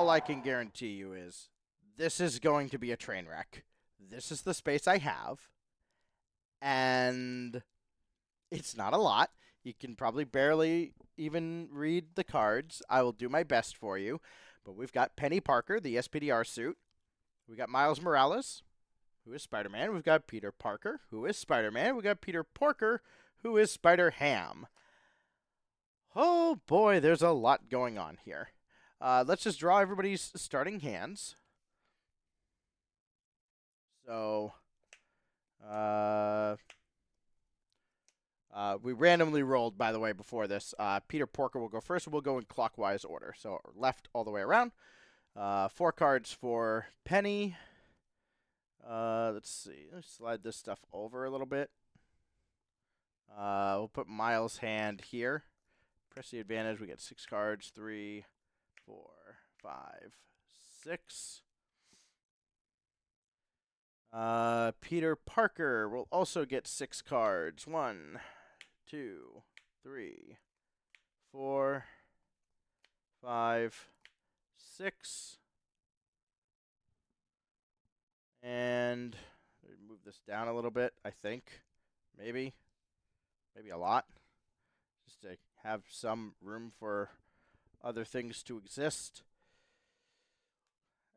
all I can guarantee you is this is going to be a train wreck. This is the space I have, and it's not a lot. You can probably barely even read the cards. I will do my best for you. But we've got Penny Parker, the SPDR suit. We got Miles Morales, who is Spider-Man. We've got Peter Parker, who is Spider-Man. We've got Peter Porker, who is Spider-Ham. Oh boy, there's a lot going on here. Let's just draw everybody's starting hands. So, we randomly rolled, by the way, before this. Peter Porker will go first, and we'll go in clockwise order. So, left all the way around. 4 cards for Penny. Let's see. Let's slide this stuff over a little bit. We'll put Miles' hand here. Press the advantage. We get 6 cards. 3, 4, 5, 6. Peter Parker will also get 6 cards. 1, 2, 3, 4, 5, 6. And move this down a little bit, I think. Maybe a lot. Just to have some room for other things to exist.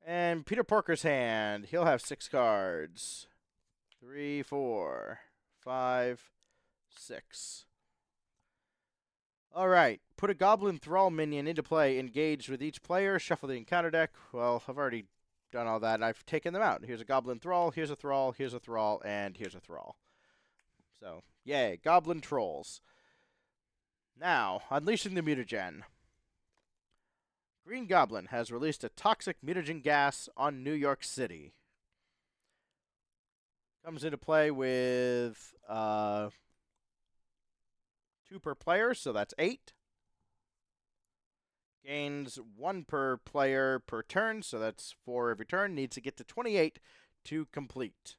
And Peter Porker's hand. He'll have 6 cards. 3, 4, 5, 6. All right. Put a Goblin Thrall minion into play. Engaged with each player. Shuffle the encounter deck. Well, I've already done all that, and I've taken them out. Here's a Goblin Thrall. Here's a Thrall. Here's a Thrall. And here's a Thrall. So, yay. Goblin Trolls. Now, unleashing the mutagen. Green Goblin has released a toxic mutagen gas on New York City. Comes into play with 2 per player, so that's 8. Gains 1 per player per turn, so that's 4 every turn. Needs to get to 28 to complete.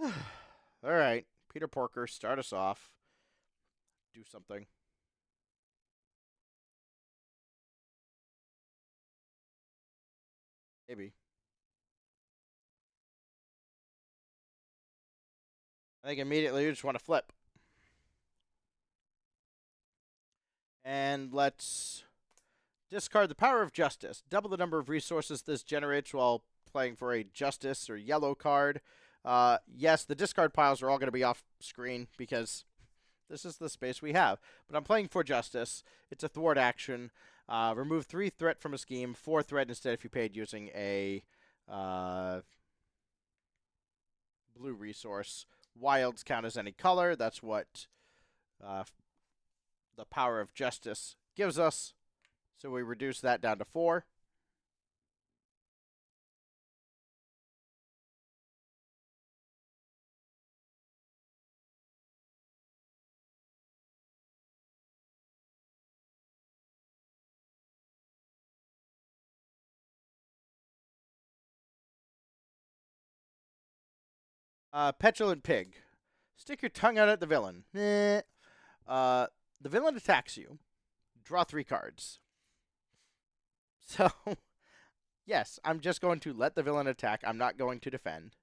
All right, Peter Porker, start us off. Do something. Maybe. I think immediately you just want to flip. And let's discard the Power of Justice. Double the number of resources this generates while playing for a Justice or yellow card. Yes, the discard piles are all going to be off screen because this is the space we have. But I'm playing for Justice. It's a thwart action. Remove 3 threat from a scheme, 4 threat instead if you paid using a blue resource. Wilds count as any color. That's what the Power of Justice gives us. So we reduce that down to 4. Petulant Pig. Stick your tongue out at the villain. The villain attacks you. Draw 3 cards. So, yes, I'm just going to let the villain attack. I'm not going to defend.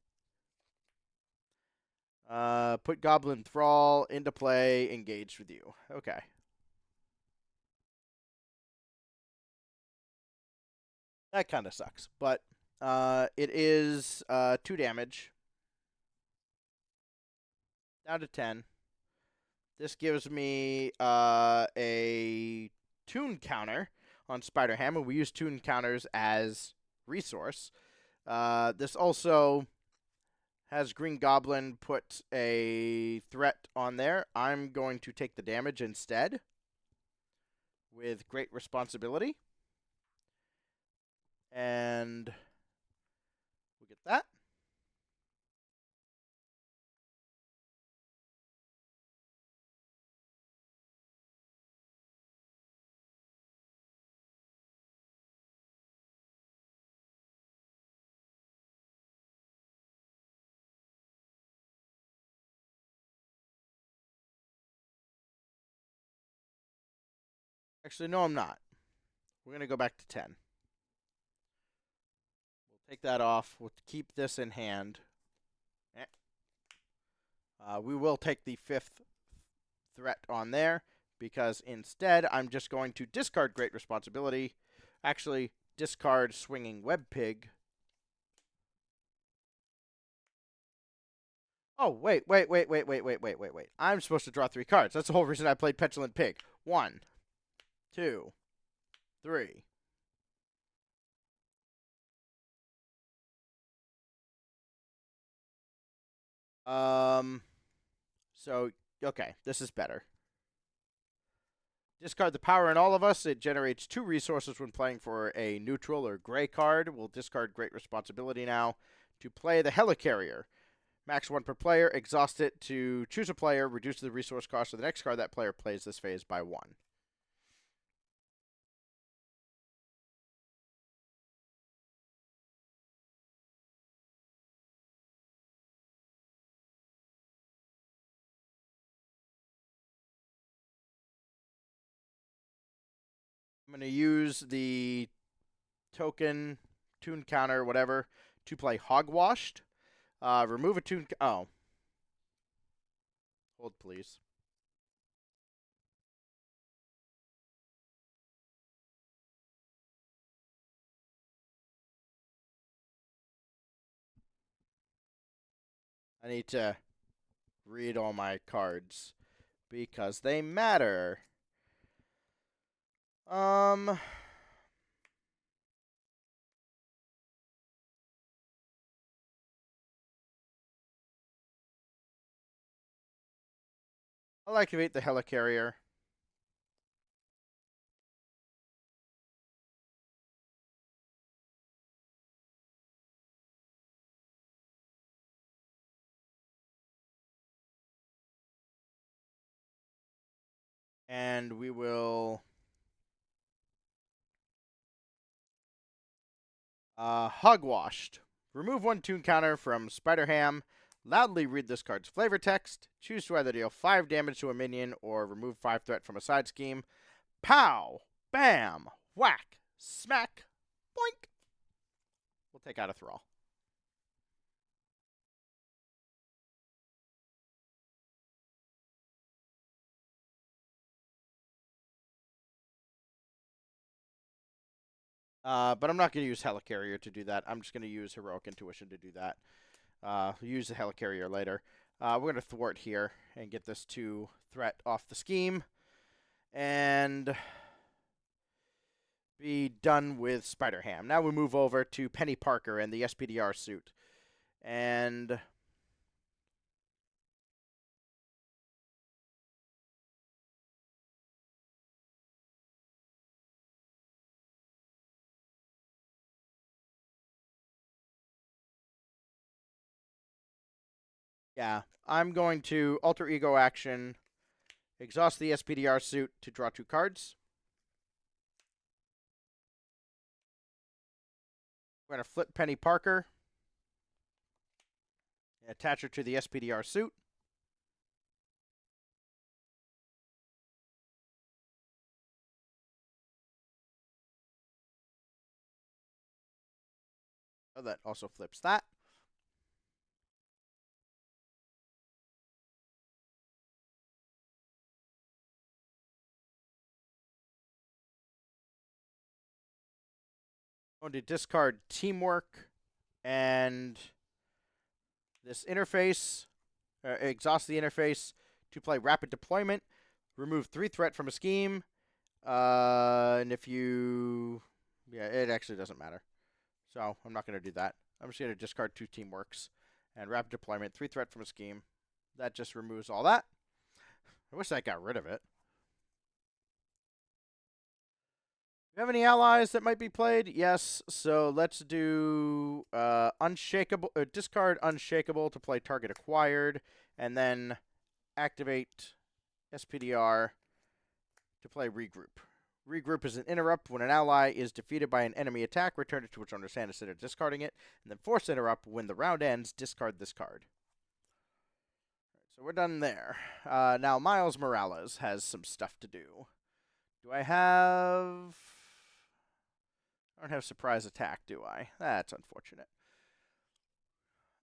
Put Goblin Thrall into play. Engaged with you. Okay. That kind of sucks. But it is 2 damage. Down to 10. This gives me a tune counter on Spider-Ham, and we use tune counters as resource. This also has Green Goblin put a threat on there. I'm going to take the damage instead with great responsibility. And we get that. Actually, no, I'm not. We're going to go back to 10. Take that off. We'll keep this in hand. We will take the 5th threat on there, because instead I'm just going to discard Great Responsibility. Actually, discard Swinging Web Pig. Oh, wait. I'm supposed to draw 3 cards. That's the whole reason I played Petulant Pig. 1, 2, 3. So, okay, this is better. Discard the power in all of us. It generates 2 resources when playing for a neutral or gray card. We'll discard Great Responsibility now to play the Helicarrier. Max 1 per player. Exhaust it to choose a player. Reduce the resource cost of the next card that player plays this phase by 1. I'm going to use the token, tune counter, whatever, to play Hogwashed. Remove a tune... Oh. Hold, please. I need to read all my cards because they matter. I I'll activate the Helicarrier. And we will Hogwashed. Remove 1 tune counter from Spider-Ham. Loudly read this card's flavor text. Choose to either deal 5 damage to a minion or remove 5 threat from a side scheme. Pow! Bam! Whack! Smack! Boink! We'll take out a Thrall. But I'm not going to use Helicarrier to do that. I'm just going to use Heroic Intuition to do that. Use the Helicarrier later. We're going to thwart here and get this 2 threat off the scheme. And be done with Spider-Ham. Now we move over to Penny Parker and the SPDR suit. And yeah, I'm going to Alter Ego action, exhaust the SPDR suit to draw 2 cards. We're going to flip Penny Parker, attach her to the SPDR suit. Oh, that also flips that. I'm going to discard Teamwork and this interface, exhaust the interface to play Rapid Deployment, remove 3 threat from a scheme, and if you... Yeah, it actually doesn't matter. So I'm not going to do that. I'm just going to discard 2 Teamworks and Rapid Deployment, 3 threat from a scheme. That just removes all that. I wish that got rid of it. Do you have any allies that might be played? Yes. So let's do Unshakable. Discard Unshakable to play target acquired, and then activate SPDR to play Regroup. Regroup is an interrupt when an ally is defeated by an enemy attack. Return it to its owner's hand instead of discarding it, and then force interrupt when the round ends. Discard this card. So we're done there. Now Miles Morales has some stuff to do. Do I have... I don't have surprise attack, do I? That's unfortunate.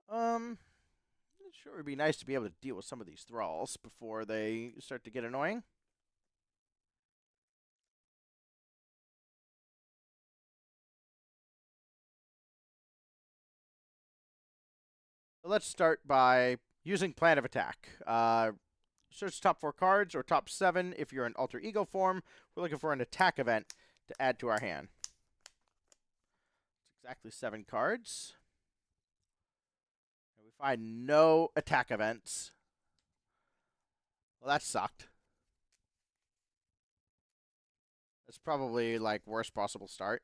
It sure would be nice to be able to deal with some of these thralls before they start to get annoying. So let's start by using plan of attack. Search top 4 cards or top 7 if you're in alter ego form. We're looking for an attack event to add to our hand. It's exactly 7 cards. And we find no attack events. Well, that sucked. That's probably like worst possible start.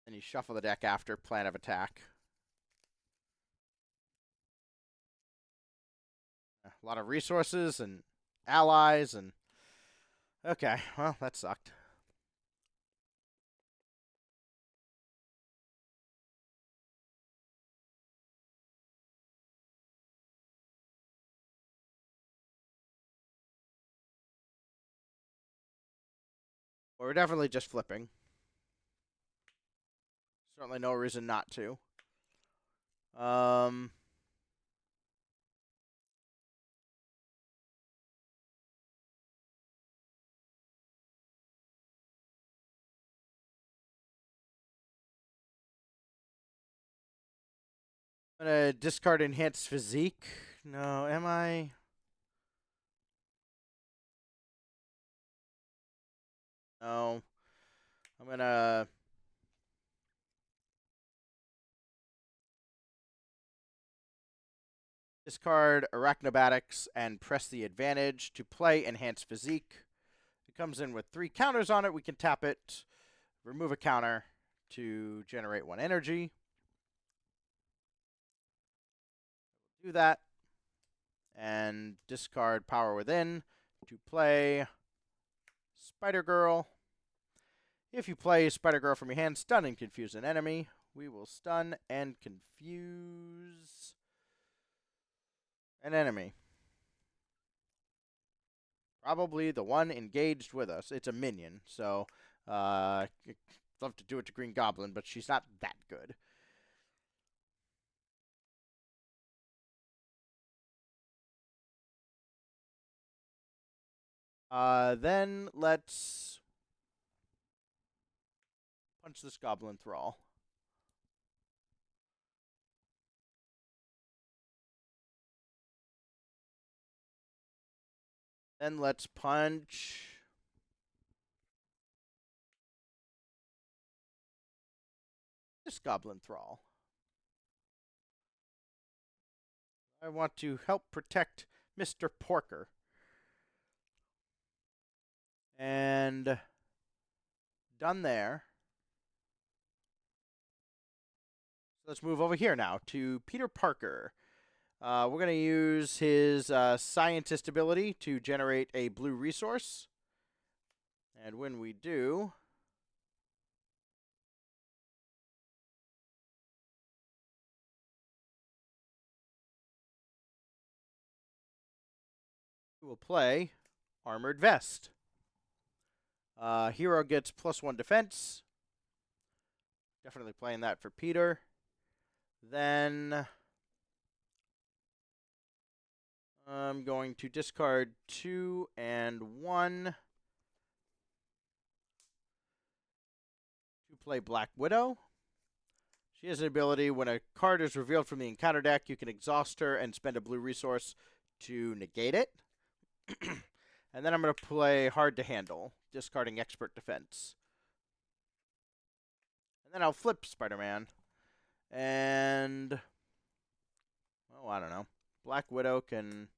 And you shuffle the deck after plan of attack. A lot of resources and allies and... Okay, well, that sucked. Well, we're definitely just flipping. Certainly no reason not to. I'm gonna discard enhanced physique. No, am I? No. I'm gonna discard Arachnobatics and press the advantage to play enhanced physique. It comes in with 3 counters on it. We can tap it, remove a counter to generate 1 energy. Do that. And discard Power Within to play Spider Girl. If you play Spider Girl from your hand, stun and confuse an enemy. We will stun and confuse an enemy. Probably the one engaged with us. It's a minion, so I'd love to do it to Green Goblin, but she's not that good. Then let's punch this Goblin Thrall. Then let's punch this Goblin Thrall. I want to help protect Mr. Porker. And done there. So let's move over here now to Peter Parker. We're going to use his scientist ability to generate a blue resource. And when we do, we will play Armored Vest. Hero gets +1 defense. Definitely playing that for Peter. Then I'm going to discard 2 and 1 to play Black Widow. She has an ability when a card is revealed from the encounter deck, you can exhaust her and spend a blue resource to negate it. And then I'm going to play Hard to Handle, discarding Expert Defense. And then I'll flip Spider-Man. And, oh, I don't know. Black Widow can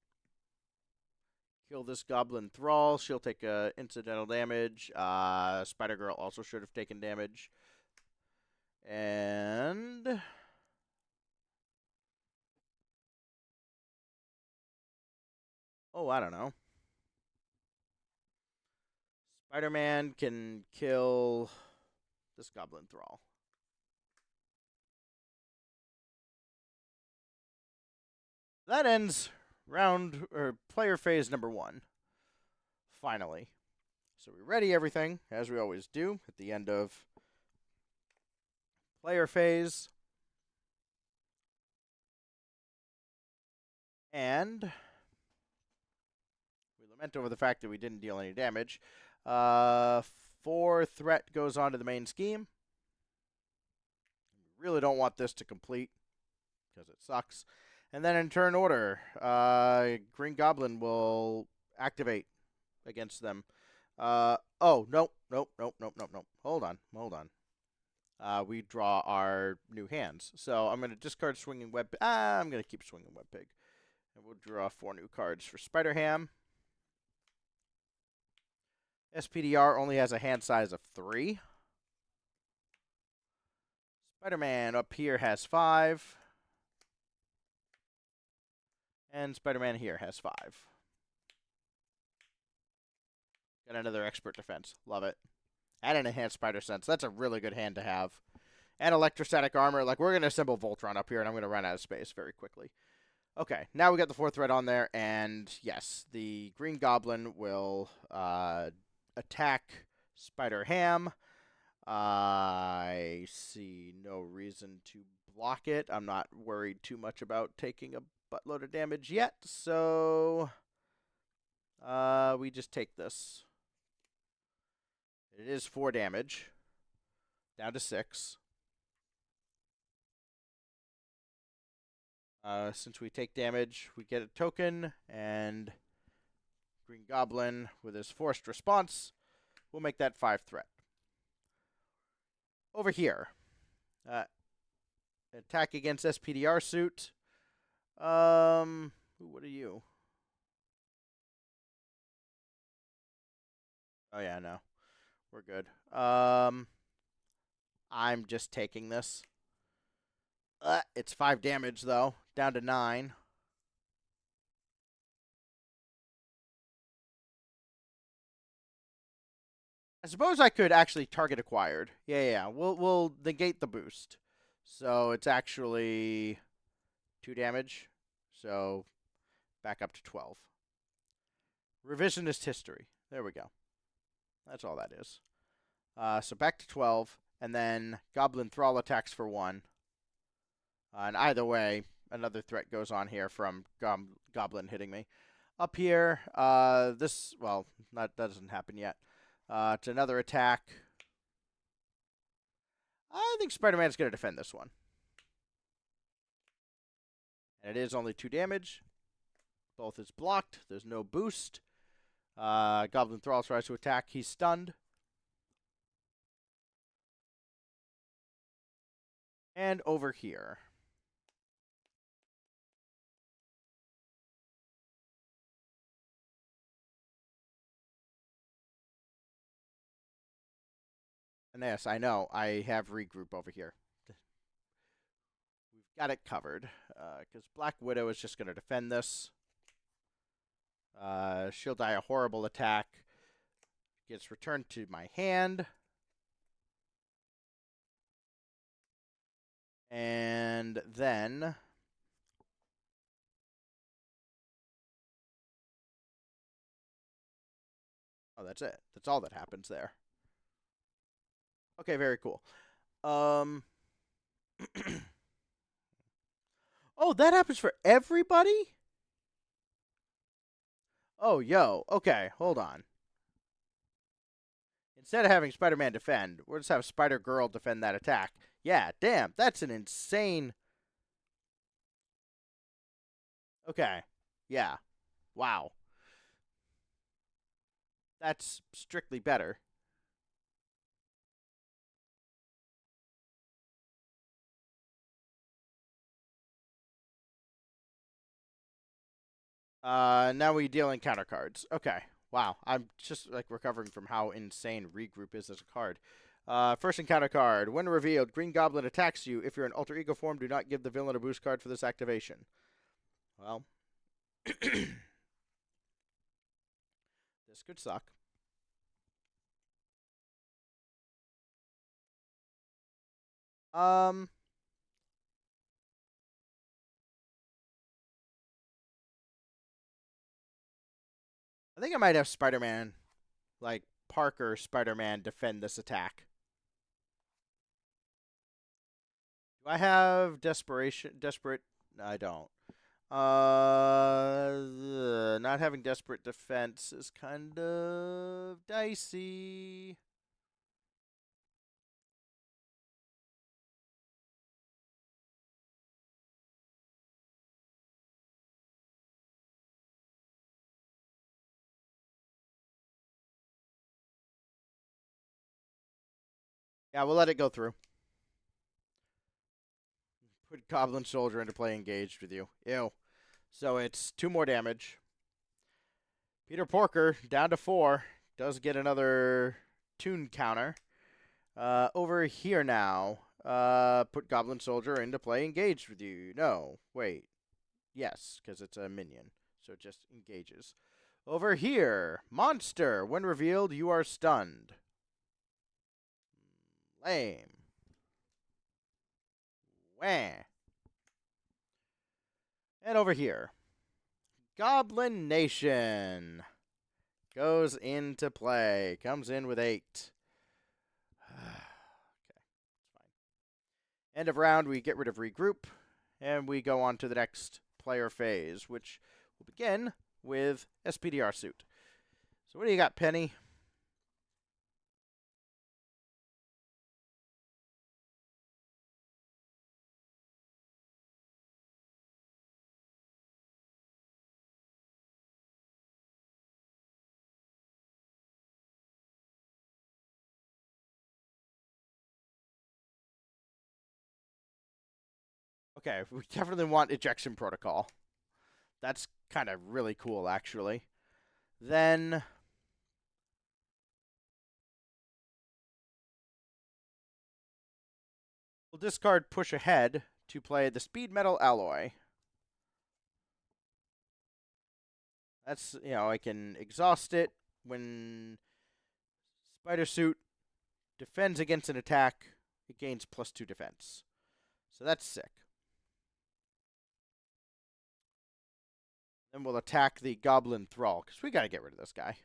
kill this Goblin Thrall. She'll take incidental damage. Spider-Girl also should have taken damage. And oh, I don't know. Spider-Man can kill this Goblin Thrall. That ends round or player phase number 1. Finally. So we ready everything, as we always do, at the end of player phase. And we lament over the fact that we didn't deal any damage. 4 threat goes on to the main scheme. We really don't want this to complete, because it sucks. And then in turn order, Green Goblin will activate against them. Oh, nope. Hold on. We draw our new hands. So I'm going to discard Swinging Web. I'm going to keep Swinging Web Pig. And we'll draw 4 new cards for Spider Ham. SPDR only has a hand size of 3. Spider-Man up here has 5. And Spider-Man here has 5. Got another Expert Defense. Love it. And an Enhanced Spider Sense. That's a really good hand to have. And Electrostatic Armor. Like, we're going to assemble Voltron up here, and I'm going to run out of space very quickly. Okay, now we got the 4th threat on there, and yes, the Green Goblin will attack Spider-Ham. I see no reason to block it. I'm not worried too much about taking a buttload of damage yet, so we just take this. It is 4 damage, down to 6. Since we take damage, we get a token, and Green Goblin, with his forced response, will make that 5 threat. Over here, attack against SPDR suit. What are you? Oh yeah, no, we're good. I'm just taking this. It's 5 damage though, down to 9. I suppose I could actually target acquired. Yeah. We'll negate the boost. So it's actually 2 damage. So back up to 12. Revisionist history. There we go. That's all that is. So back to 12. And then Goblin Thrall attacks for 1. And either way, another threat goes on here from Goblin hitting me. Up here, that doesn't happen yet. It's another attack. I think Spider-Man's going to defend this one. And it is only 2 damage. Both is blocked. There's no boost. Goblin Thrall tries to attack. He's stunned. And over here. And yes, I know, I have regroup over here. We've got it covered. Because Black Widow is just going to defend this. She'll die a horrible attack. Gets returned to my hand. And then... oh, that's it. That's all that happens there. Okay, very cool. Oh, that happens for everybody? Oh, yo. Okay, hold on. Instead of having Spider-Man defend, we'll just have Spider-Girl defend that attack. Yeah, damn, that's an insane... okay, yeah. Wow. That's strictly better. Now we deal in counter cards. Okay. Wow. I'm just like recovering from how insane regroup is as a card. First encounter card. When revealed, Green Goblin attacks you. If you're in alter ego form, do not give the villain a boost card for this activation. Well, this could suck. I think I might have Spider-Man, like, Parker Spider-Man defend this attack. Do I have desperate? No, I don't. Not having desperate defense is kind of dicey. Yeah, we'll let it go through. Put Goblin Soldier into play engaged with you. Ew. So it's 2 more damage. Peter Porker, down to 4. Does get another tune counter. Over here now. Put Goblin Soldier into play engaged with you. No, wait. Yes, because it's a minion. So it just engages. Over here. Monster. When revealed, you are stunned. Lame. Wah. And over here. Goblin Nation goes into play. Comes in with 8. Okay, it's fine. End of round, we get rid of regroup, and we go on to the next player phase, which will begin with SPDR suit. So what do you got, Penny? Okay, we definitely want ejection protocol. That's kind of really cool, actually. Then we'll discard push ahead to play the speed metal alloy. That's, I can exhaust it when Spider Suit defends against an attack. It gains +2 defense. So that's sick. Then we'll attack the Goblin Thrall, because we got to get rid of this guy.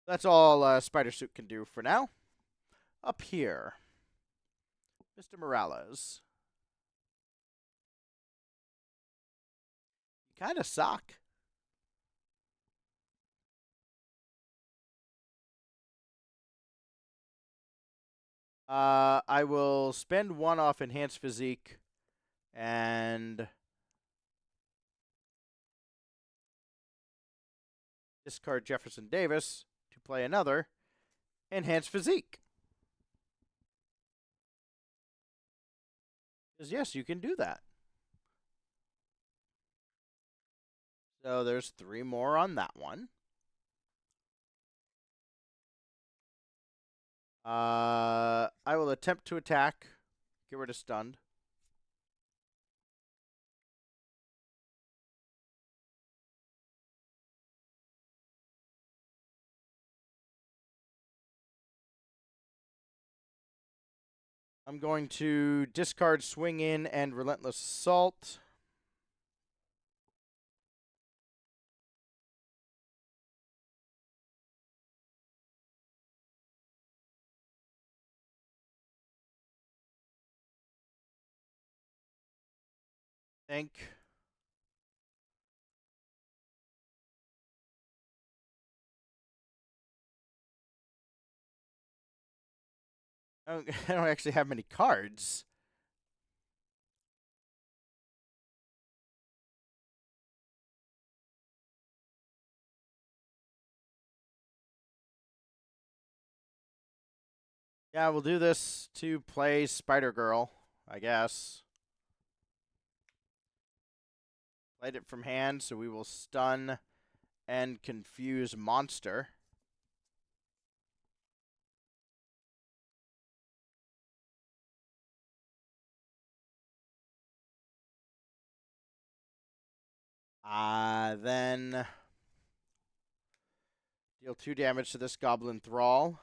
That's all Spider Suit can do for now. Up here, Mr. Morales. You kind of suck. I will spend 1 off Enhanced Physique and discard Jefferson Davis to play another Enhanced Physique. Because, yes, you can do that. So there's 3 more on that one. I will attempt to attack. Get rid of stunned. I'm going to discard Swing In and Relentless Assault. Think. I don't actually have many cards. Yeah, we'll do this to play Spider-Girl, I guess. Played it from hand, so we will stun and confuse monster. Then deal 2 damage to this Goblin Thrall.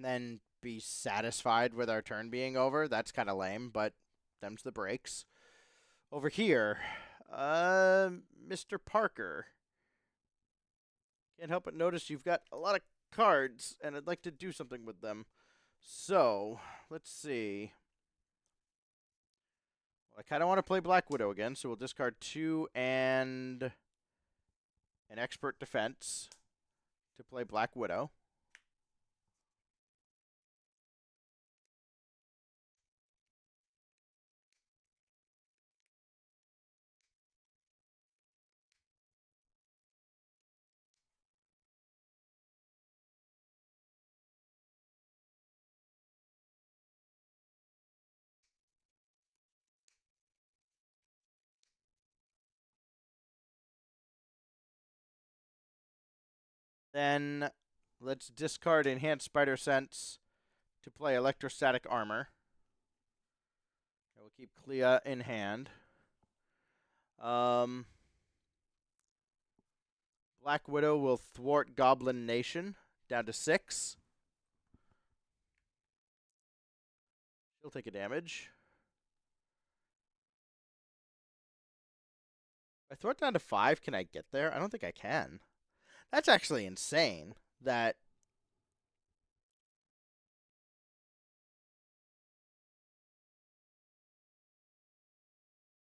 and then be satisfied with our turn being over. That's kind of lame, but them's the breaks. Over here, Mr. Parker. Can't help but notice you've got a lot of cards, and I'd like to do something with them. So, let's see. Well, I kind of want to play Black Widow again, so we'll discard 2 and an Expert Defense to play Black Widow. Then let's discard Enhanced Spider Sense to play Electrostatic Armor. I will keep Clea in hand. Black Widow will thwart Goblin Nation down to 6. She'll take a damage. If I throw it down to 5, can I get there? I don't think I can. That's actually insane. That...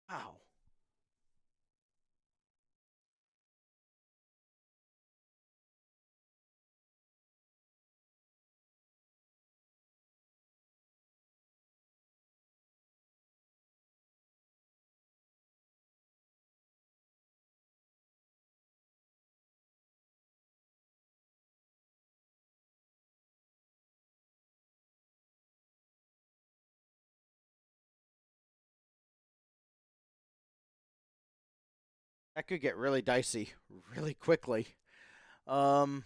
Wow. That could get really dicey really quickly. So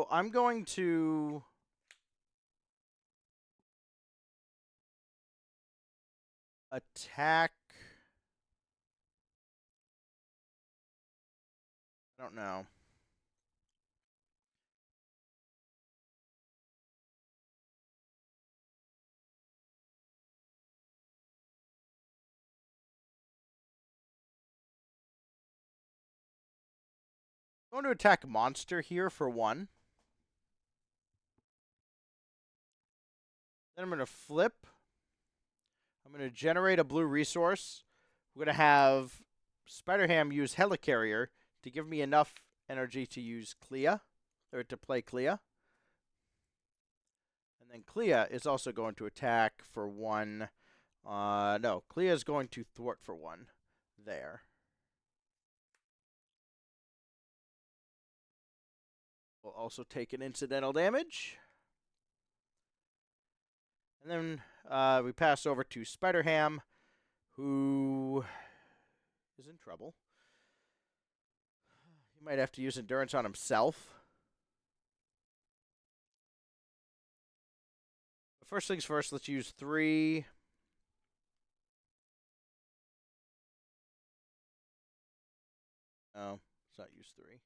I'm going to attack. I don't know. I'm going to attack Monster here for 1. Then I'm going to flip. I'm going to generate a blue resource. We're going to have Spider-Ham use Helicarrier to give me enough energy to use Clea, or to play Clea. And then Clea is also going to attack for 1. No, Clea is going to thwart for 1. There. We'll also take an incidental damage. And then we pass over to Spider-Ham, who is in trouble. He might have to use Endurance on himself. But first things first, let's use 3. No, let's not use 3.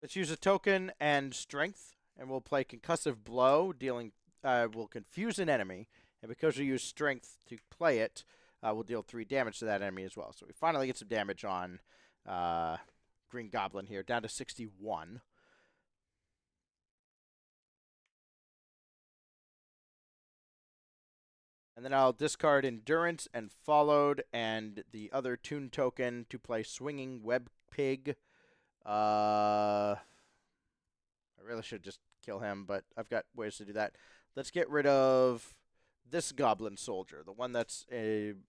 Let's use a token and strength, and we'll play Concussive Blow, dealing will confuse an enemy, and because we use strength to play it, we'll deal 3 damage to that enemy as well. So we finally get some damage on Green Goblin here, down to 61. And then I'll discard Endurance and Followed, and the other Toon token to play Swinging Web Pig. I really should just kill him, but I've got ways to do that. Let's get rid of this Goblin Soldier, the one that's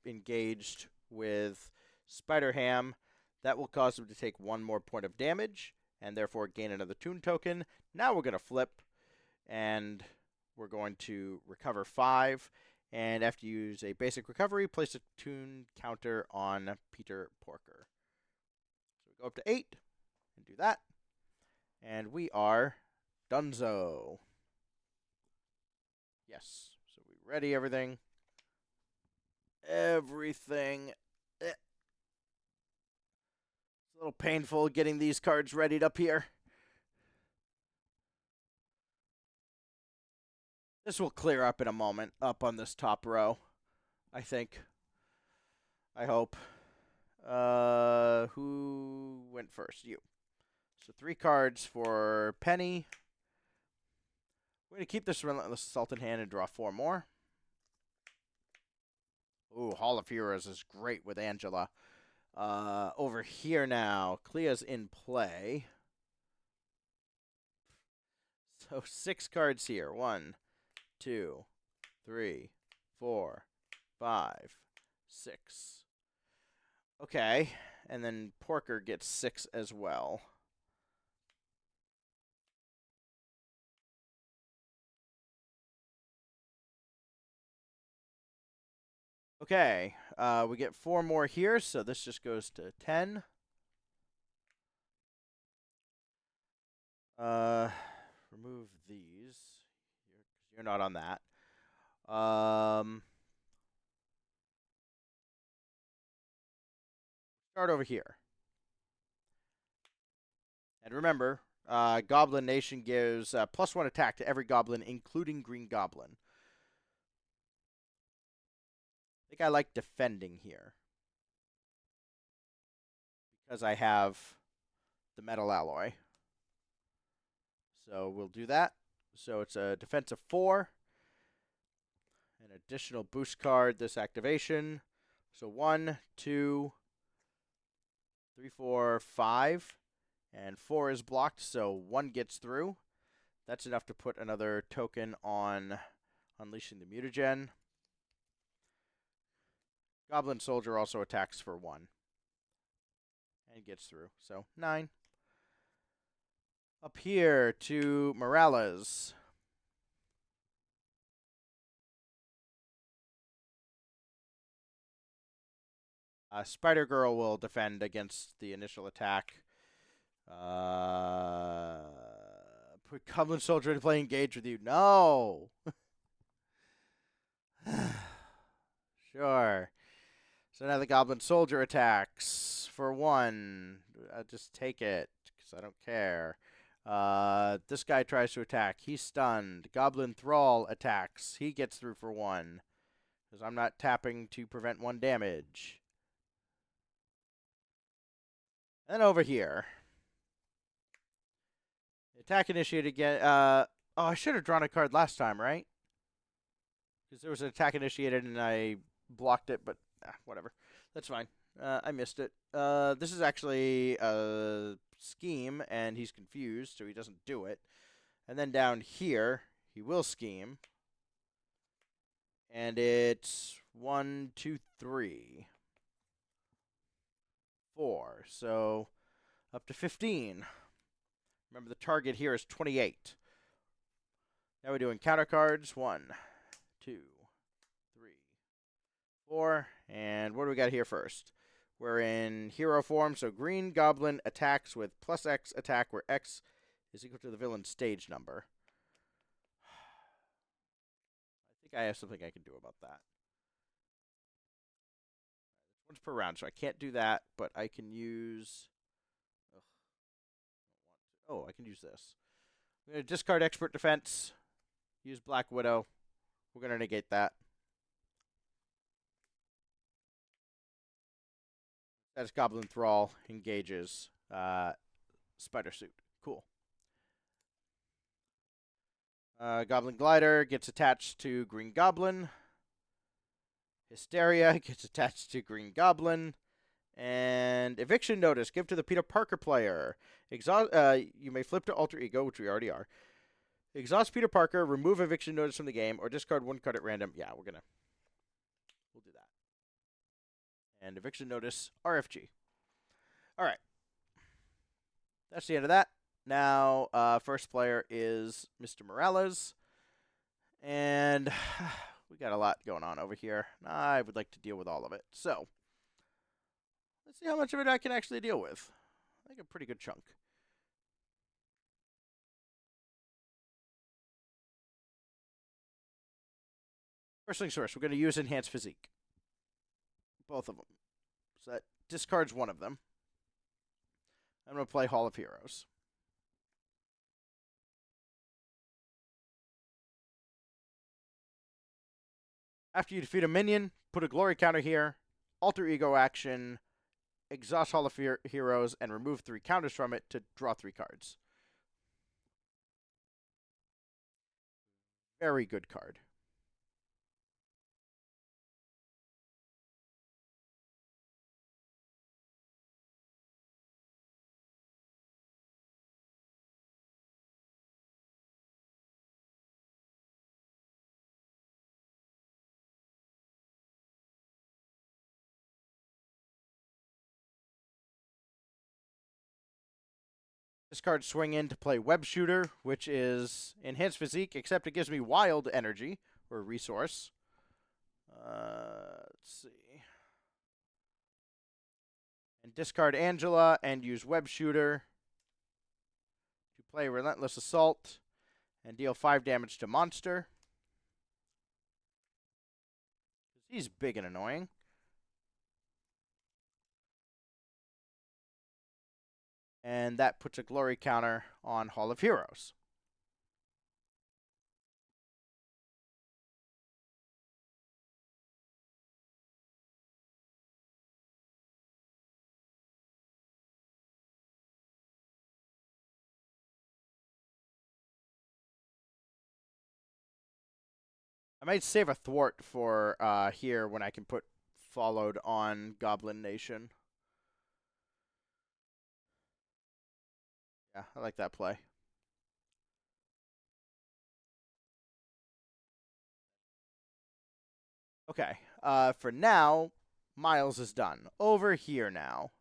engaged with Spider-Ham. That will cause him to take 1 more point of damage, and therefore gain another tune token. Now we're going to flip, and we're going to recover 5. And after you use a basic recovery, place a tune counter on Peter Porker. So we go up to 8 and do that. And we are donezo. Yes. So we ready everything. Everything. It's a little painful getting these cards readied up here. This will clear up in a moment, up on this top row, I think. I hope. Who went first? You. So 3 cards for Penny. We're going to keep this Relentless Assault in hand and draw 4 more. Ooh, Hall of Heroes is great with Angela. Over here now, Clea's in play. So 6 cards here. 1, 2, 3, 4, 5, 6. Okay, and then Porker gets 6 as well. Okay, we get 4 more here, so this just goes to 10. Remove these. You're not on that. Start over here. And remember, Goblin Nation gives +1 attack to every goblin, including Green Goblin. I think I like defending here, because I have the metal alloy. So we'll do that. So it's a defense of 4. An additional boost card this activation. So 1, 2, 3, 4, 5. And 4 is blocked, so 1 gets through. That's enough to put another token on Unleashing the Mutagen. Goblin Soldier also attacks for 1. And gets through, so 9. Up here to Morales. Spider Girl will defend against the initial attack. Put Goblin Soldier to play engage with you. No! Sure. So now the Goblin Soldier attacks for 1. I'll just take it, because I don't care. This guy tries to attack. He's stunned. Goblin Thrall attacks. He gets through for 1, because I'm not tapping to prevent 1 damage. And over here. Attack initiated again. Oh, I should have drawn a card last time, right? Because there was an attack initiated and I blocked it, but whatever. That's fine. I missed it. This is actually a scheme, and he's confused, so he doesn't do it. And then down here, he will scheme. And it's 1, 2, 3, 4. So up to 15. Remember, the target here is 28. Now we're doing counter cards. 1, 2, 3, 4. And what do we got here first? We're in hero form, so Green Goblin attacks with +X attack, where X is equal to the villain's stage number. I think I have something I can do about that. Once per round, so I can't do that, but I can use... Oh, I can use this. I'm going to discard Expert Defense, use Black Widow. We're going to negate that. That's Goblin Thrall engages Spider Suit. Cool. Goblin Glider gets attached to Green Goblin. Hysteria gets attached to Green Goblin. And Eviction Notice, give to the Peter Parker player. You may flip to Alter Ego, which we already are. Exhaust Peter Parker, remove Eviction Notice from the game, or discard 1 card at random. Yeah, we'll do that. And Eviction Notice, RFG. All right. That's the end of that. Now, first player is Mr. Morales. And we got a lot going on over here. I would like to deal with all of it. So, let's see how much of it I can actually deal with. I think a pretty good chunk. First things first, we're going to use Enhanced Physique. Both of them. So that discards one of them. I'm going to play Hall of Heroes. After you defeat a minion, put a glory counter here, alter ego action, exhaust Hall of Heroes, and remove 3 counters from it to draw 3 cards. Very good card. This card swing in to play Web Shooter, which is Enhanced Physique, except it gives me Wild Energy, or Resource. Let's see. And discard Angela and use Web Shooter to play Relentless Assault and deal 5 damage to monster. He's big and annoying. And that puts a glory counter on Hall of Heroes. I might save a thwart for here when I can put followed on Goblin Nation. Yeah, I like that play. Okay, for now, Miles is done. Over here now.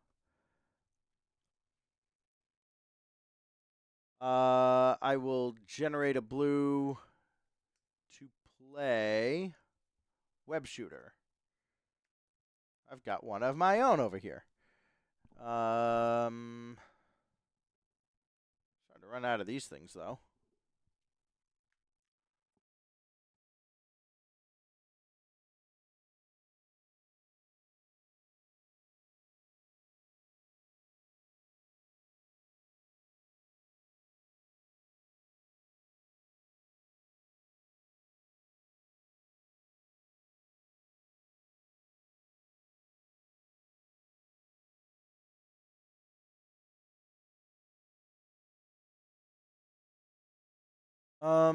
I will generate a blue to play Web Shooter. I've got one of my own over here. Starting to run out of these things, though. A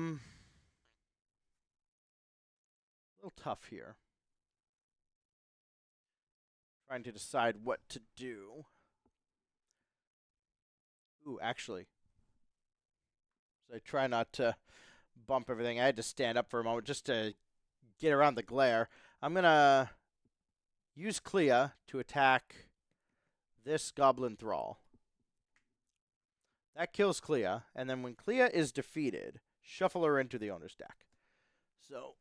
little tough here. Trying to decide what to do. Ooh, actually. So I try not to bump everything. I had to stand up for a moment just to get around the glare. I'm going to use Clea to attack this Goblin Thrall. That kills Clea, and then when Clea is defeated, shuffle her into the owner's deck. So,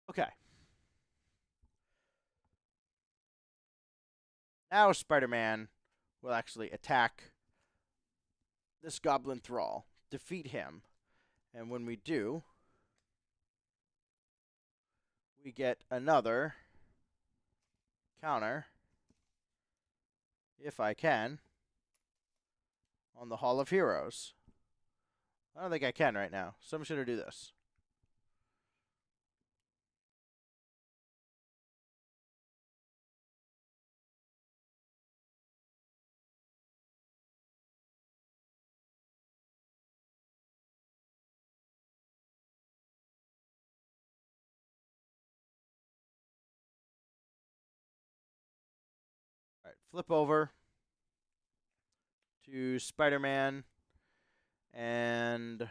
okay. Now Spider-Man will actually attack this Goblin Thrall, defeat him, and when we do, we get another counter, if I can, on the Hall of Heroes. I don't think I can right now, so I'm just going to do this. All right, flip over. to Spider-Man. And I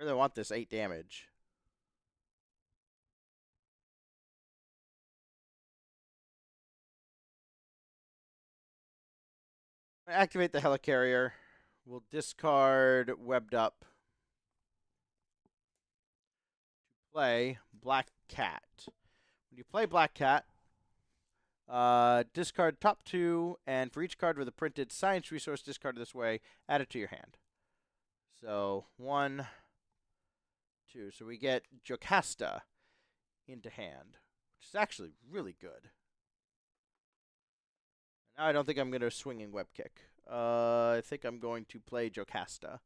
really want this 8 damage. Activate the helicarrier. We'll discard Webbed Up. Play Black Cat. When you play Black Cat, discard top 2, and for each card with a printed science resource discarded this way, add it to your hand. So 1, 2. So we get Jocasta into hand, which is actually really good. Now I don't think I'm going to swinging web kick. I think I'm going to play Jocasta,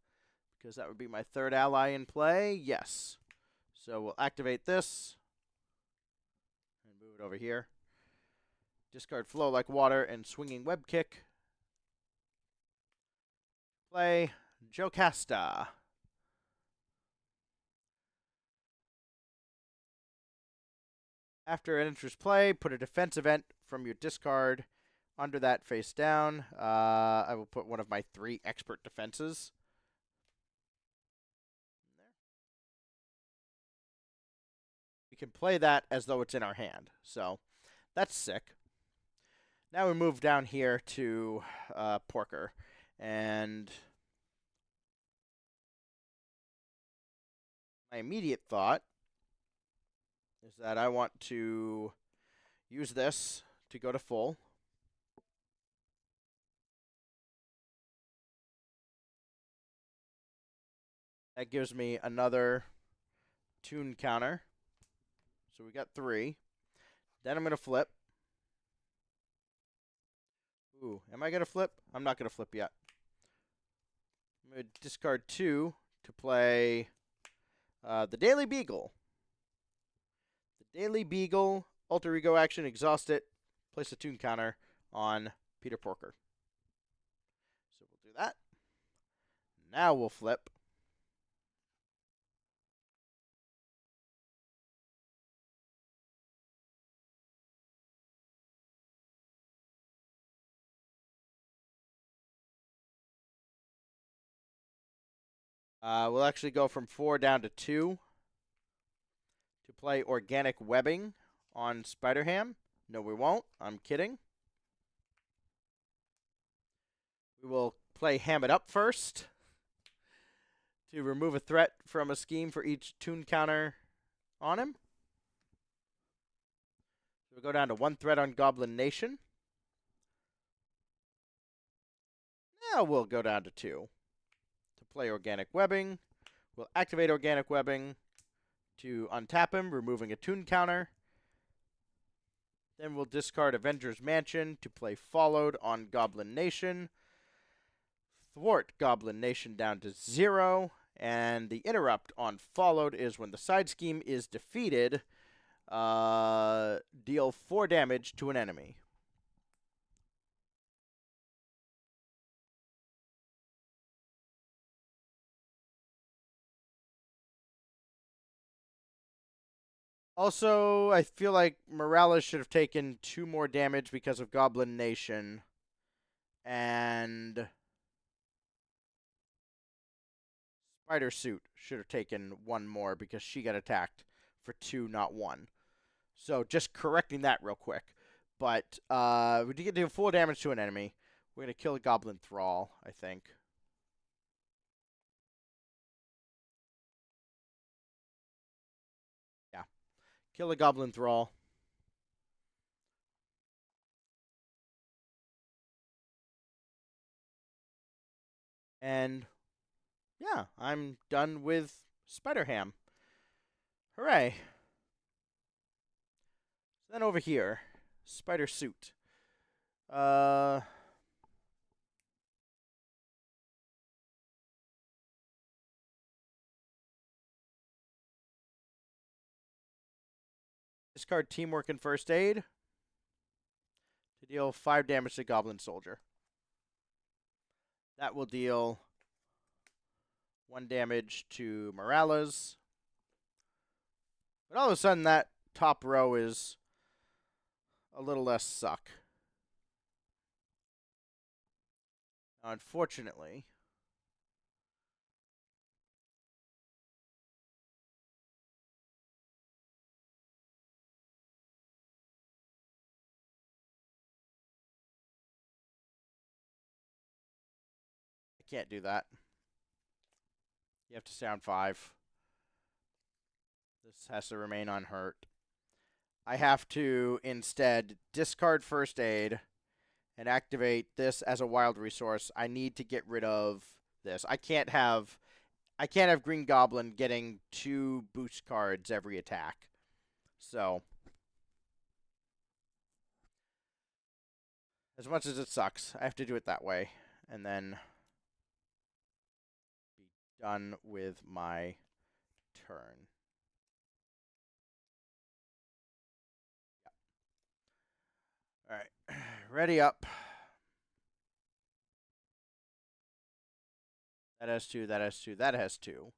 because that would be my 3rd ally in play. Yes. So we'll activate this and move it over here. Discard Flow Like Water and Swinging Web Kick. Play Jocasta. After it enters play, put a defense event from your discard under that face down. I will put one of my 3 expert defenses. We can play that as though it's in our hand. So that's sick. Now we move down here to Porker. And my immediate thought is that I want to use this to go to full. That gives me another tune counter. So we got 3. Then I'm going to flip. Ooh, am I going to flip? I'm not going to flip yet. I'm going to discard 2 to play the Daily Beagle. The Daily Beagle, alter ego action, exhaust it, place a tune counter on Peter Porker. So we'll do that. Now we'll flip. We'll actually go from 4 down to 2 to play Organic Webbing on Spider-Ham. No, we won't. I'm kidding. We will play Ham It Up first to remove a threat from a scheme for each tune counter on him. So we'll go down to 1 threat on Goblin Nation. Now we'll go down to 2 to play Organic Webbing. We'll activate Organic Webbing to untap him, removing a tune counter. Then we'll discard Avengers Mansion to play Followed on Goblin Nation. Thwart Goblin Nation down to 0. And the interrupt on Followed is when the side scheme is defeated, deal 4 damage to an enemy. Also, I feel like Morales should have taken 2 more damage because of Goblin Nation. And Spider Suit should have taken 1 more because she got attacked for 2, not 1. So just correcting that real quick. But we did do 4 damage to an enemy. We're going to kill a Goblin Thrall, I think. Yeah. Kill a Goblin Thrall. And yeah, I'm done with Spider-Ham. Hooray. Then over here, Spider Suit. Discard Teamwork and First Aid to deal 5 damage to Goblin Soldier. That will deal 1 damage to Morales. But all of a sudden, that top row is a little less suck. Unfortunately, I can't do that. You have to stay on 5. This has to remain unhurt. I have to instead discard First Aid and activate this as a wild resource. I need to get rid of this. I can't have Green Goblin getting 2 boost cards every attack. So, as much as it sucks, I have to do it that way. And then be done with my turn. All right, ready up. That has 2, that has 2, that has 2.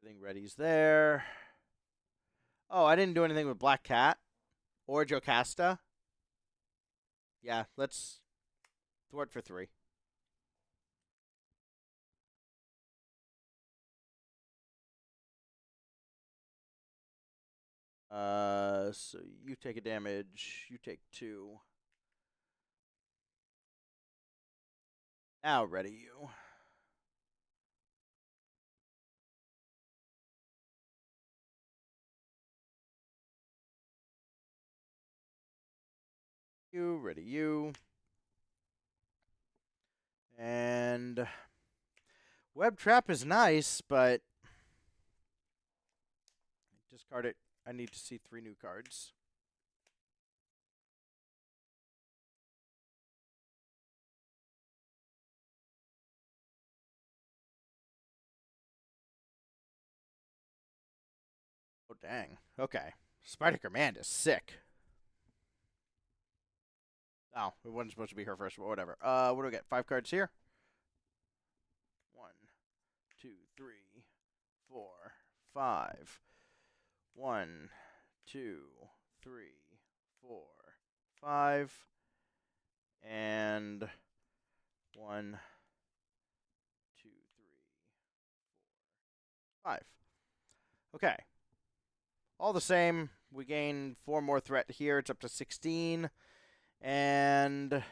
Everything ready's there. Oh, I didn't do anything with Black Cat or Jocasta. Yeah, let's thwart for 3. So you take a damage, you take 2. Now ready you. You, ready you. And Web Trap is nice, but discard it. I need to see 3 new cards. Oh, dang. Okay. Spider Command is sick. Oh, it wasn't supposed to be her first, but whatever. What do we get? 5 cards here. 1, 2, 3, 4, 5. 1, 2, 3, 4, 5. And 1, 2, 3, 4, 5. Okay. All the same, we gain 4 more threat here. It's up to 16. And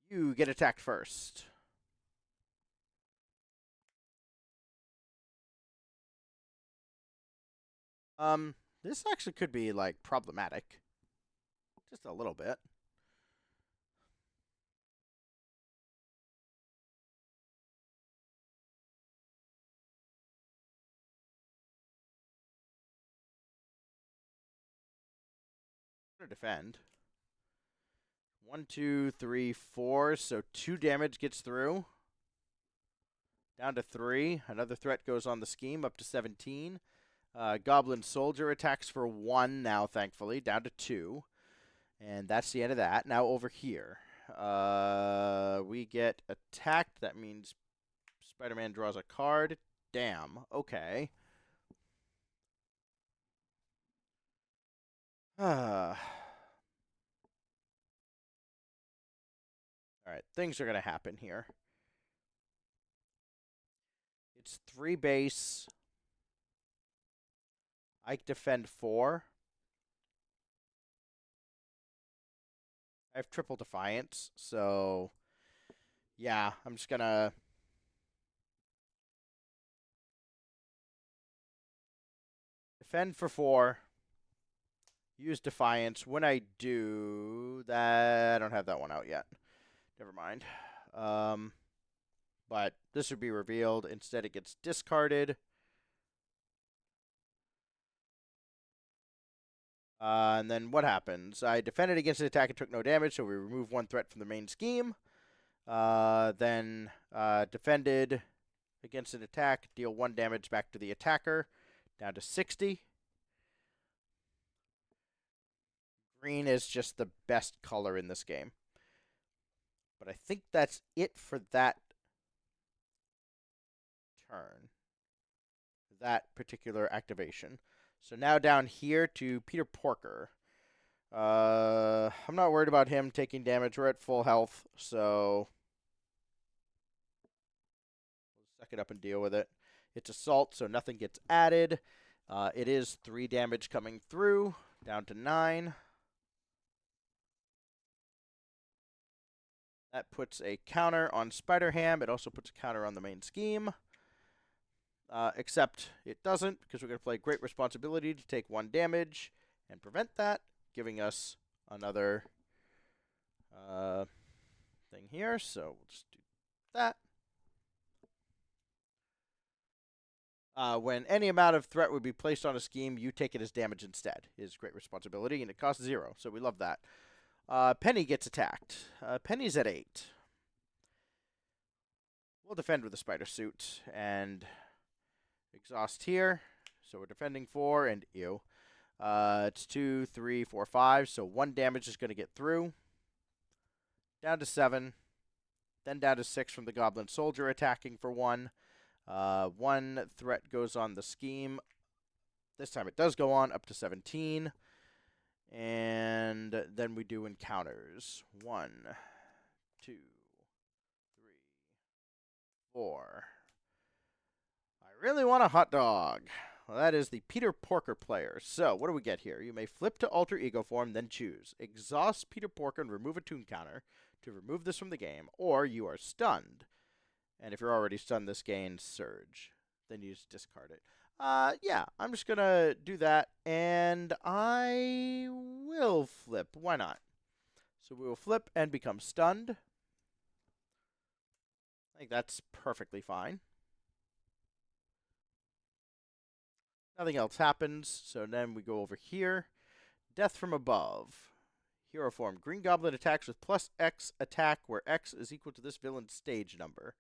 you get attacked first. This actually could be, like, problematic. Just a little bit. I'm gonna defend. 1, 2, 3, 4. So 2 damage gets through. Down to 3. Another threat goes on the scheme, up to 17. Goblin Soldier attacks for 1 now, thankfully. Down to 2. And that's the end of that. Now over here. We get attacked. That means Spider-Man draws a card. Damn. Okay. Alright, things are going to happen here. It's 3 base. I defend 4. I have triple defiance, so yeah, I'm just gonna defend for 4. Use defiance. When I do that, I don't have that one out yet. Never mind. But this would be revealed. Instead, it gets discarded. And then what happens? I defended against an attack and took no damage, so we remove 1 threat from the main scheme. Then defended against an attack, deal 1 damage back to the attacker, down to 60. Green is just the best color in this game. But I think that's it for that turn. That particular activation. So now down here to Peter Porker. I'm not worried about him taking damage. We're at full health, so we'll suck it up and deal with it. It's assault, so nothing gets added. It is 3 damage coming through, down to 9. That puts a counter on Spider-Ham. It also puts a counter on the main scheme. Except it doesn't, because we're going to play Great Responsibility to take 1 damage and prevent that, giving us another thing here. So we'll just do that. When any amount of threat would be placed on a scheme, you take it as damage instead, is Great Responsibility, and it costs 0, so we love that. Penny gets attacked. Penny's at 8. We'll defend with the spider suit, and exhaust here. So we're defending 4, and ew. It's 2, 3, 4, 5, so 1 damage is going to get through. Down to 7. Then down to 6 from the Goblin Soldier attacking for 1. 1 threat goes on the scheme. This time it does go on up to 17. And then we do encounters. 1, 2, 3, 4. I really want a hot dog. Well, that is the Peter Porker player. So, what do we get here? You may flip to alter ego form, then choose. Exhaust Peter Porker and remove a toon counter to remove this from the game, or you are stunned. And if you're already stunned, this gains Surge. Then you just discard it. Yeah, I'm just going to do that, and I will flip. Why not? So we will flip and become stunned. I think that's perfectly fine. Nothing else happens, so then we go over here. Death from above. Hero form. Green Goblin attacks with plus X attack, where X is equal to this villain's stage number.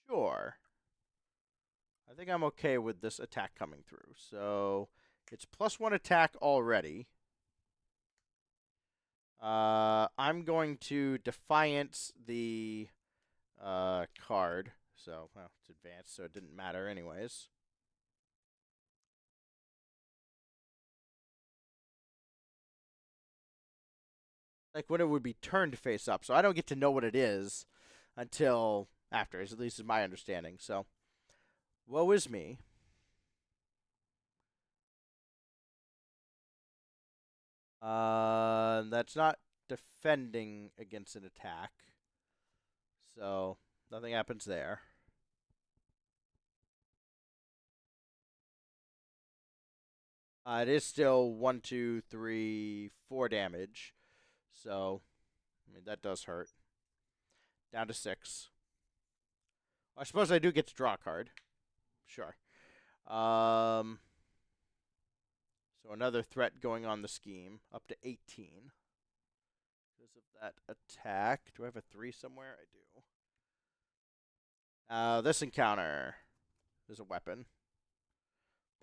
Sure. I think I'm okay with this attack coming through. So, it's plus 1 attack already. I'm going to Defiance the card. So, well, it's advanced, so it didn't matter anyways. Like when it would be turned face up. So I don't get to know what it is until after, at least is my understanding. So, woe is me. That's not defending against an attack. So, nothing happens there. It is still 1, 2, 3, 4 damage. So, I mean, that does hurt. Down to 6. I suppose I do get to draw a card. Sure. So another threat going on the scheme. Up to 18. Because of that attack. Do I have a 3 somewhere? I do. This encounter is a weapon.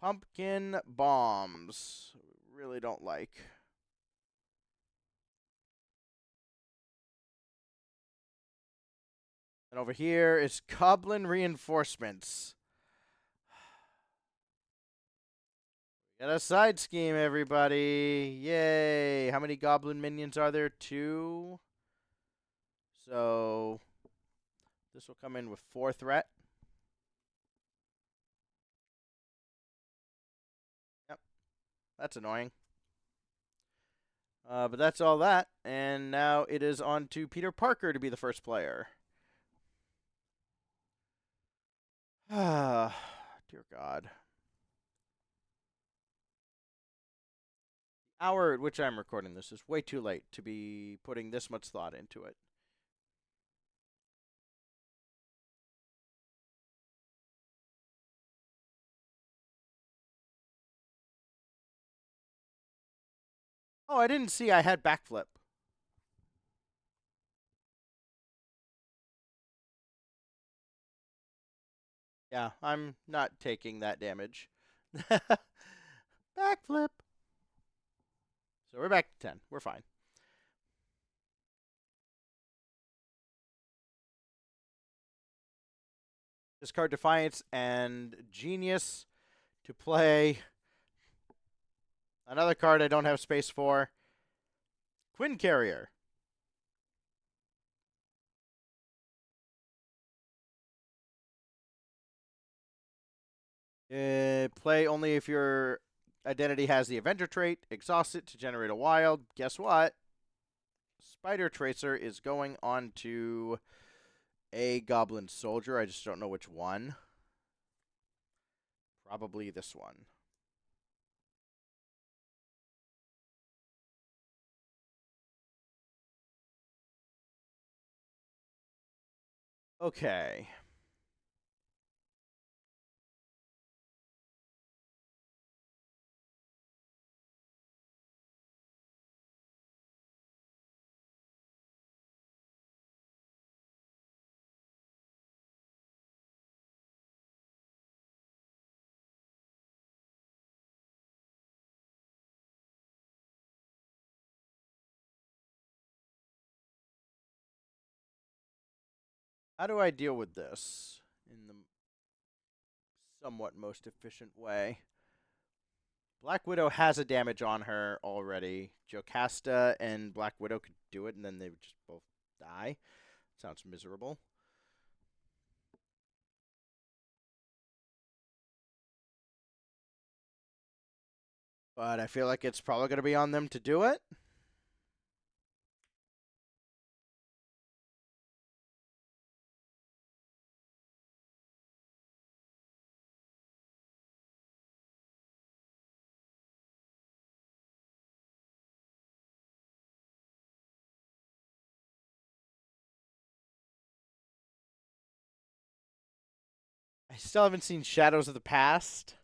Pumpkin bombs. Really don't like. And over here is Goblin Reinforcements. We got a side scheme, everybody. Yay. How many Goblin minions are there? 2. So, this will come in with 4 threat. Yep. That's annoying. But that's all that. And now it is on to Peter Parker to be the first player. Ah, dear God. The hour at which I'm recording this is way too late to be putting this much thought into it. Oh, I didn't see I had backflip. Yeah, I'm not taking that damage. Backflip. So we're back to 10. We're fine. Discard Defiance and Genius to play another card I don't have space for. Quinn Carrier. Play only if your identity has the Avenger trait. Exhaust it to generate a wild. Guess what? Spider Tracer is going on to a Goblin Soldier. I just don't know which one. Probably this one. Okay. How do I deal with this in the somewhat most efficient way? Black Widow has a damage on her already. Jocasta and Black Widow could do it, and then they would just both die. Sounds miserable. But I feel like it's probably going to be on them to do it. I still haven't seen Shadows of the Past,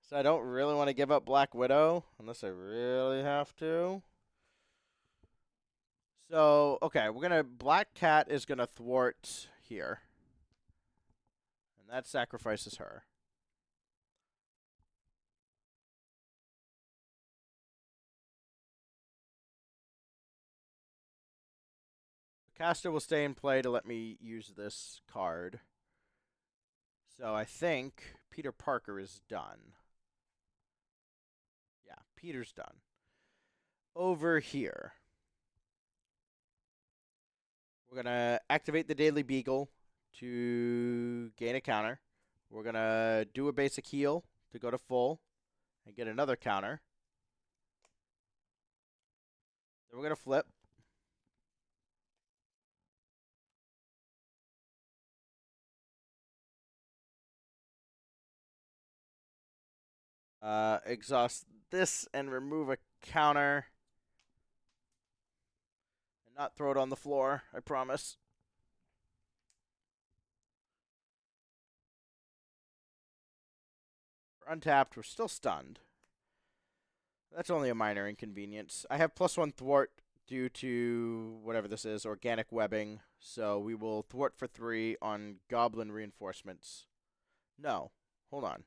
so I don't really want to give up Black Widow unless I really have to. So, okay, we're going to... Black Cat is going to thwart here. And that sacrifices her. Caster will stay in play to let me use this card. So I think Peter Parker is done. Yeah, Peter's done. Over here, we're going to activate the Daily Beagle to gain a counter. We're going to do a basic heal to go to full and get another counter. Then we're going to flip. Exhaust this and remove a counter. And not throw it on the floor, I promise. We're untapped. We're still stunned. That's only a minor inconvenience. I have +1 thwart due to whatever this is, organic webbing. So we will thwart for 3 on goblin reinforcements. No. Hold on.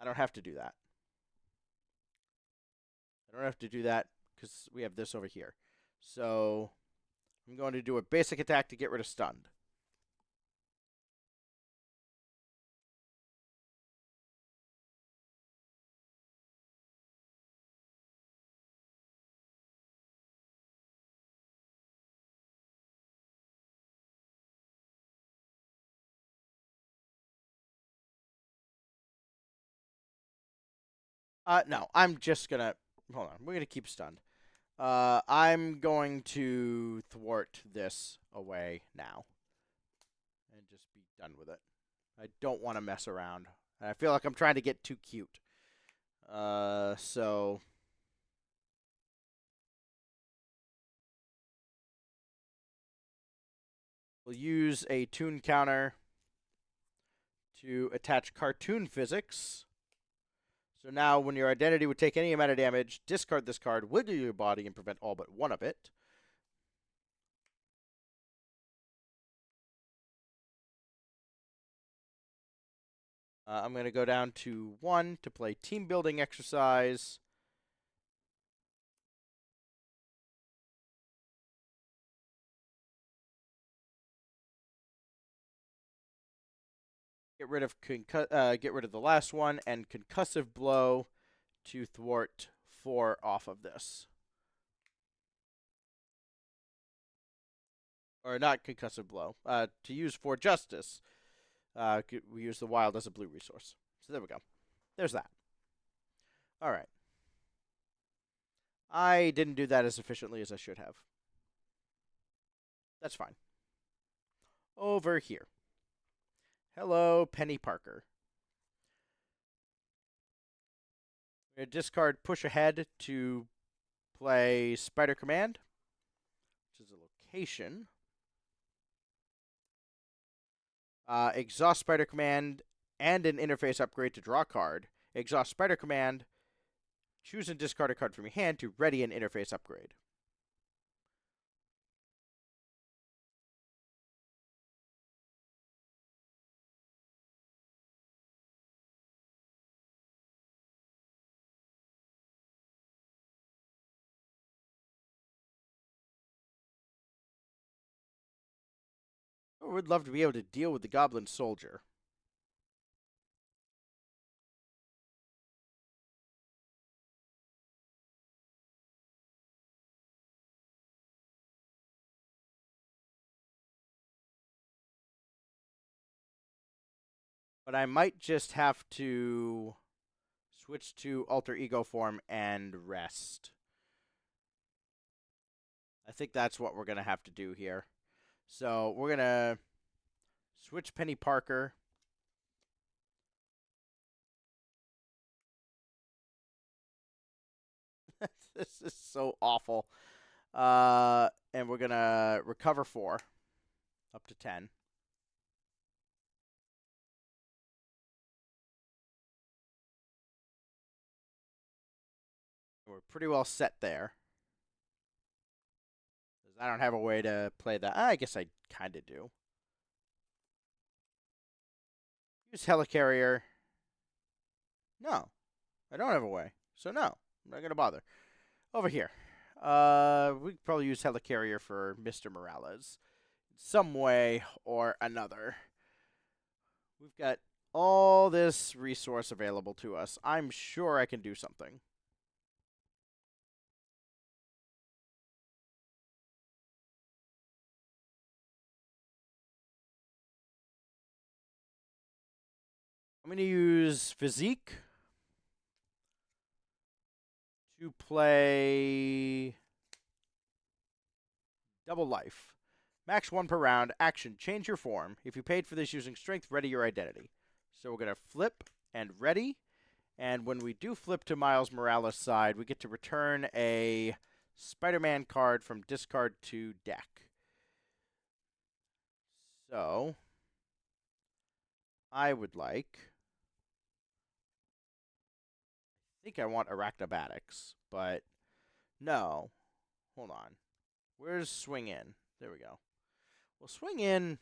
I don't have to do that. I don't have to do that because we have this over here. So I'm going to do a basic attack to get rid of stunned. No, I'm just gonna... Hold on, we're gonna keep stunned. I'm going to thwart this away now. And just be done with it. I don't want to mess around. I feel like I'm trying to get too cute. So... We'll use a tune counter to attach cartoon physics. So now when your identity would take any amount of damage, discard this card, wiggle your body, and prevent all but one of it. I'm going to go down to 1 to play team building exercise. Get rid of the last one and concussive blow to thwart 4 off of this. Or not concussive blow. To use for justice, we use the wild as a blue resource. So there we go. There's that. All right. I didn't do that as efficiently as I should have. That's fine. Over here. Hello, Penny Parker. We're going to discard Push Ahead to play Spider Command, which is a location. Exhaust Spider Command and an interface upgrade to draw a card. Exhaust Spider Command. Choose and discard a card from your hand to ready an interface upgrade. I would love to be able to deal with the Goblin Soldier. But I might just have to switch to Alter Ego form and rest. I think that's what we're going to have to do here. So we're going to switch Penny Parker. This is so awful. And we're going to recover 4 up to 10. We're pretty well set there. I don't have a way to play that. I guess I kind of do. Use Helicarrier. No, I don't have a way. So no, I'm not going to bother. Over here. We could probably use Helicarrier for Mr. Morales. Some way or another. We've got all this resource available to us. I'm sure I can do something. I'm going to use Physique to play Double Life. Max 1 per round. Action. Change your form. If you paid for this using Strength, ready your identity. So we're going to flip and ready. And when we do flip to Miles Morales' side, we get to return a Spider-Man card from discard to deck. So I would like... I think I want Arachnobatics, but no. Hold on. Where's Swing In? There we go. Well, Swing In...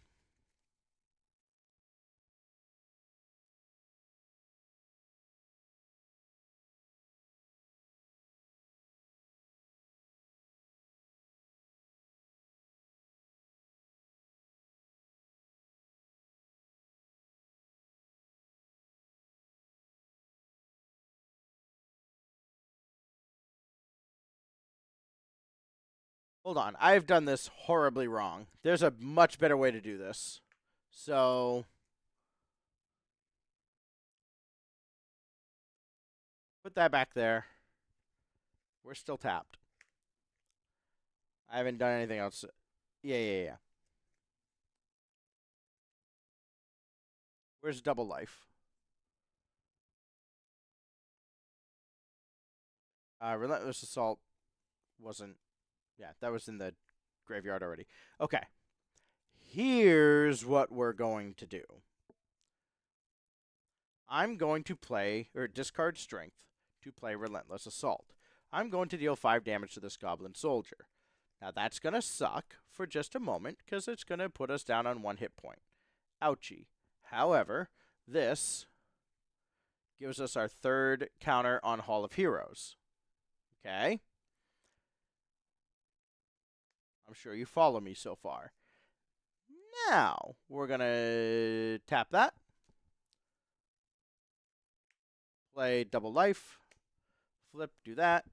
Hold on. I've done this horribly wrong. There's a much better way to do this. So... put that back there. We're still tapped. I haven't done anything else. Yeah. Where's Double Life? Relentless Assault wasn't... yeah, that was in the graveyard already. Okay. Here's what we're going to do. I'm going to play, or discard Strength, to play Relentless Assault. I'm going to deal 5 damage to this Goblin Soldier. Now, that's going to suck for just a moment, because it's going to put us down on 1 hit point. Ouchie. However, this gives us our third counter on Hall of Heroes. Okay? I'm sure you follow me so far. Now, we're going to tap that. Play double life. Flip, do that.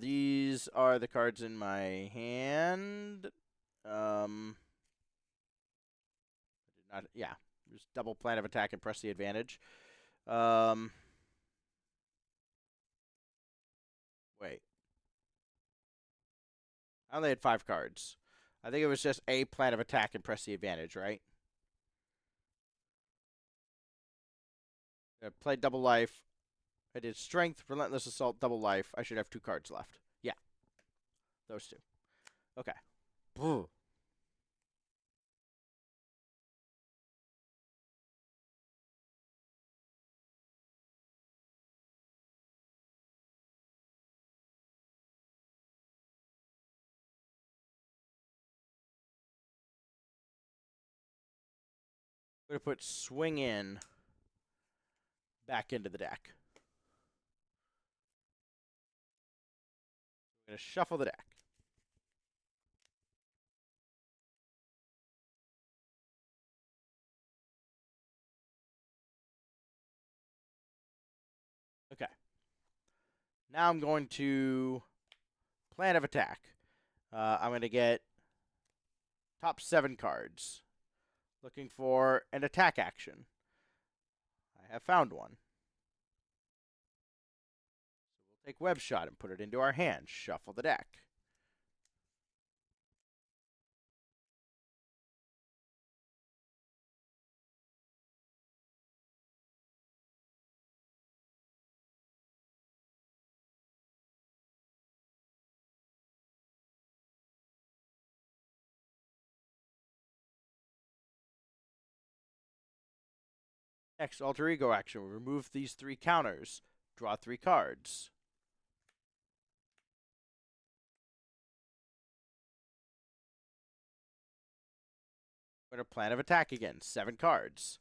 These are the cards in my hand. Yeah, just double plan of attack and press the advantage. Wait. I only had 5 cards. I think it was just a plan of attack and press the advantage, right? I played double life. I did strength, relentless assault, double life. I should have 2 cards left. Yeah, those 2. Okay. Ugh. I'm going to put swing in back into the deck. I'm going to shuffle the deck. Okay. Now I'm going to plan of attack. I'm going to get top 7 cards. Looking for an attack action. I have found one. So we'll take Web Shot and put it into our hand. Shuffle the deck. Next alter ego action. We remove these 3 counters. Draw 3 cards. We're going to plan of attack again. 7 cards.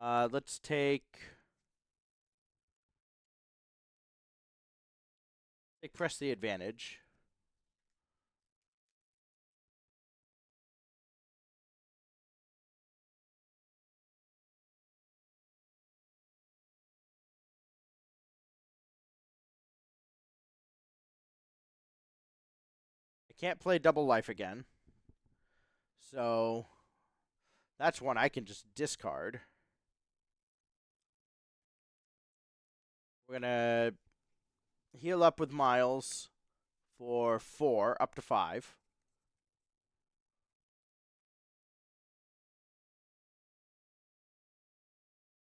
Let's press the advantage. I can't play double life again. So that's one I can just discard. We're going to heal up with Miles for 4, up to 5.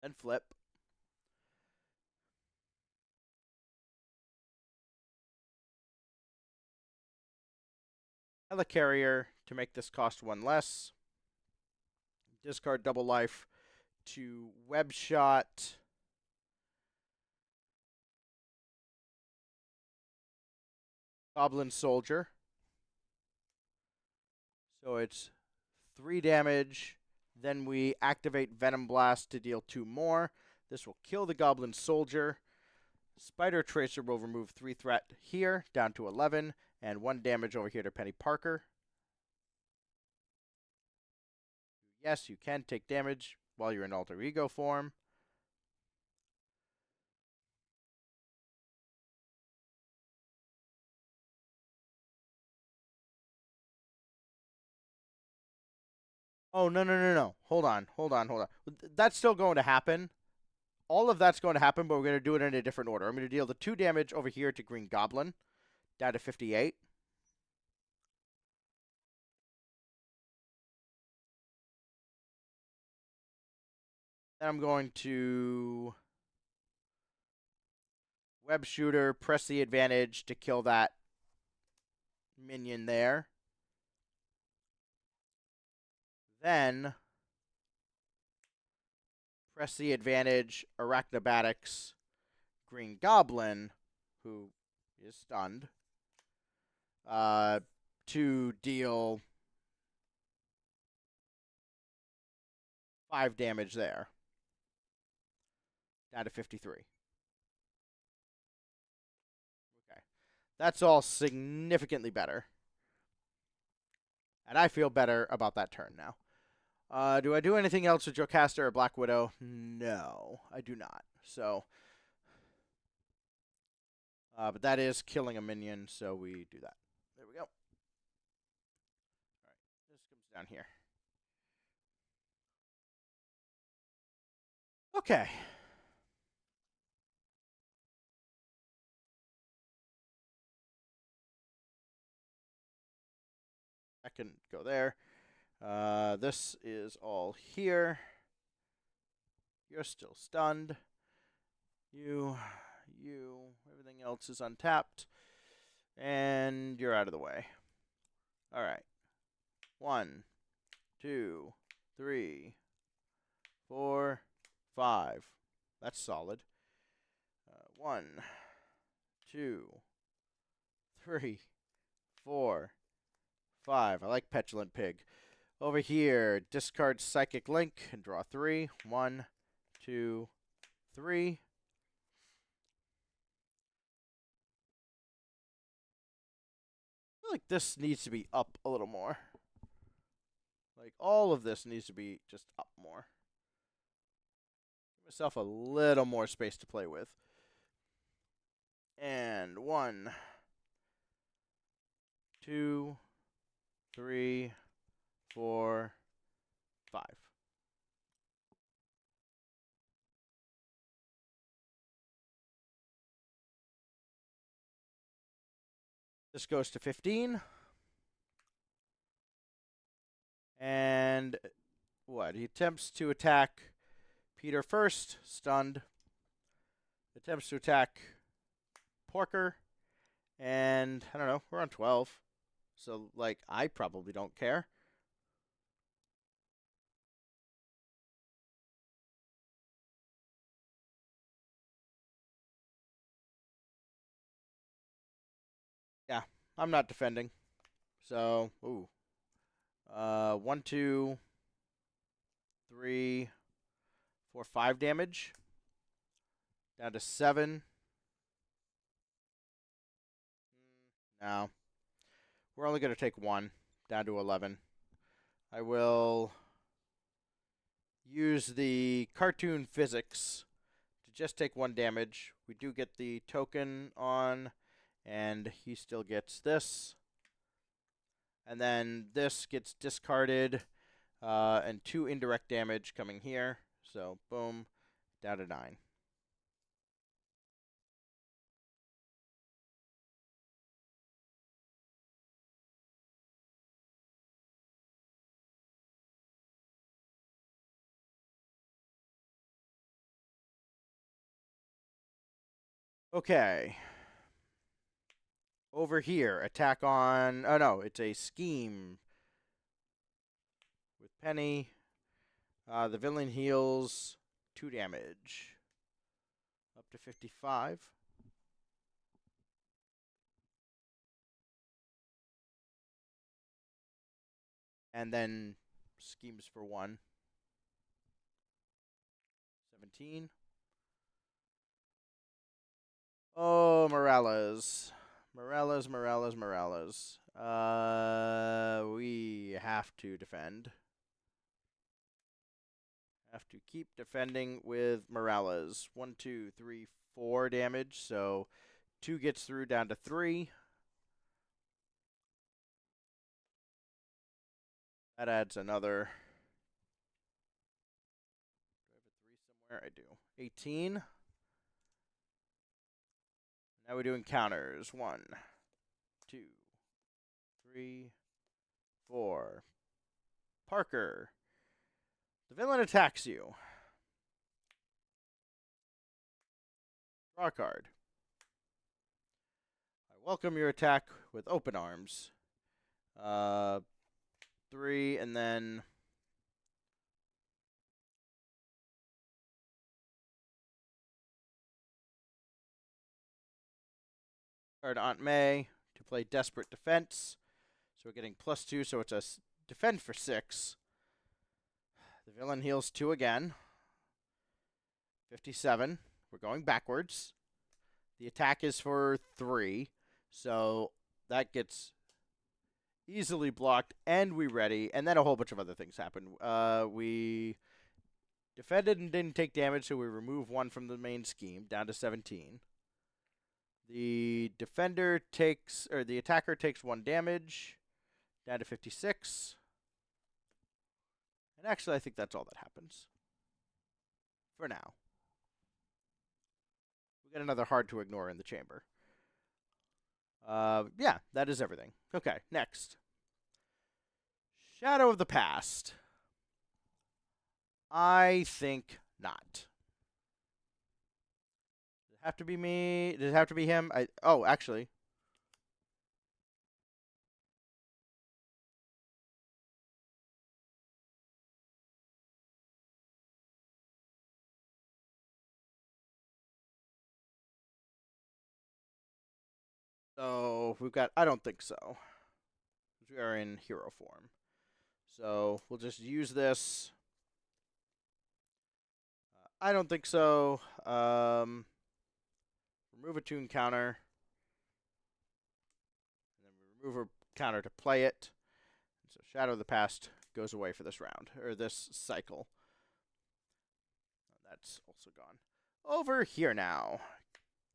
Then flip. Helicarrier to make this cost 1 less. Discard double life to Web Shot. Goblin Soldier. So it's 3 damage. Then we activate Venom Blast to deal 2 more. This will kill the Goblin Soldier. Spider Tracer will remove 3 threat here, down to 11, and 1 damage over here to Penny Parker. Yes, you can take damage while you're in alter ego form. Oh, no. Hold on. That's still going to happen. All of that's going to happen, but we're going to do it in a different order. I'm going to deal the 2 damage over here to Green Goblin, down to 58. Then I'm going to Web Shooter, press the advantage to kill that minion there. Then press the advantage Arachnobatics Green Goblin, who is stunned, to deal 5 damage there. Down to 53. Okay. That's all significantly better. And I feel better about that turn now. Do I do anything else with Jocasta or Black Widow? No, I do not. So, but that is killing a minion, so we do that. There we go. All right, this comes down here. Okay. I can go there. This is all here. You're still stunned. You, everything else is untapped. And you're out of the way. All right. 1, 2, 3, 4, 5. That's solid. 1, 2, 3, 4, 5. I like Petulant Pig. Over here, discard Psychic Link and draw 3. 1, 2, 3. I feel like this needs to be up a little more. Like, all of this needs to be just up more. Give myself a little more space to play with. And 1, 2, 3, 4, 5. This goes to 15. And what? He attempts to attack Peter first, stunned. Attempts to attack Porker. And I don't know, we're on 12. So, like, I probably don't care. Yeah, I'm not defending. So, ooh. 1, 2, 3, 4, 5 damage. Down to 7. No. We're only going to take 1. Down to 11. I will use the cartoon physics to just take 1 damage. We do get the token on, and he still gets this. And then this gets discarded, and 2 indirect damage coming here. So, boom, down to 9. Okay. Over here, attack on... Oh, no, it's a scheme with Penny. The villain heals 2 damage. Up to 55. And then schemes for 1. 17. Oh, Morales. Morales. We have to defend. Have to keep defending with Morales. 1, 2, 3, 4 damage. So 2 gets through down to 3. That adds another. Do I have a 3 somewhere? I do. 18. Now we're doing counters. 1, 2, 3, 4. Parker. The villain attacks you. Draw a card. I welcome your attack with open arms. 3, and then card Aunt May to play Desperate Defense. So we're getting +2, so it's a defend for 6. The villain heals 2 again. 57. We're going backwards. The attack is for 3, so that gets easily blocked, and we ready, and then a whole bunch of other things happen. We defended and didn't take damage, so we remove 1 from the main scheme, down to 17. The attacker takes 1 damage, down to 56. And actually, I think that's all that happens. For now. We got another hard to ignore in the chamber. Yeah, that is everything. Okay, next. Shadow of the Past. I think not. Does it have to be me? Does it have to be him? Oh, actually. So we've got. I don't think so. We are in hero form. So we'll just use this. I don't think so. Remove a tune counter. And then we remove a counter to play it. So Shadow of the Past goes away for this round, or this cycle. That's also gone. Over here now.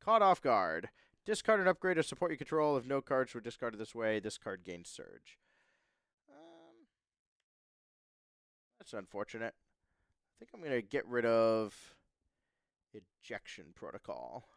Caught off guard. Discard an upgrade or support you control. If no cards were discarded this way, this card gains Surge. That's unfortunate. I think I'm going to get rid of Ejection Protocol.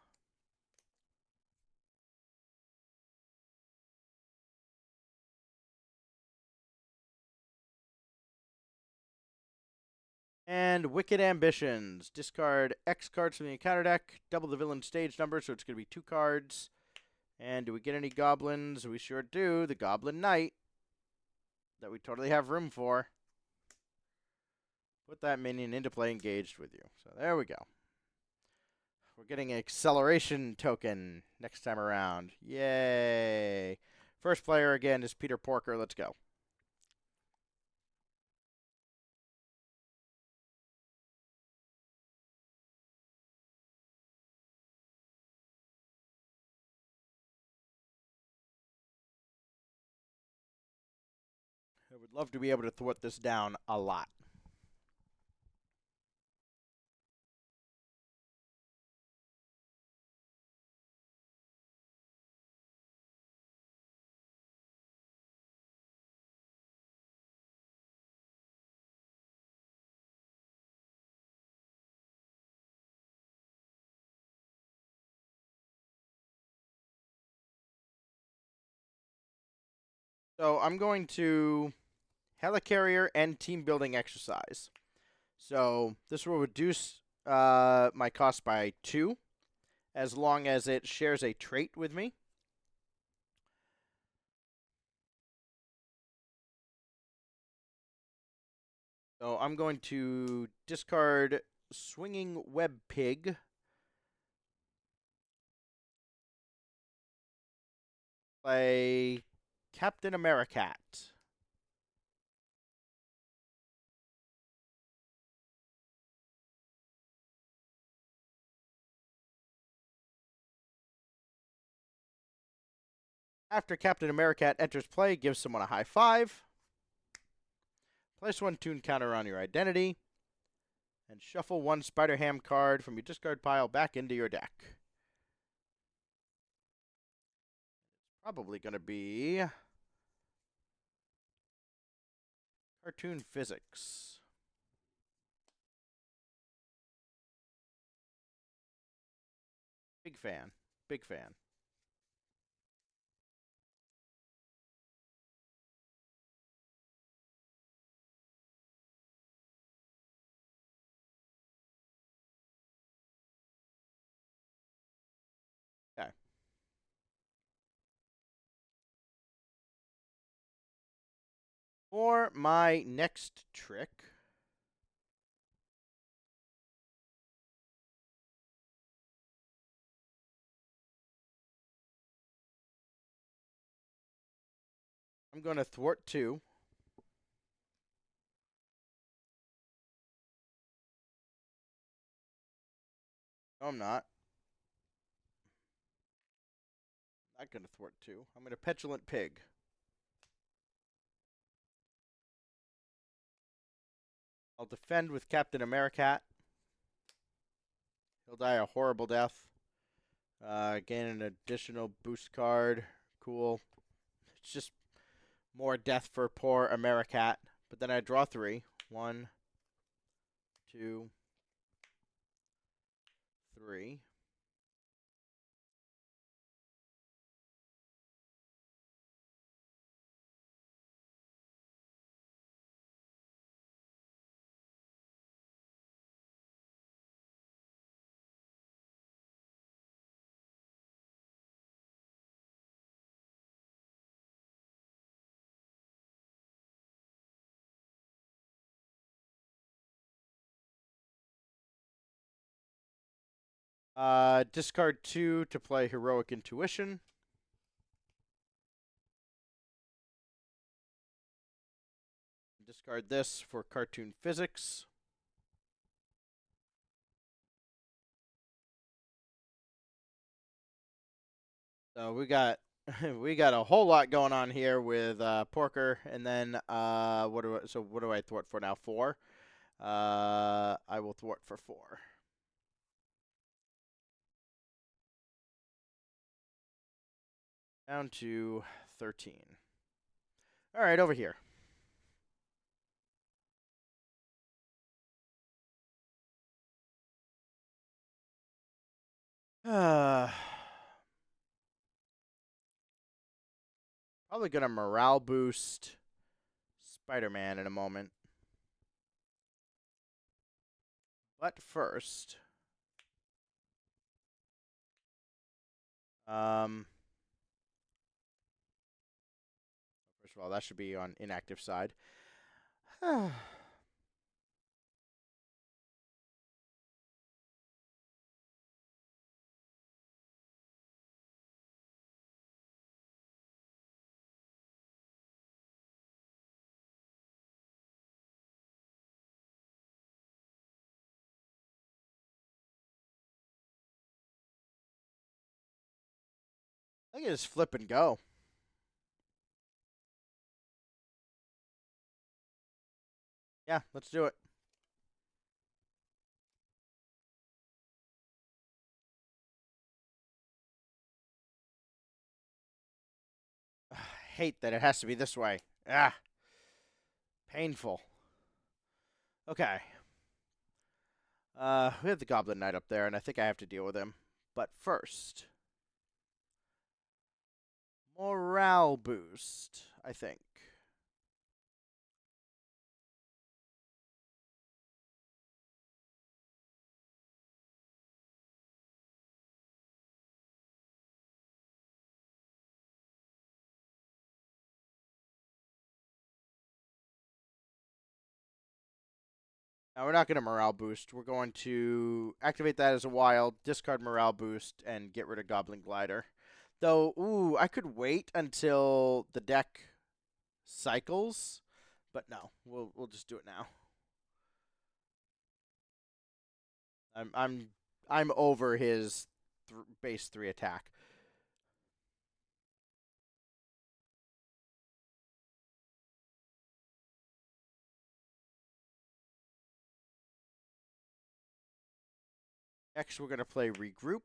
And Wicked Ambitions. Discard X cards from the encounter deck. Double the villain stage number, so it's going to be 2 cards. And do we get any goblins? We sure do. The Goblin Knight. That we totally have room for. Put that minion into play engaged with you. So there we go. We're getting an acceleration token next time around. Yay. First player again is Peter Porker. Let's go. I would love to be able to thwart this down a lot. So I'm going to Helicarrier and Team Building Exercise. So this will reduce my cost by 2, as long as it shares a trait with me. So I'm going to discard Swinging Web Pig. Play Captain Americat. After Captain Americat enters play, give someone a high 5. Place 1 tune counter on your identity. And shuffle 1 Spider-Ham card from your discard pile back into your deck. Probably going to be Cartoon Physics. Big fan. Big fan. Okay. For my next trick, I'm going to thwart 2. No, I'm not. Not going to thwart 2. I'm going to Petulant Pig. I'll defend with Captain Americat. He'll die a horrible death. Gain an additional boost card. Cool. It's just more death for poor Americat. But then I draw 3. 1, 2, 3. Discard 2 to play Heroic Intuition. Discard this for Cartoon Physics. So we got we got a whole lot going on here with Porker, and then what do I thwart for now? 4. I will thwart for 4. Down to 13. All right, over here. Probably gonna morale boost Spider-Man in a moment. But first, first of all, that should be on inactive side. I can just flip and go. Yeah, let's do it. Hate that it has to be this way. Ah, painful. Okay. We have the Goblin Knight up there, and I think I have to deal with him. But first, morale boost, I think. Now, we're not going to morale boost. We're going to activate that as a wild, discard morale boost, and get rid of Goblin Glider. Though, ooh, I could wait until the deck cycles, but no, we'll just do it now. I'm over his base 3 attack. Next, we're going to play Regroup.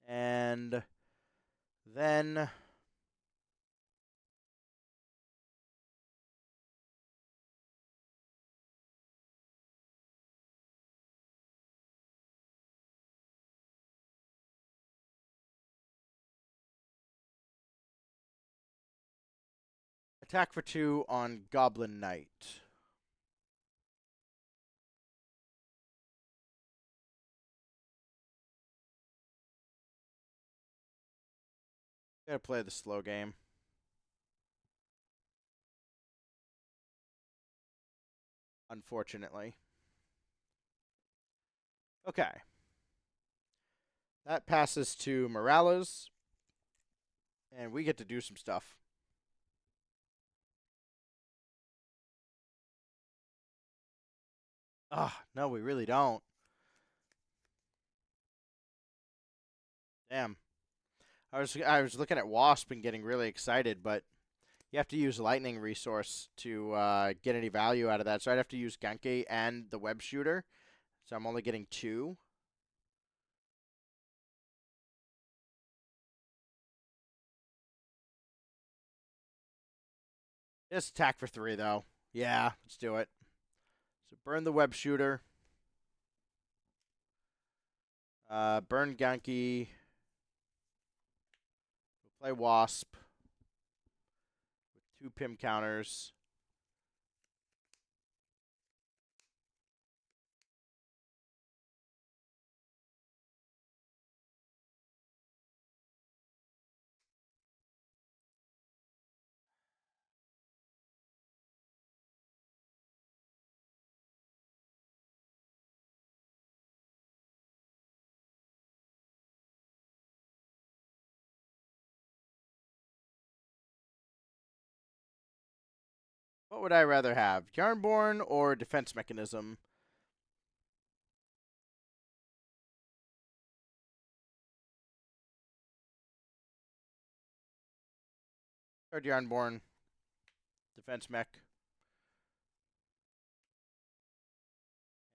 And then attack for 2 on Goblin Knight. Gotta play the slow game. unfortunately. Okay. That passes to Morales, and we get to do some stuff. Ah, no, we really don't. Damn. I was looking at Wasp and getting really excited, but you have to use lightning resource to get any value out of that. So I'd have to use Genki and the web shooter. So I'm only getting 2. Just attack for 3 though. Yeah, let's do it. So burn the web shooter. Burn Genki. We'll play Wasp with 2 Pim counters. What would I rather have? Yarnborn or Defense Mechanism? Or Yarnborn. Defense Mech.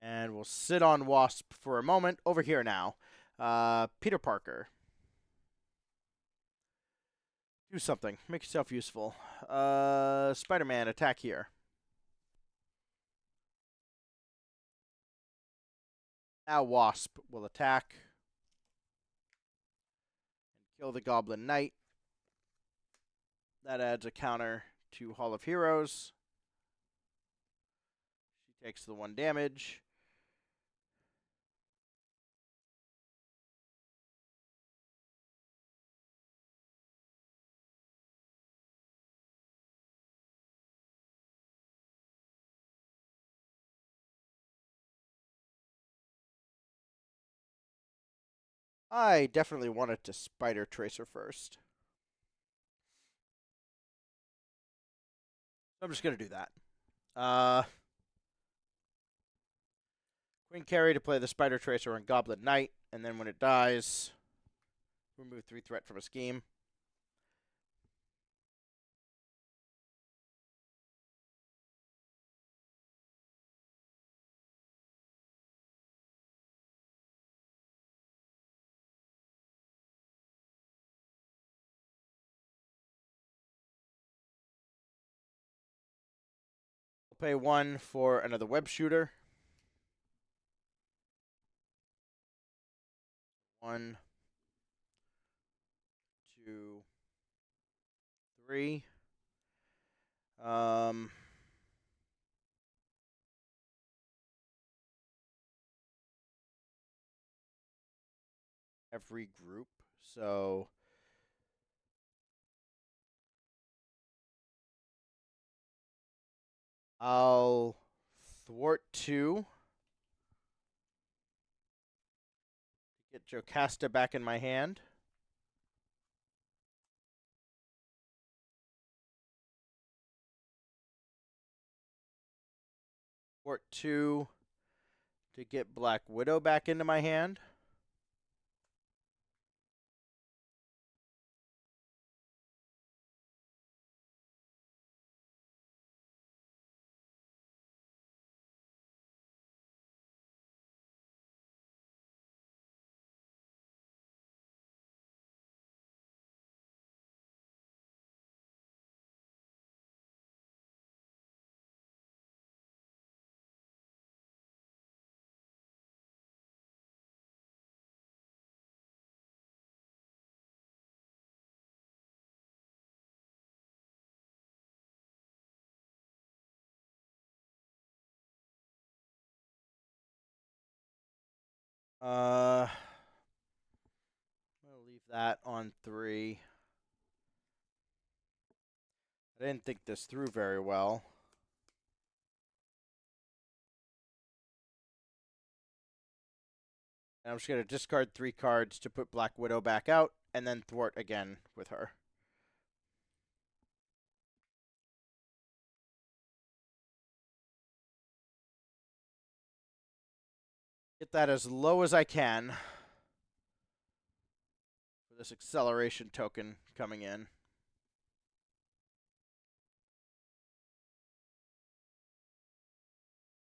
And we'll sit on Wasp for a moment. Over here now. Peter Parker. Do something. Make yourself useful. Spider-Man, attack here. Now Wasp will attack. And kill the Goblin Knight. That adds a counter to Hall of Heroes. She takes the 1 damage. I definitely wanted to Spider Tracer first. I'm just going to do that. Queen Carry to play the Spider Tracer on Goblin Knight, and then when it dies, remove 3 threat from a scheme. We'll pay 1 for another web shooter. 1, 2, 3. Every group. So I'll thwart 2. Get Jocasta back in my hand. Thwart 2 to get Black Widow back into my hand. I'm gonna leave that on 3. I didn't think this through very well. And I'm just going to discard 3 cards to put Black Widow back out, and then thwart again with her. Get that as low as I can for this acceleration token coming in.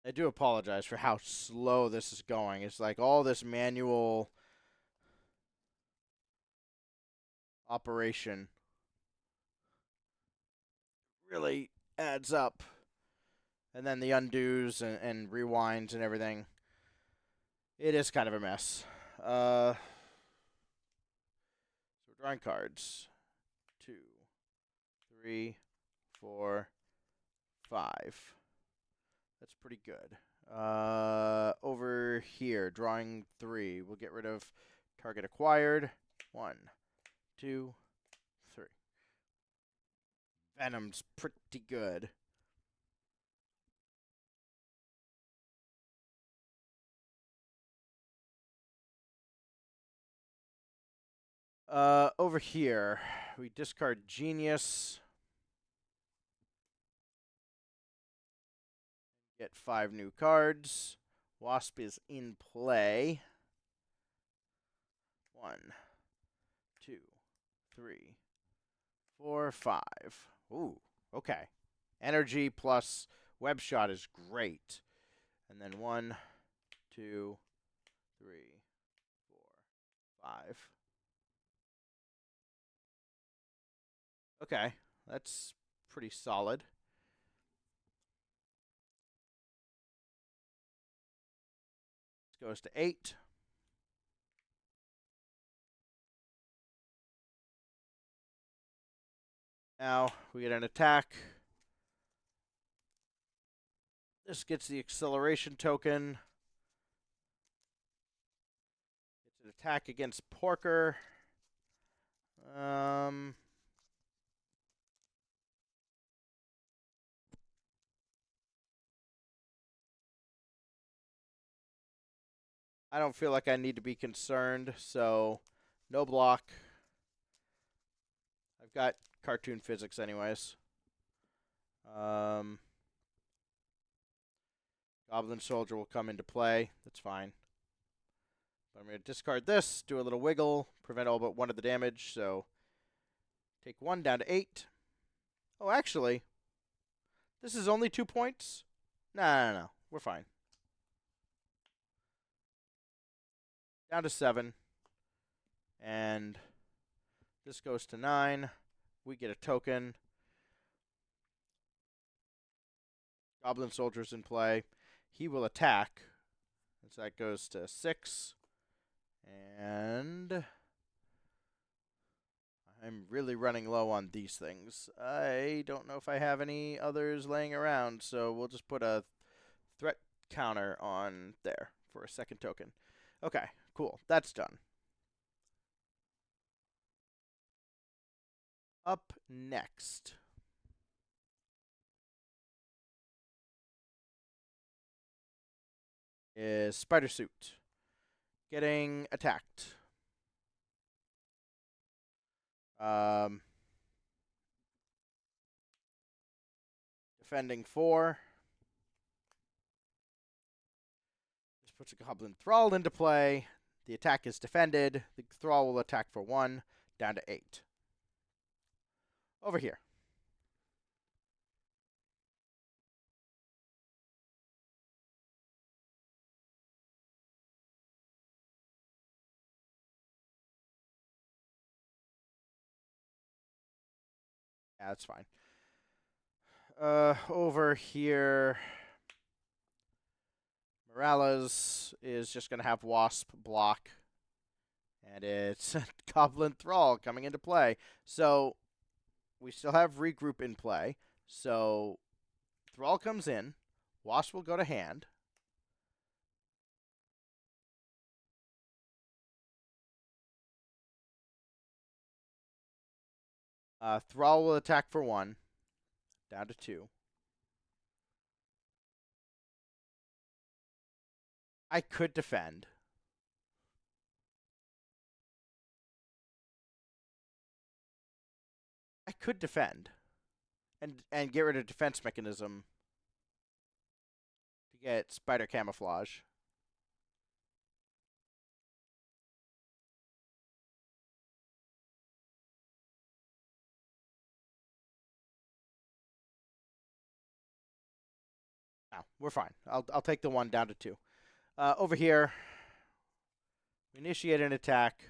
I do apologize for how slow this is going. It's like all this manual operation really adds up. And then the undos and rewinds and everything. It is kind of a mess. So we're drawing cards. 2, 3, 4, 5. That's pretty good. Over here, drawing 3. We'll get rid of target acquired. 1, 2, 3. Venom's pretty good. Over here, we discard Genius. Get 5 new cards. Wasp is in play. 1, 2, 3, 4, 5. Ooh, okay. Energy plus web shot is great. And then 1, 2, 3, 4, 5. Okay, that's pretty solid. This goes to 8. Now we get an attack. This gets the acceleration token. It's an attack against Porker. I don't feel like I need to be concerned, so no block. I've got cartoon physics anyways. Goblin Soldier will come into play. That's fine. But I'm going to discard this, do a little wiggle, prevent all but 1 of the damage, so take 1 down to 8. Oh, actually, this is only 2 points? No. We're fine. Down to 7. And this goes to 9. We get a token. Goblin Soldier's in play. He will attack. So that goes to 6. And I'm really running low on these things. I don't know if I have any others laying around, so we'll just put a threat counter on there for a second token. Okay, cool. That's done. Up next is Spider Suit getting attacked. Defending 4. This puts a Goblin Thrall into play. The attack is defended. The Thrall will attack for 1, down to 8. Over here. Yeah, that's fine. Over here, Morales is just going to have Wasp block. And it's Goblin Thrall coming into play. So we still have Regroup in play. So Thrall comes in. Wasp will go to hand. Thrall will attack for 1, down to 2. I could defend. could defend and get rid of defense mechanism to get spider camouflage. No, we're fine. I'll take the 1 down to 2. Over here, we initiate an attack.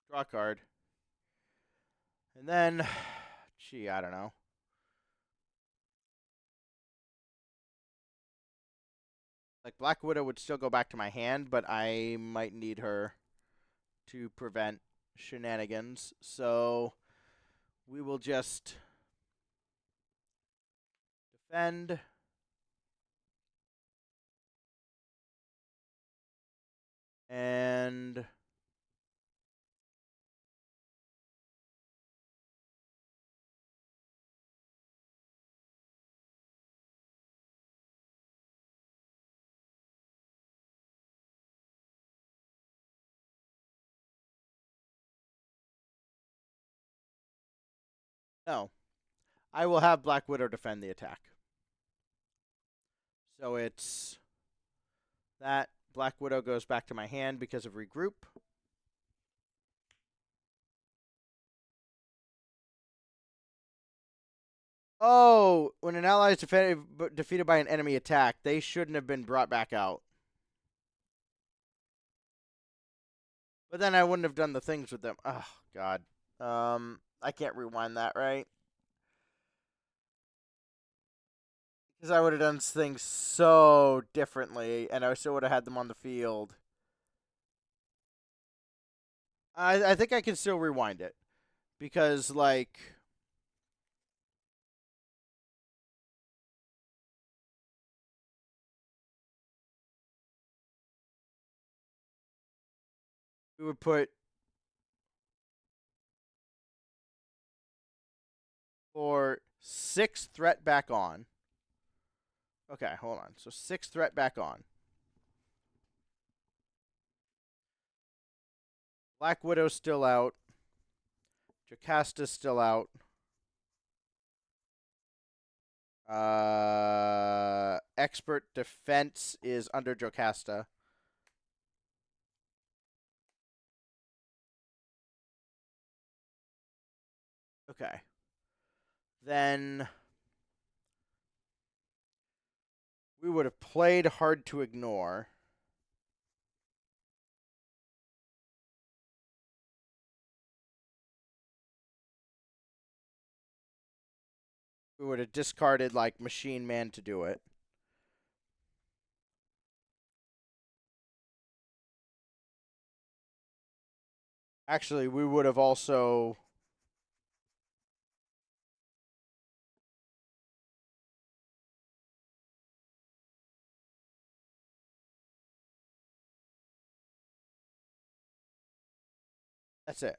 Draw a card. And then, gee, I don't know. Like, Black Widow would still go back to my hand, but I might need her to prevent shenanigans. So, we will just defend. And no, I will have Black Widow defend the attack. So it's that. Black Widow goes back to my hand because of regroup. Oh, when an ally is defeated by an enemy attack, they shouldn't have been brought back out. But then I wouldn't have done the things with them. Oh, God. I can't rewind that, right? Because I would have done things so differently, and I still would have had them on the field. I think I can still rewind it. Because, like, we would put for 6 threat back on. Okay, hold on. So 6 threat back on. Black Widow's still out. Jocasta's still out. Expert defense is under Jocasta. Okay. Then we would have played hard to ignore. We would have discarded, like, Machine Man to do it. Actually, we would have also... That's it.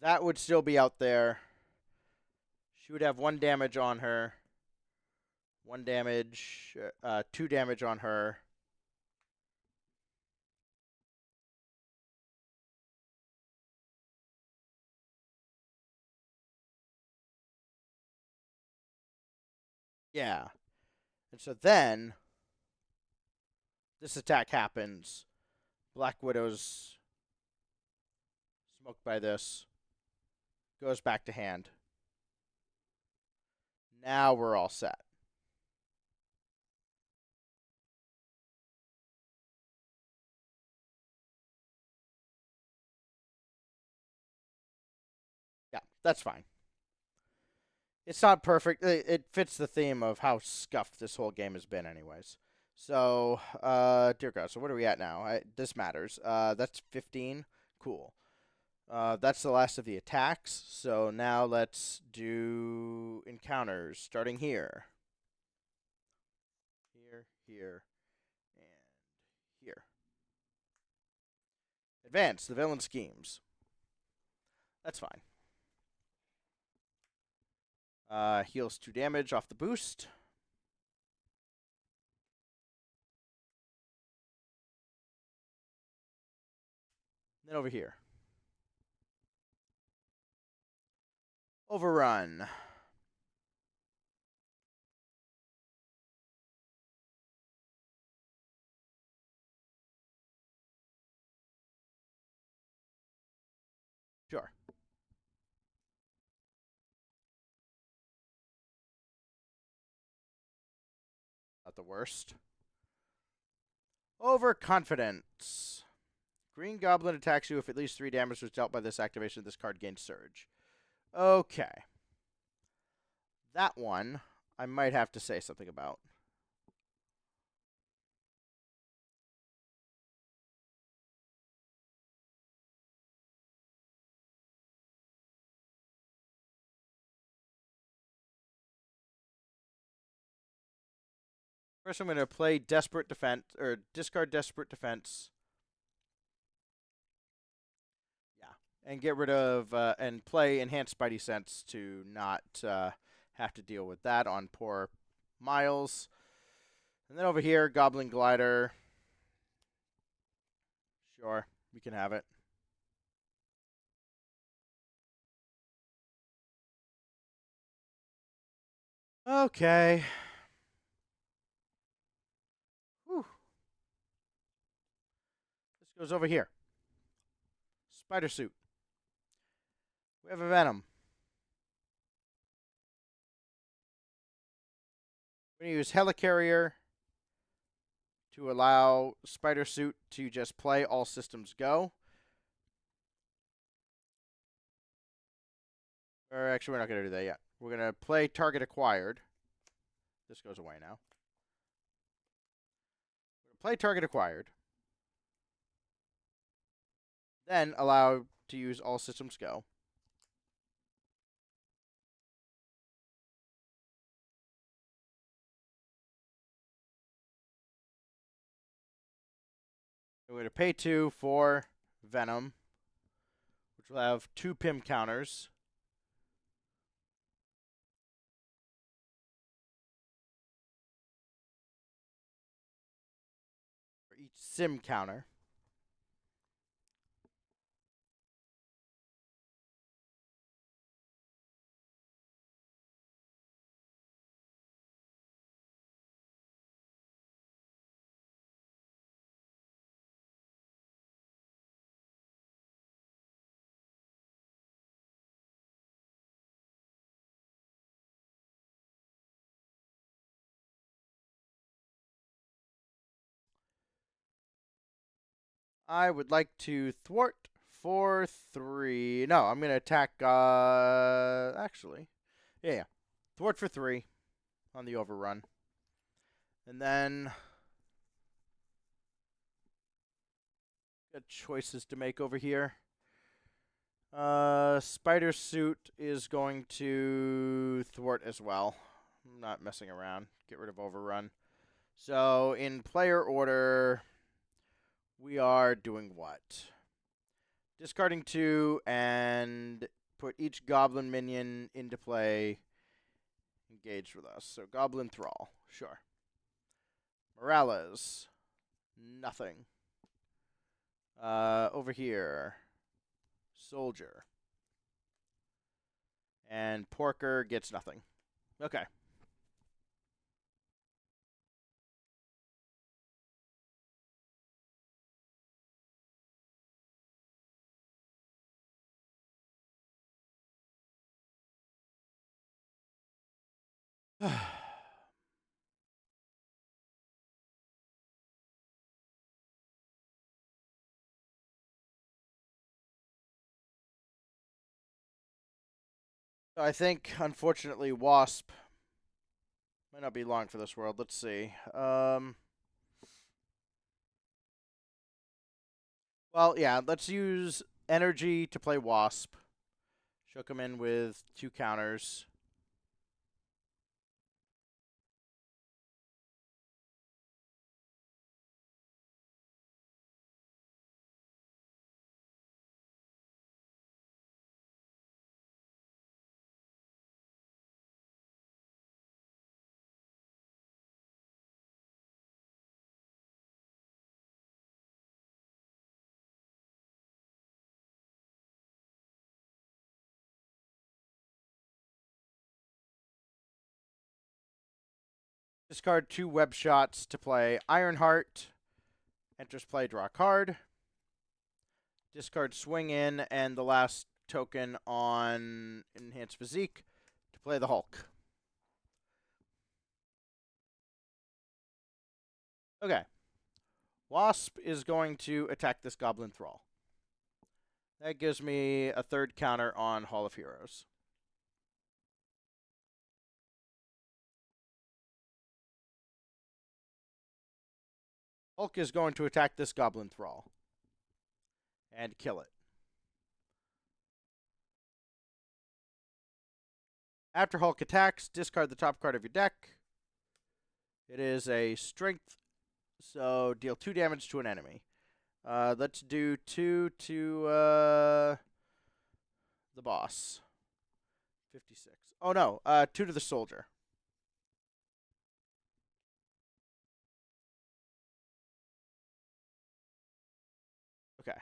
That would still be out there. She would have 1 damage on her. 1 damage, 2 damage on her. Yeah. And so then this attack happens. Black Widow's smoked by this. Goes back to hand. Now we're all set. Yeah, that's fine. It's not perfect. It fits the theme of how scuffed this whole game has been anyways. So, dear God, so what are we at now? This matters. That's 15. Cool. That's the last of the attacks. So now let's do encounters, starting here. Here, and here. Advance, the villain schemes. That's fine. Heals 2 damage off the boost. Then over here. Overrun. Sure. Not the worst. Overconfidence. Green Goblin attacks you if at least 3 damage was dealt by this activation. This card gains Surge. Okay. That one, I might have to say something about. First, I'm going to play Desperate Defense, or discard Desperate Defense. Yeah. And get rid of, and play Enhanced Spidey Sense to not have to deal with that on poor Miles. And then over here, Goblin Glider. Sure, we can have it. Okay. Whew. This goes over here. Spider Suit. We have a Venom. We're going to use Helicarrier to allow Spider Suit to just play all systems go. Or actually, we're not going to do that yet. We're going to play Target Acquired. This goes away now. We're going to play Target Acquired. Then allow to use all systems go. We're going to pay 2 for Venom, which will have 2 PIM counters. For each Sim counter. I would like to thwart for 3. No, I'm going to attack, actually. Yeah. Thwart for 3 on the overrun. And then got choices to make over here. Spider Suit is going to thwart as well. I'm not messing around. Get rid of overrun. So in player order, we are doing what? Discarding 2 and put each goblin minion into play engaged with us. So Goblin Thrall, sure. Morales, nothing. Over here, Soldier. And Porker gets nothing. Okay. I think, unfortunately, Wasp might not be long for this world. Let's see. Well, yeah, let's use energy to play Wasp. Shook him in with 2 counters. Discard 2 web shots to play Ironheart. Enters play, draw a card. Discard Swing In and the last token on Enhanced Physique to play the Hulk. Okay. Wasp is going to attack this Goblin Thrall. That gives me a third counter on Hall of Heroes. Hulk is going to attack this Goblin Thrall and kill it. After Hulk attacks, discard the top card of your deck. It is a strength, so deal 2 damage to an enemy. Let's do 2 to the boss. 56. Oh, no. 2 to the soldier. Okay.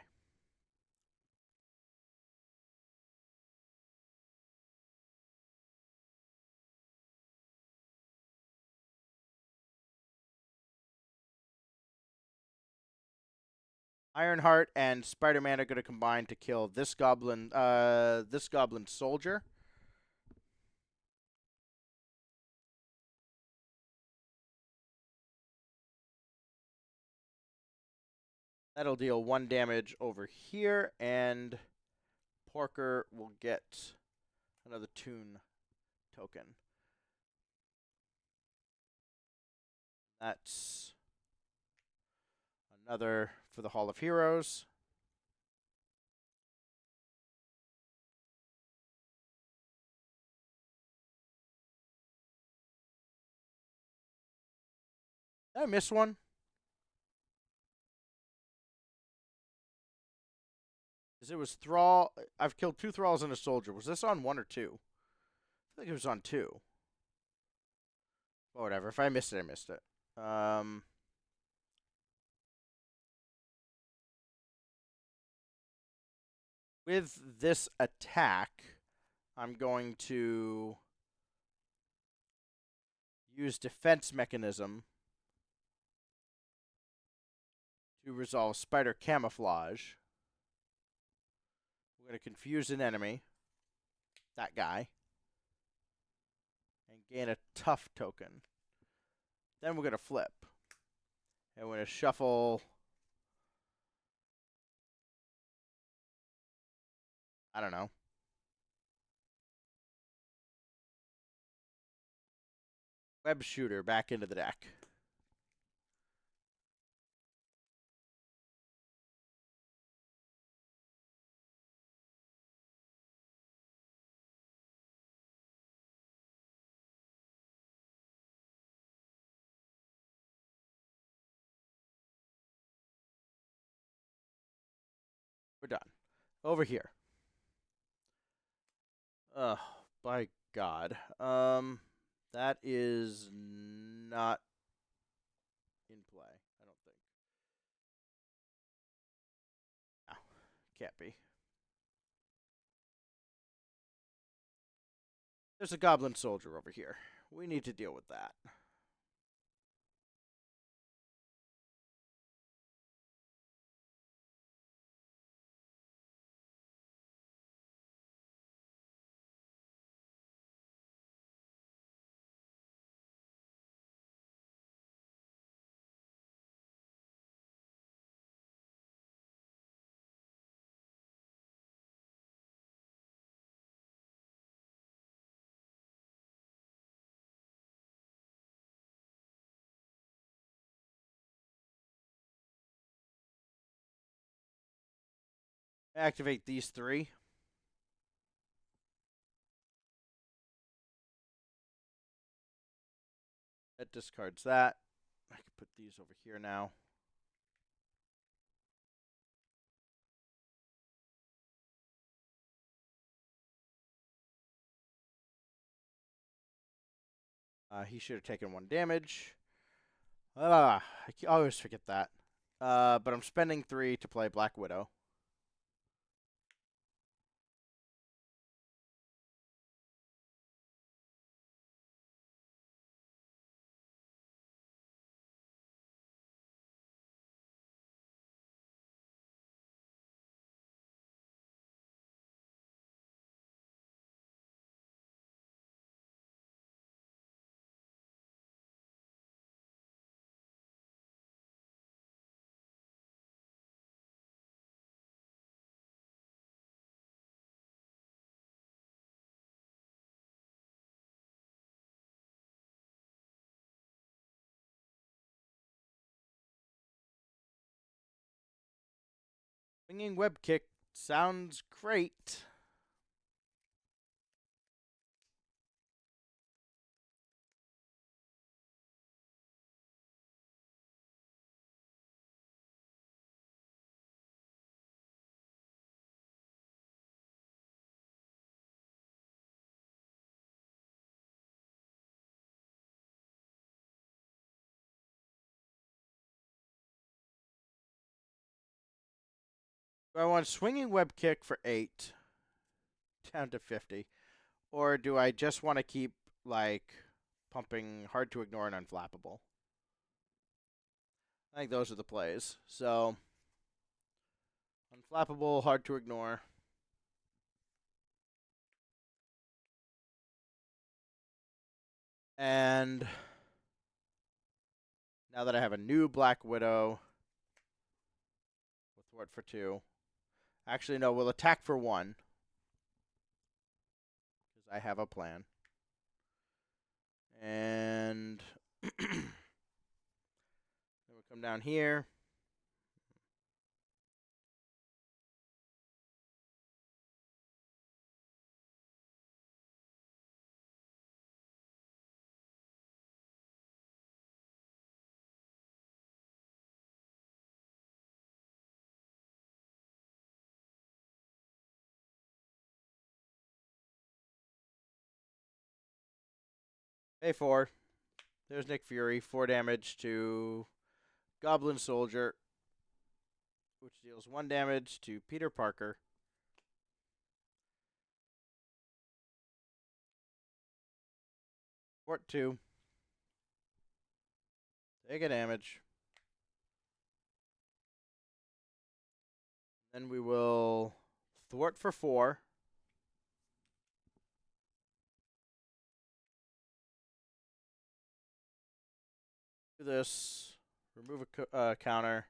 Ironheart and Spider-Man are going to combine to kill this goblin soldier. That'll deal 1 damage over here, and Porker will get another Toon token. That's another for the Hall of Heroes. Did I miss one? Because it was Thrall. I've killed 2 Thralls and a soldier. Was this on 1 or 2? I think it was on 2. Well, whatever. If I missed it, I missed it. With this attack, I'm going to use Defense Mechanism to resolve Spider Camouflage. We're going to confuse an enemy, that guy, and gain a tough token. Then we're going to flip. And we're going to shuffle, I don't know, Web Shooter back into the deck. We're done. Over here. Oh, by God. That is not in play, I don't think. No, can't be. There's a goblin soldier over here. We need to deal with that. Activate these 3. That discards that. I can put these over here now. He should have taken 1 damage. I always forget that. But I'm spending 3 to play Black Widow. Swinging web kick sounds great. Do I want swinging web kick for 8 down to 50? Or do I just want to keep, like, pumping hard to ignore and unflappable? I think those are the plays. So, unflappable, hard to ignore. And now that I have a new Black Widow, we'll thwart for 2. Actually, no, we'll attack for 1. Because I have a plan. And then we'll come down here. Pay 4. There's Nick Fury. 4 damage to Goblin Soldier, which deals 1 damage to Peter Parker. Fort 2. Take a damage. Then we will thwart for 4. Do this. Remove a counter.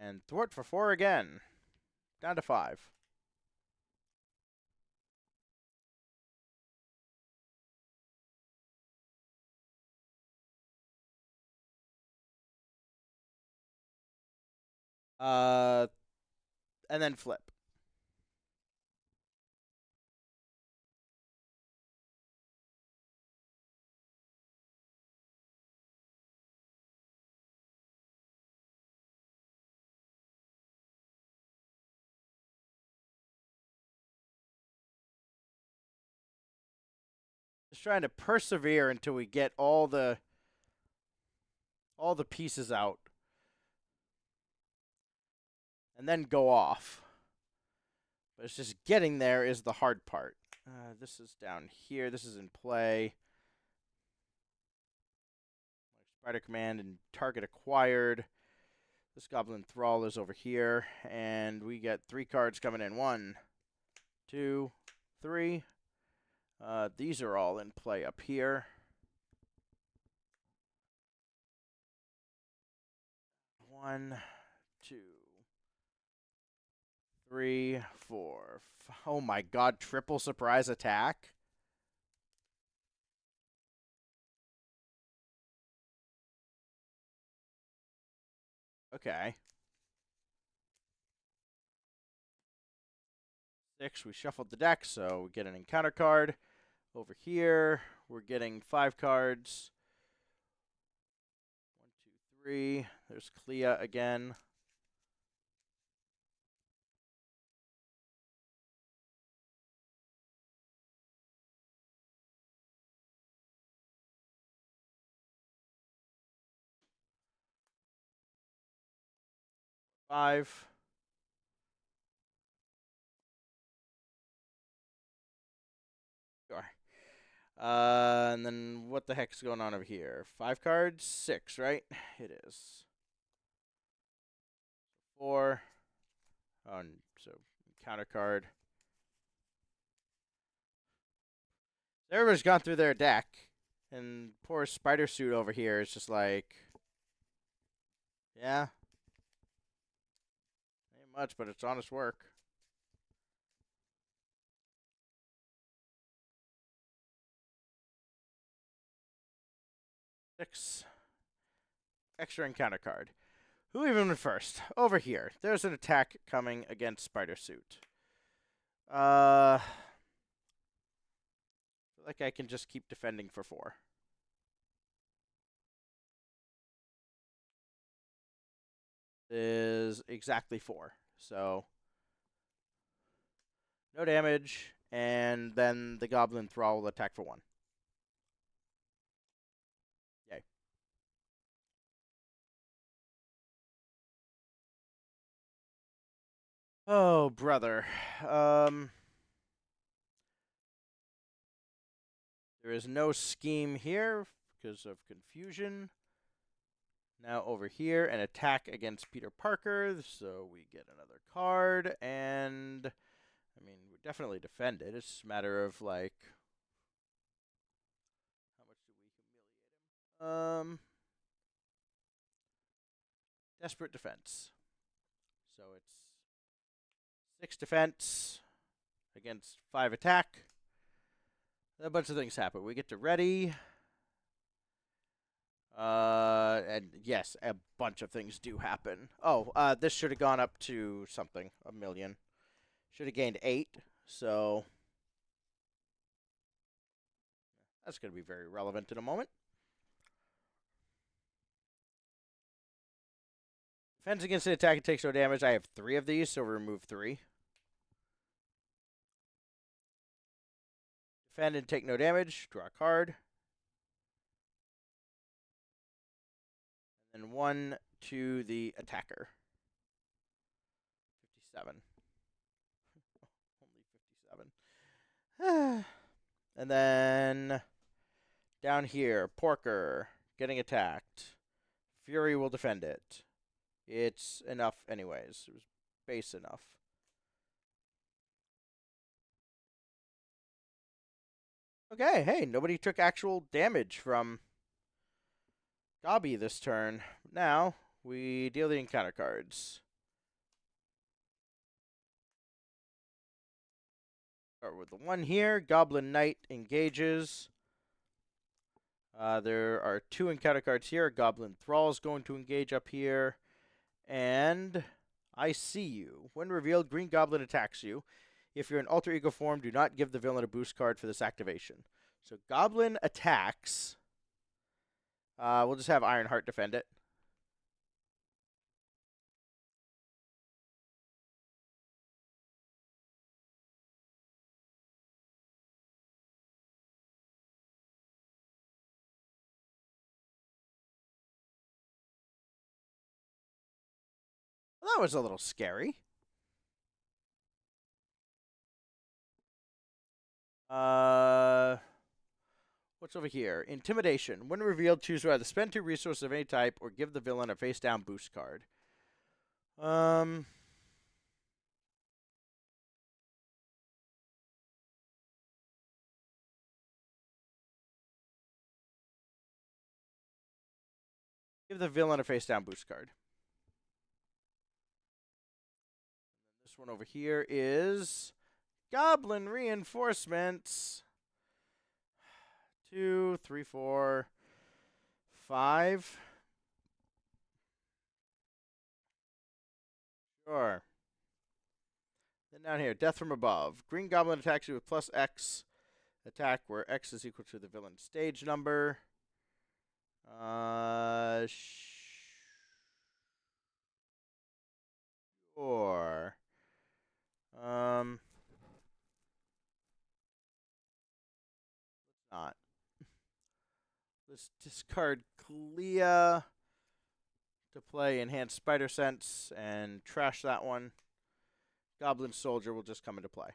And thwart for 4 again. Down to 5. And then flip. Just trying to persevere until we get all the pieces out. And then go off. But it's just getting there is the hard part. This is down here. This is in play. Spider Command and target acquired. This Goblin Thrall is over here. And we get 3 cards coming in. 1, 2, 3. These are all in play up here. 1, 2, 3, 4. Oh my god, triple surprise attack? Okay. 6, we shuffled the deck, so we get an encounter card. Over here, we're getting 5 cards. 1, 2, 3. There's Clea again. Five. Sure. And then what the heck's going on over here? 5 cards? 6, right? It is. 4. Oh, so counter card. Everybody's gone through their deck. And poor Spider Suit over here is just like, yeah. Ain't much, but it's honest work. Six. Extra encounter card. Who even went first? Over here. There's an attack coming against Spider Suit. Feel like I can just keep defending for 4. Is exactly 4. So no damage, and then the Goblin Thrall will attack for 1. Yay. Oh, brother. There is no scheme here because of confusion. Now over here, an attack against Peter Parker, so we get another card, and I mean, we definitely defend it. It's just a matter of, like, how much do we humiliate him? Desperate defense. So it's 6 defense against 5 attack. A bunch of things happen. We get to ready. And yes, a bunch of things do happen. Oh, this should have gone up to something, 1,000,000. Should have gained 8, so that's going to be very relevant in a moment. Defense against an attack, it takes no damage. I have 3 of these, so remove 3. Defend and take no damage. Draw a card. And 1 to the attacker. 57. Only 57. And then down here, Porker getting attacked. Fury will defend it. It's enough anyways. It was base enough. Okay, hey, nobody took actual damage from Dobby this turn. Now, we deal the encounter cards. Start with the 1 here. Goblin Knight engages. There are 2 encounter cards here. Goblin Thrall is going to engage up here. And I see you. When revealed, Green Goblin attacks you. If you're in alter ego form, do not give the villain a boost card for this activation. So Goblin attacks. We'll just have Ironheart defend it. Well, that was a little scary. What's over here? Intimidation. When revealed, choose either spend 2 resources of any type or give the villain a face-down boost card. Give the villain a face-down boost card. This one over here is Goblin Reinforcements. 2, 3, 4, 5. Sure. Then down here, Death from Above. Green Goblin attacks you with plus X attack, where X is equal to the villain's stage number. Sure. Not. Let's discard Clea to play Enhanced Spider Sense and trash that one. Goblin Soldier will just come into play.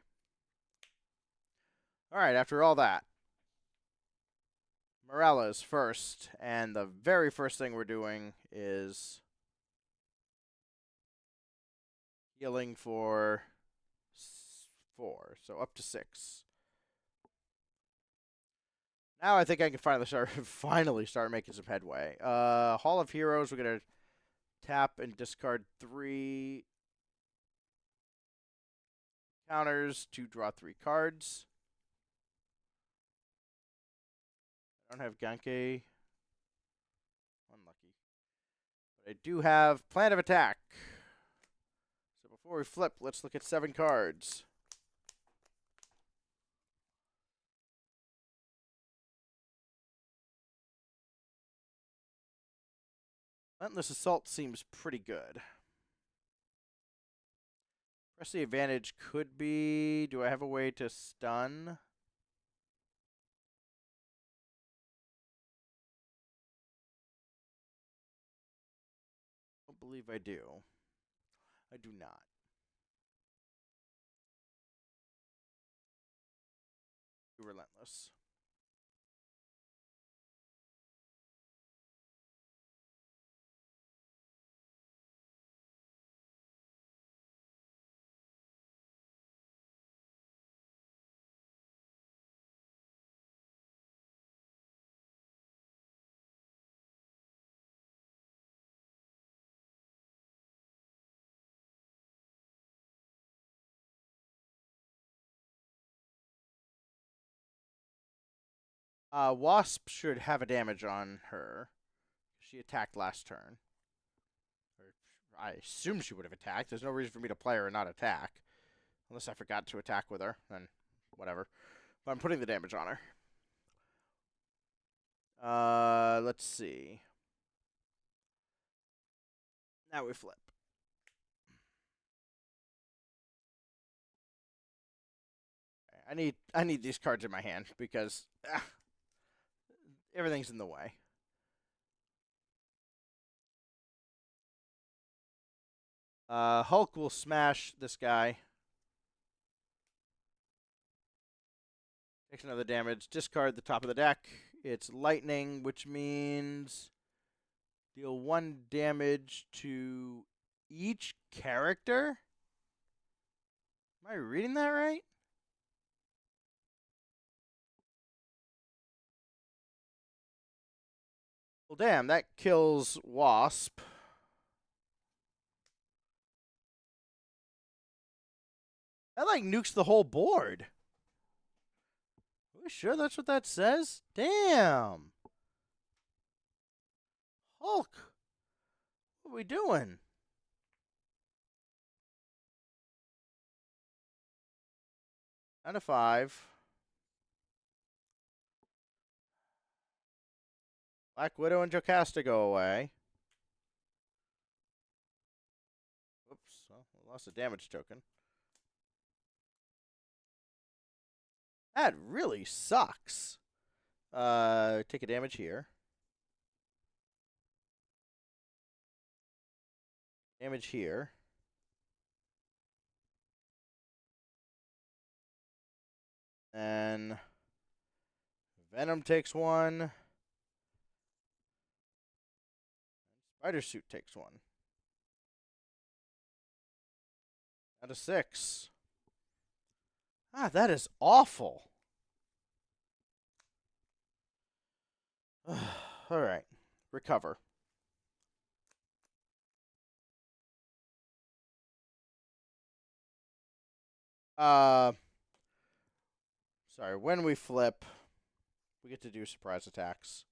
Alright, after all that, Morales first, and the very first thing we're doing is healing for 4, so up to 6. Now I think I can finally start making some headway. Hall of Heroes, we're gonna tap and discard 3 counters to draw 3 cards. I don't have Genki. Unlucky. But I do have plan of attack. So before we flip, let's look at 7 cards. Relentless Assault seems pretty good. Press the advantage could be... Do I have a way to stun? I don't believe I do. I do not. Relentless. Wasp should have a damage on her. She attacked last turn. Or I assume she would have attacked. There's no reason for me to play her and not attack. Unless I forgot to attack with her, then whatever. But I'm putting the damage on her. Let's see. Now we flip. I need these cards in my hand because everything's in the way. Hulk will smash this guy. Takes another damage. Discard the top of the deck. It's lightning, which means deal 1 damage to each character. Am I reading that right? Well, damn, that kills Wasp. That, like, nukes the whole board. Are we sure that's what that says? Damn. Hulk. What are we doing? Out of 5. Black Widow and Jocasta go away. Oops, well, I lost a damage token. That really sucks. Take a damage here. Damage here. And Venom takes 1. Spider Suit takes 1. Out of 6. Ah, that is awful. All right. Recover. Sorry. When we flip, we get to do surprise attacks.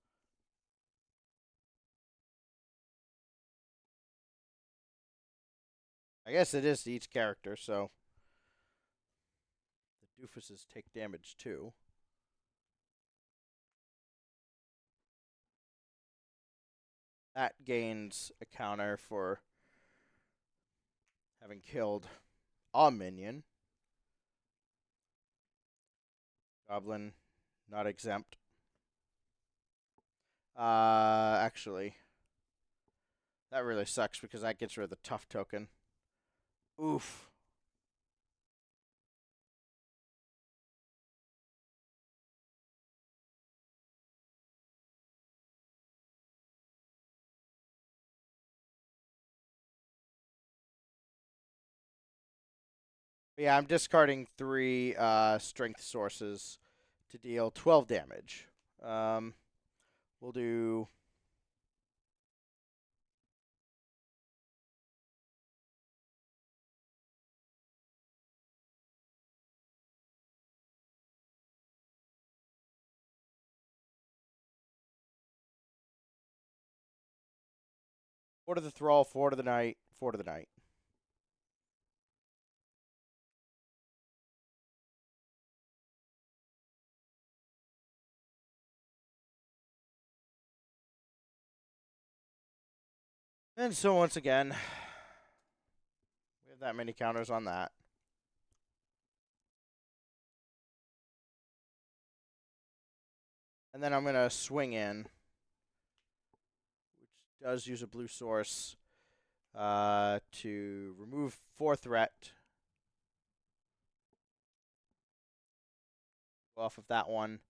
I guess it is to each character, so the doofuses take damage too. That gains a counter for having killed a minion. Goblin, not exempt. Actually, that really sucks because that gets rid of the tough token. Oof. Yeah, I'm discarding 3 strength sources to deal 12 damage. We'll do... 4 to the thrall, 4 to the knight, 4 to the knight. And so once again, we have that many counters on that. And then I'm going to swing in, which does use a blue source to remove 4 threat off of that one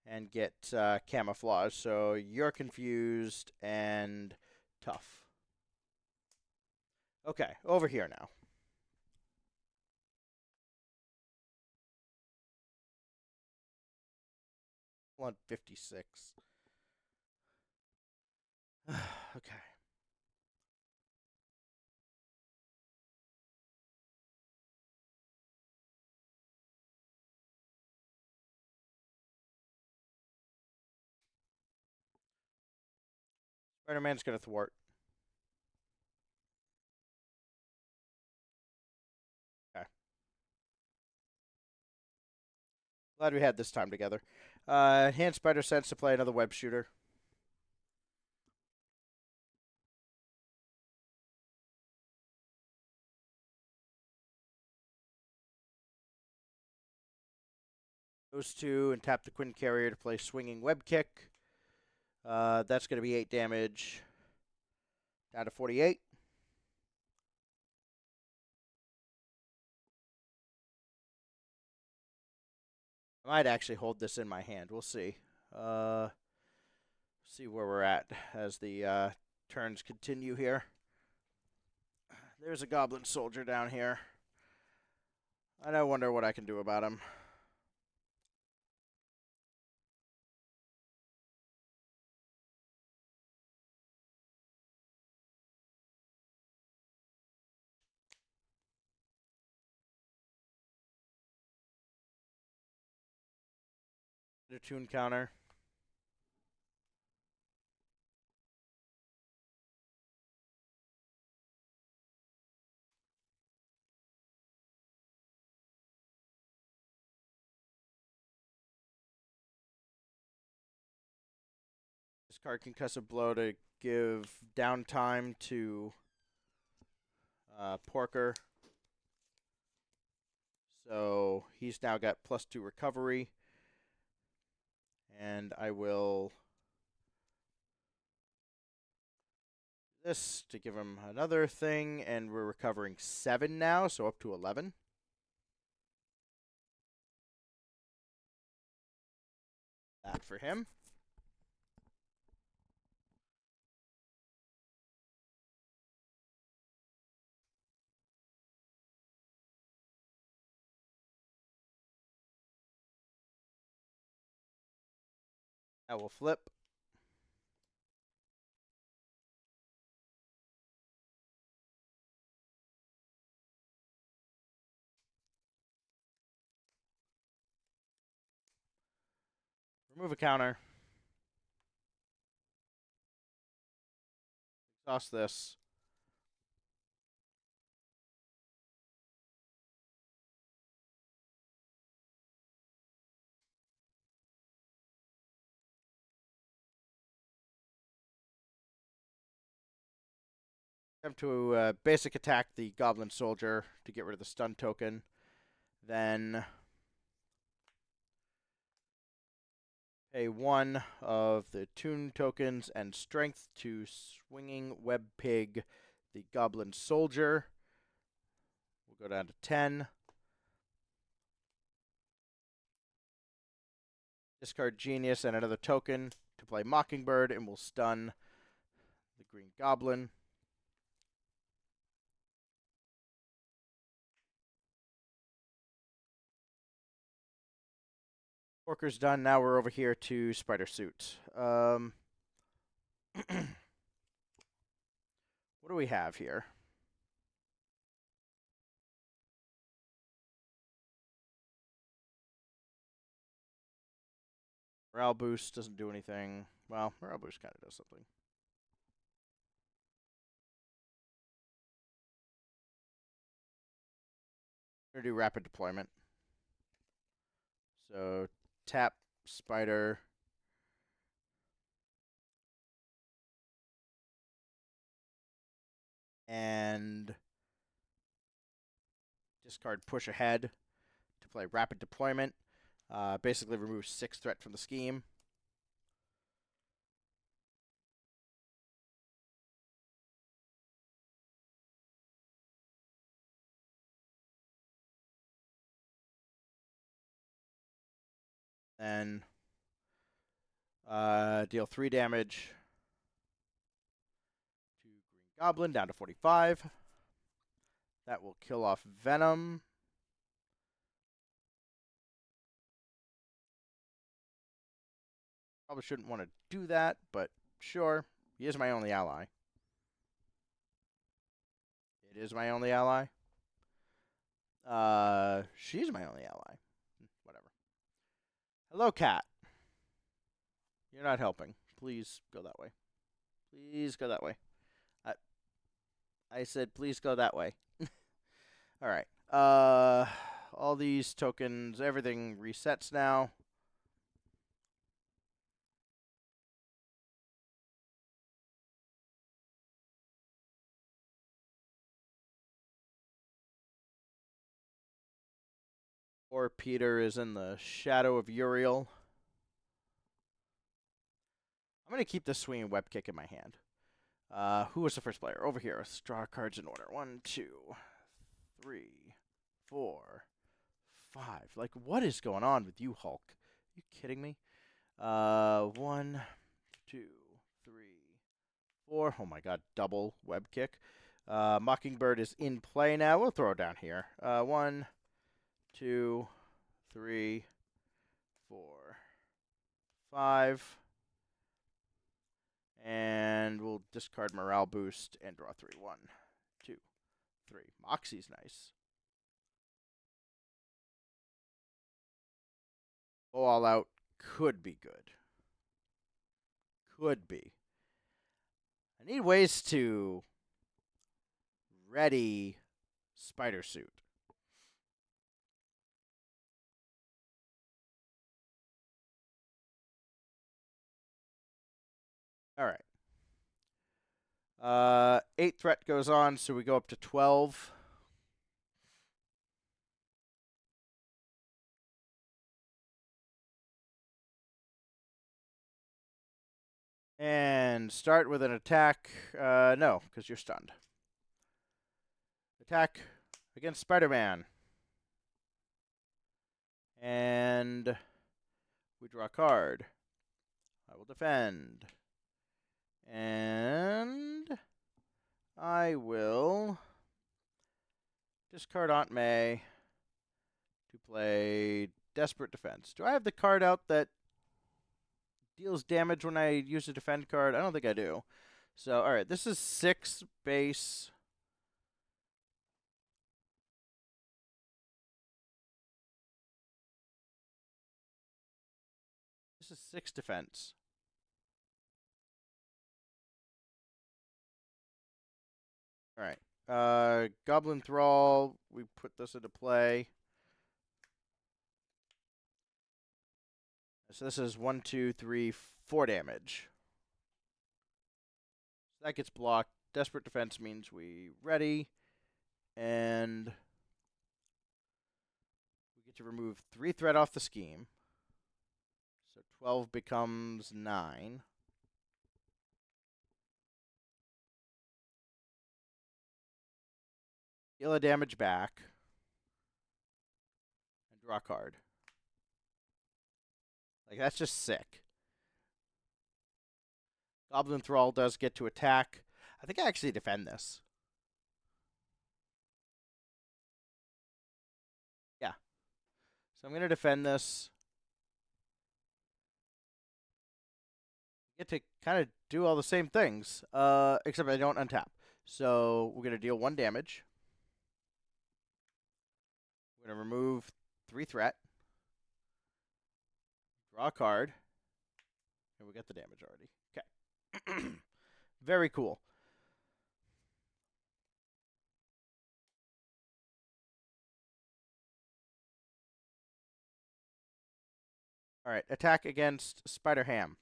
and get camouflage. So you're confused and tough. Okay, over here now. 156. Okay. Spider-Man's going to thwart. Okay. Glad we had this time together. Hand Spider Sense to play another web shooter. Those two and tap the Quinn Carrier to play Swinging Web Kick. That's going to be 8 damage. Down to 48. I might actually hold this in my hand. We'll see. See where we're at as the turns continue here. There's a goblin soldier down here. I wonder what I can do about him. The tune counter. Discard Concussive Blow to give downtime to Porker. So he's now got +2 recovery. And I will this to give him another thing, and we're recovering 7 now, so up to 11. That for him. I will flip. Remove a counter. Exhaust this. Attempt to basic attack the Goblin Soldier to get rid of the stun token. Then pay 1 of the tune tokens and strength to Swinging Web Pig the Goblin Soldier. We'll go down to 10. Discard Genius and another token to play Mockingbird, and we'll stun the Green Goblin. Porker's done. Now we're over here to Spider Suit. What do we have here? Morale boost doesn't do anything. Well, morale boost kind of does something. We're going to do rapid deployment. So tap spider. And discard push ahead to play rapid deployment. Basically removes 6 threat from the scheme. Then deal 3 damage to Green Goblin down to 45. That will kill off Venom. Probably shouldn't want to do that, but sure. He is my only ally. It is my only ally. She's my only ally. Whatever. Hello, cat. You're not helping. Please go that way. Please go that way. I said please go that way. All right. All these tokens, everything resets now. Or Peter is in the shadow of Uriel. I'm going to keep the swinging web kick in my hand. Who was the first player? Over here. Let's draw cards in order. 1, 2, 3, 4, 5. Like, what is going on with you, Hulk? Are you kidding me? 1, 2, 3, 4. Oh my god, double web kick. Mockingbird is in play now. We'll throw it down here. 1, 2, 3, 4, 5. And we'll discard Morale Boost and draw 3. 1, 2, 3. Moxie's nice. Go all out could be good. Could be. I need ways to ready Spider Suit. All right. 8 threat goes on, so we go up to 12. And start with an attack. No, because you're stunned. Attack against Spider-Man. And we draw a card. I will defend. And I will discard Aunt May to play Desperate Defense. Do I have the card out that deals damage when I use a defend card? I don't think I do. So, alright, this is 6 base. This is 6 defense. Alright. Goblin Thrall. We put this into play. So this is 1, 2, 3, 4 damage. So that gets blocked. Desperate Defense means we ready. And we get to remove 3 threat off the scheme. So 12 becomes 9. Deal a damage back. And draw a card. Like, that's just sick. Goblin Thrall does get to attack. I think I actually defend this. Yeah. So I'm going to defend this. Get to kind of do all the same things, except I don't untap. So we're going to deal 1 damage. We're going to remove 3 threat. Draw a card. And we get the damage already. Okay. Very cool. Alright, attack against Spider Ham.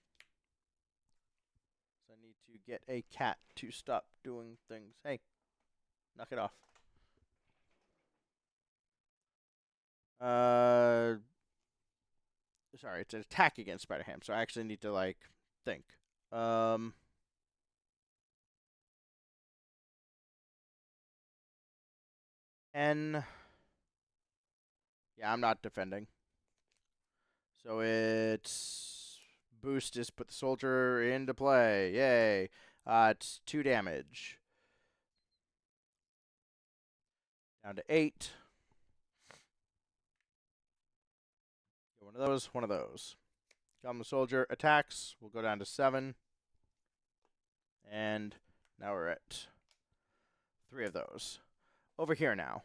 So I need to get a cat to stop doing things. Hey, knock it off. Sorry, it's an attack against Spider Ham, so I actually need to, like, think. N. Yeah, I'm not defending. So it's boost is put the soldier into play. Yay. It's 2 damage. Down to 8. One of those, one of those. Goblin soldier attacks. We'll go down to 7. And now we're at 3 of those. Over here now.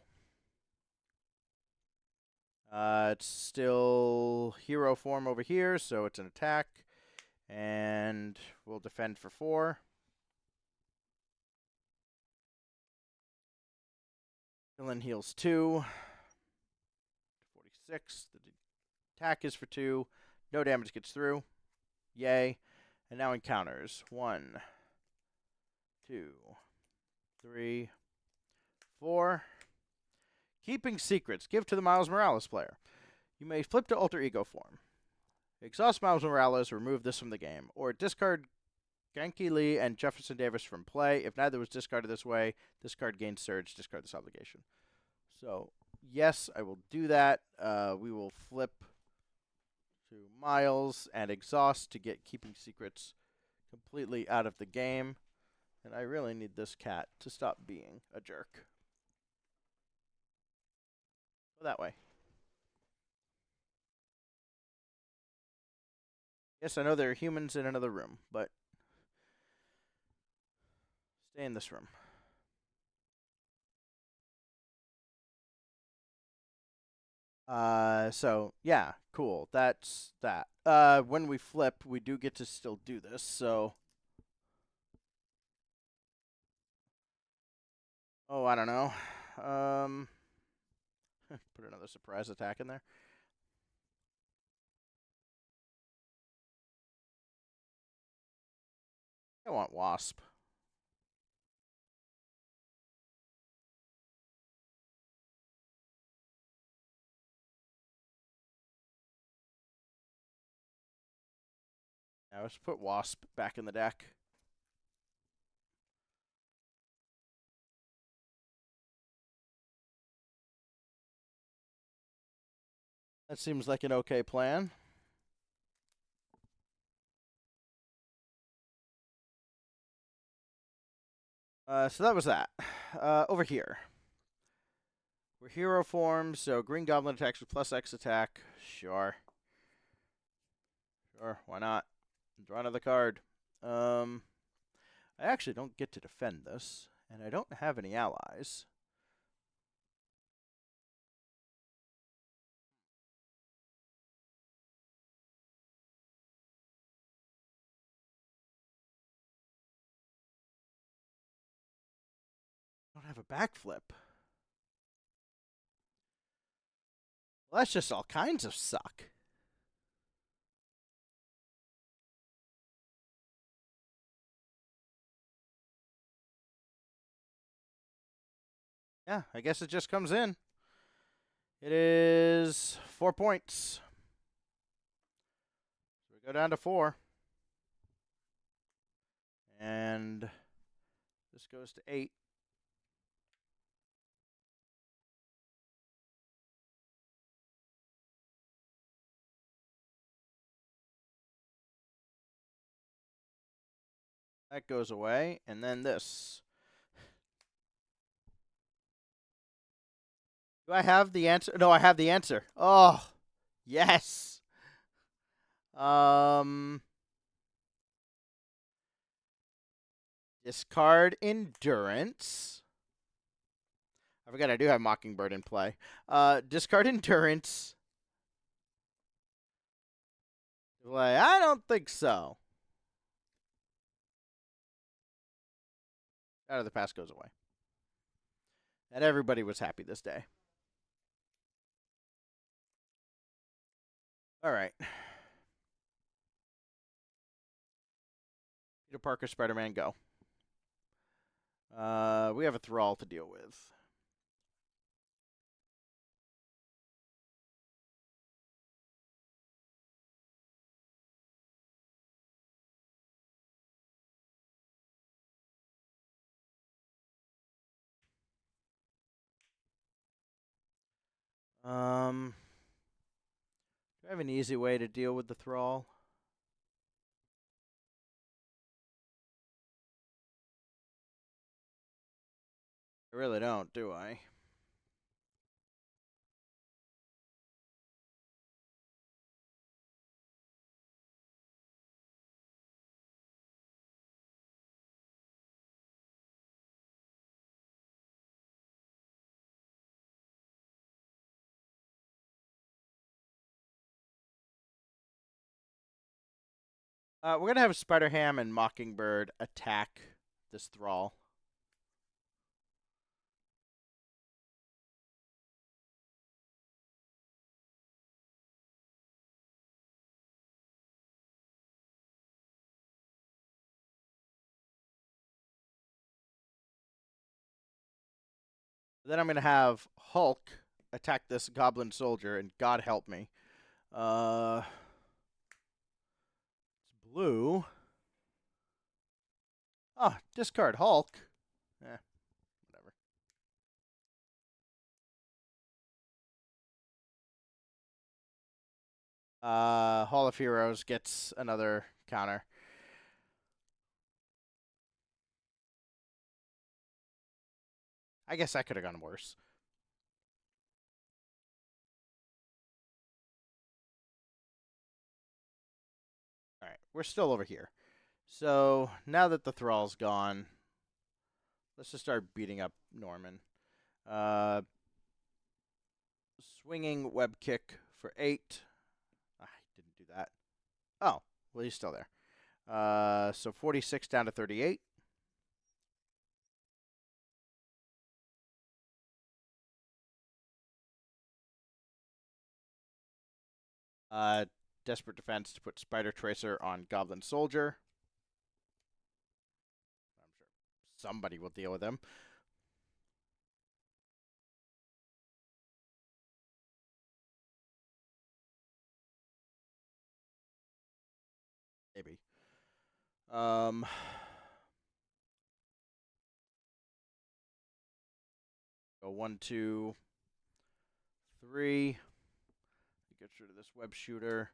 It's still hero form over here, so it's an attack. And we'll defend for 4. Villain heals 2. 46. The attack is for 2. No damage gets through. Yay. And now encounters. 1, 2, 3, 4. Keeping secrets. Give to the Miles Morales player. You may flip to alter ego form. Exhaust Miles Morales, remove this from the game. Or discard Genki Lee and Jefferson Davis from play. If neither was discarded this way, this card gains surge. Discard this obligation. So, yes, I will do that. We will flip to Miles and exhaust to get Keeping Secrets completely out of the game. And I really need this cat to stop being a jerk. Go that way. Yes, I know there are humans in another room, but stay in this room. So, yeah, cool. That's that. When we flip, we do get to still do this, so... Oh, I don't know. Put another surprise attack in there. I want Wasp. Now let's put Wasp back in the deck. That seems like an okay plan. So that was that. Over here. We're hero form, so Green Goblin attacks with +X attack. Sure. Sure, why not? Draw another card. I actually don't get to defend this, and I don't have any allies. I don't have a backflip. Well, that's just all kinds of suck. Yeah, I guess it just comes in. It is 4 points. So we go down to 4. And this goes to 8. That goes away. And then this. Do I have the answer? No, I have the answer. Oh, yes. Discard Endurance. I forgot I do have Mockingbird in play. Discard Endurance. Like, I don't think so. Out of the past goes away. And everybody was happy this day. All right. Peter Parker, Spider-Man, go. We have a Thrall to deal with. Do I have an easy way to deal with the Thrall? I really don't, do I? We're going to have Spider-Ham and Mockingbird attack this Thrall. Then I'm going to have Hulk attack this Goblin Soldier, and God help me. It's blue. Oh, discard Hulk. Whatever. Hall of Heroes gets another counter. I guess that could have gone worse. Alright, we're still over here. So, now that the Thrall's gone, let's just start beating up Norman. Swinging web kick for 8. I didn't do that. Oh, well, he's still there. So 46 down to 38. Desperate defense to put Spider Tracer on Goblin Soldier. I'm sure somebody will deal with him. Maybe. Go 1, 2, 3. Get rid of this web shooter.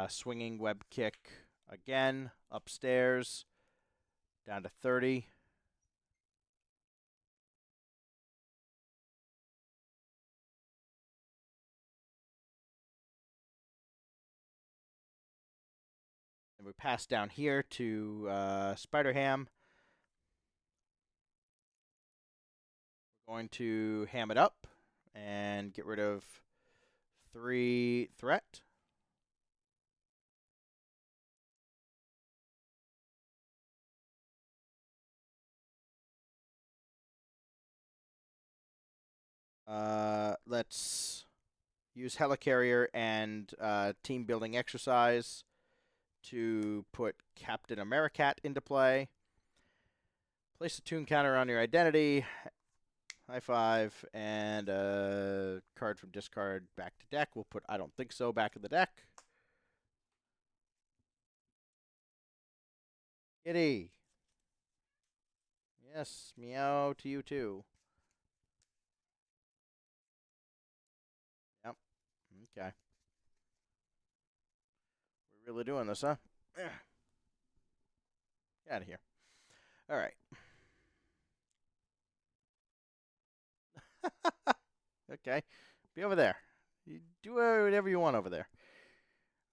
Swinging web kick again. Upstairs. Down to 30. And we pass down here to Spider-Ham. We're going to ham it up and get rid of 3 threat. Let's use Helicarrier and team building exercise to put Captain Americat into play. Place a tune counter on your identity. High five, and a card from discard back to deck. We'll put I don't think so back in the deck. Kitty. Yes, meow to you too. Yep. Okay. We're really doing this, huh? Get out of here. All right. Okay. Be over there. You do whatever you want over there.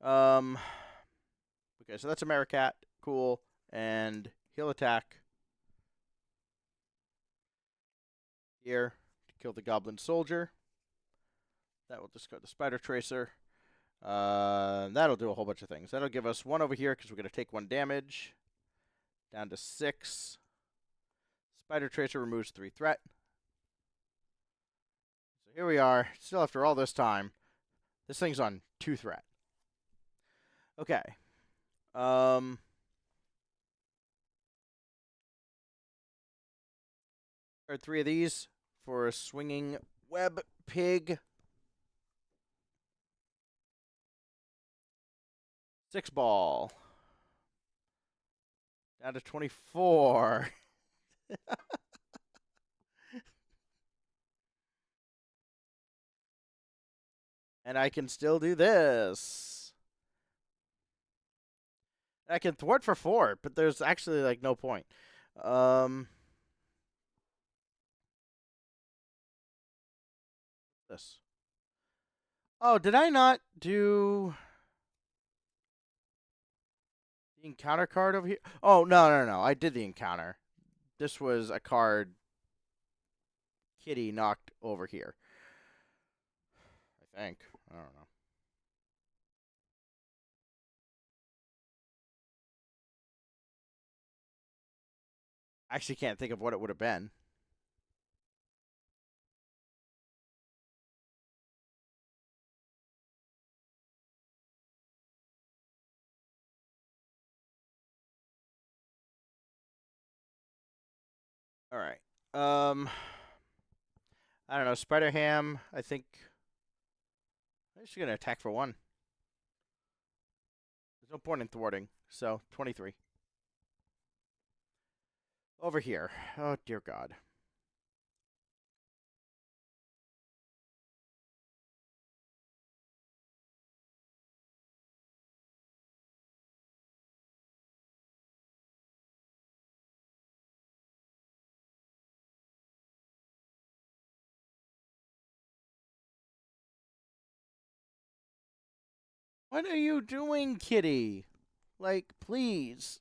Okay, so that's Americat. Cool. And he'll attack here to kill the Goblin Soldier. That will discard the Spider Tracer. That'll do a whole bunch of things. That'll give us 1 over here because we're going to take 1 damage. Down to 6. Spider Tracer removes 3 threat. So here we are. Still after all this time. This thing's on 2 threat. Okay. Or 3 of these for a swinging web pig. 6 ball. Down to 24. And I can still do this. I can thwart for 4, but there's actually like no point. This. Oh, did I not do the encounter card over here? Oh, no. I did the encounter. This was a card Kitty knocked over here. I think. I don't know. I actually can't think of what it would have been. All right. I don't know. Spider Ham, I think. I'm just going to attack for 1. There's no point in thwarting. So, 23. Over here. Oh, dear God. What are you doing, Kitty? Like, please.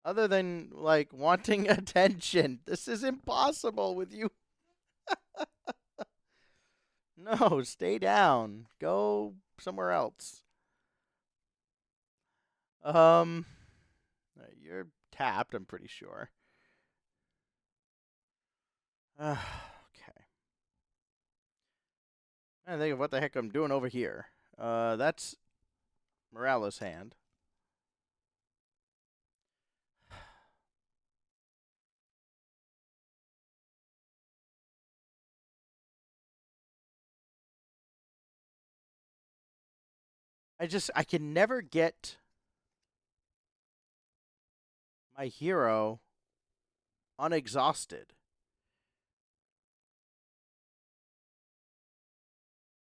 Other than, like, wanting attention. This is impossible with you. No, stay down. Go somewhere else. You're tapped, I'm pretty sure. Okay. I think of what the heck I'm doing over here. That's Morales' hand. I can never get my hero unexhausted.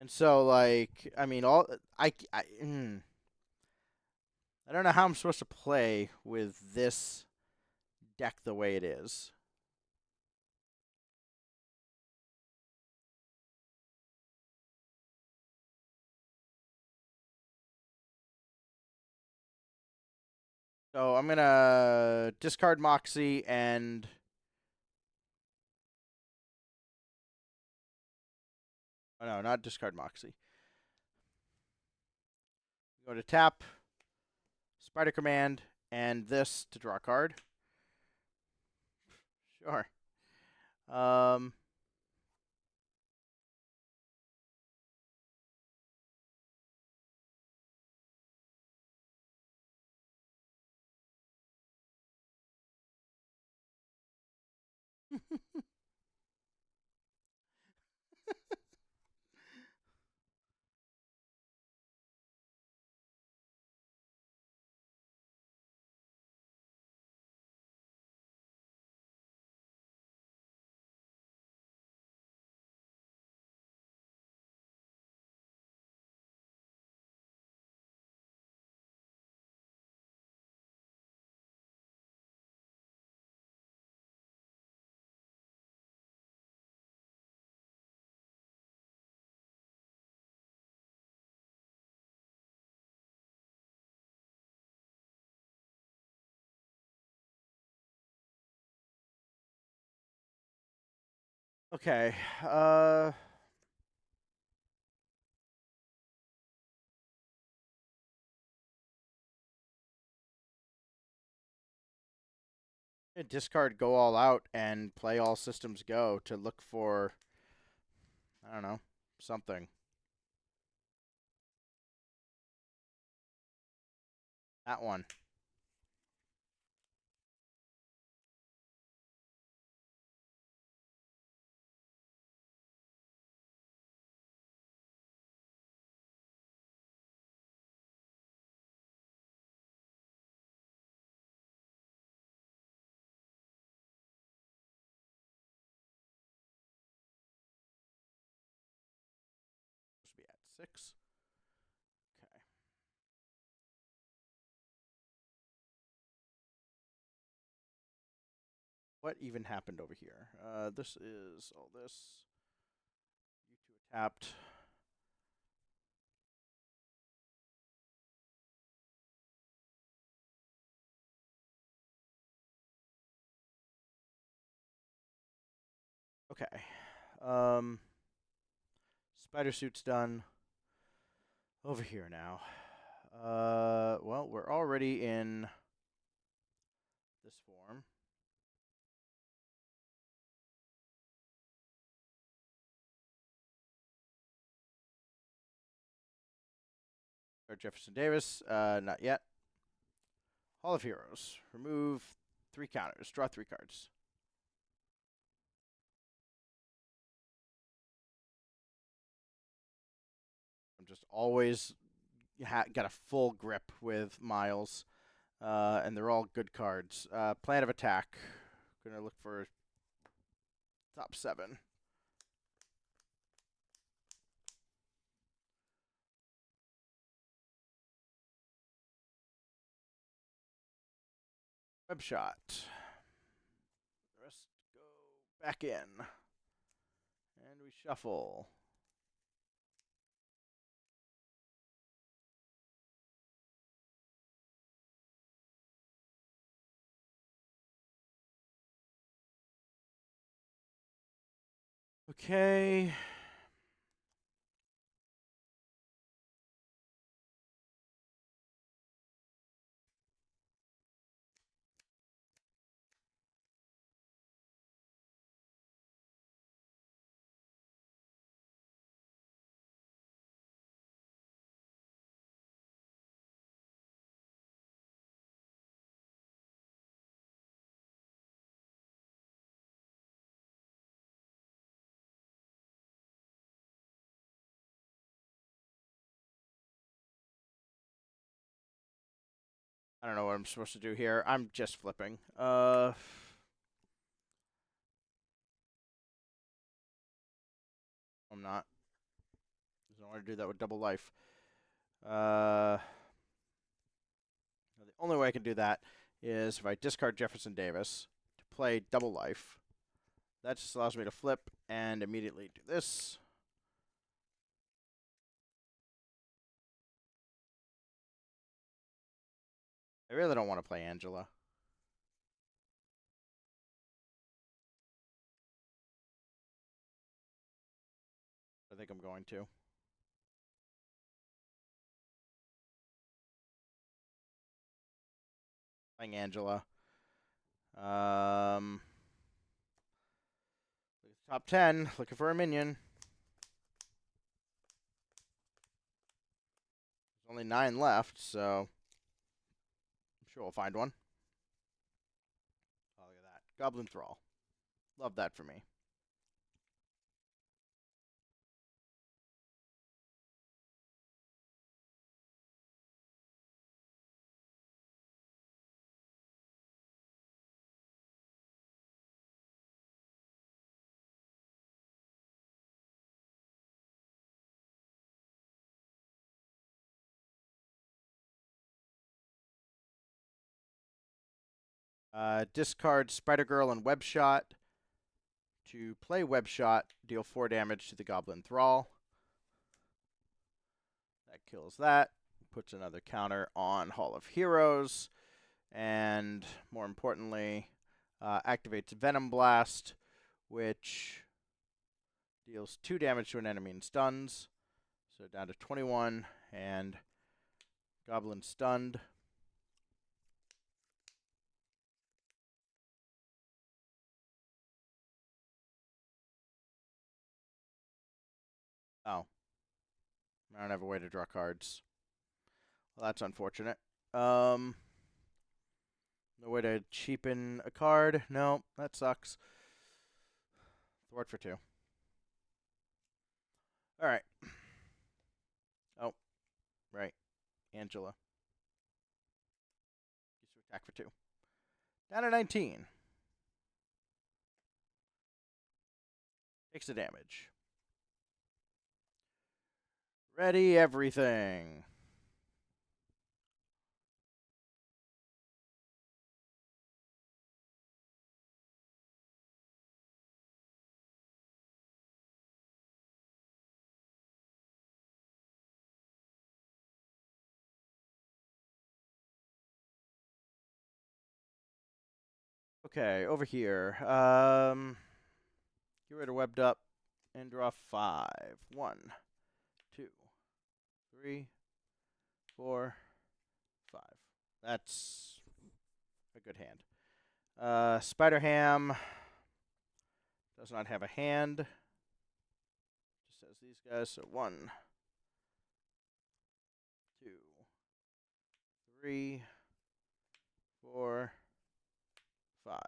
And so, like, I mean, I don't know how I'm supposed to play with this deck the way it is. So I'm gonna discard Moxie and oh no, not discard Moxie. Go to tap, Spider Command, and this to draw a card. Sure. Okay. Discard Go All Out and play All Systems Go to look for, I don't know, something. That one. Supposed to be at 6. Okay. What even happened over here? This is all this. You two are tapped. Okay. Spider suit's done. Over here now. Well, we're already in this form. Or Jefferson Davis, not yet. Hall of Heroes. Remove 3 counters. Draw 3 cards. I'm just always got a full grip with Miles, and they're all good cards. Plan of attack. Gonna look for top 7. Web shot. The rest go back in, and we shuffle. Okay. I don't know what I'm supposed to do here. I'm just flipping. I'm not. I don't want to do that with double life. The only way I can do that is if I discard Jefferson Davis to play double life. That just allows me to flip and immediately do this. I really don't want to play Angela. I think I'm going to. Playing Angela. Top 10. Looking for a minion. There's only 9 left, so I'm sure we'll find one. Oh, look at that. Goblin Thrall. Love that for me. Discard Spider Girl and Web Shot. To play Web Shot, deal 4 damage to the Goblin Thrall. That kills that. Puts another counter on Hall of Heroes. And more importantly, activates Venom Blast, which deals 2 damage to an enemy and stuns. So down to 21, and Goblin stunned. Oh. I don't have a way to draw cards. Well, that's unfortunate. No way to cheapen a card. No, that sucks. Thwart for 2. All right. Oh, right. Angela. Used to attack for 2. Down to 19. Takes the damage. Ready everything. Okay, over here. Get rid of webbed up and draw 5. 1, 2, 3, 4, 5. That's a good hand. Spider Ham does not have a hand. Just has these guys. So 1, 2, 3, 4, 5.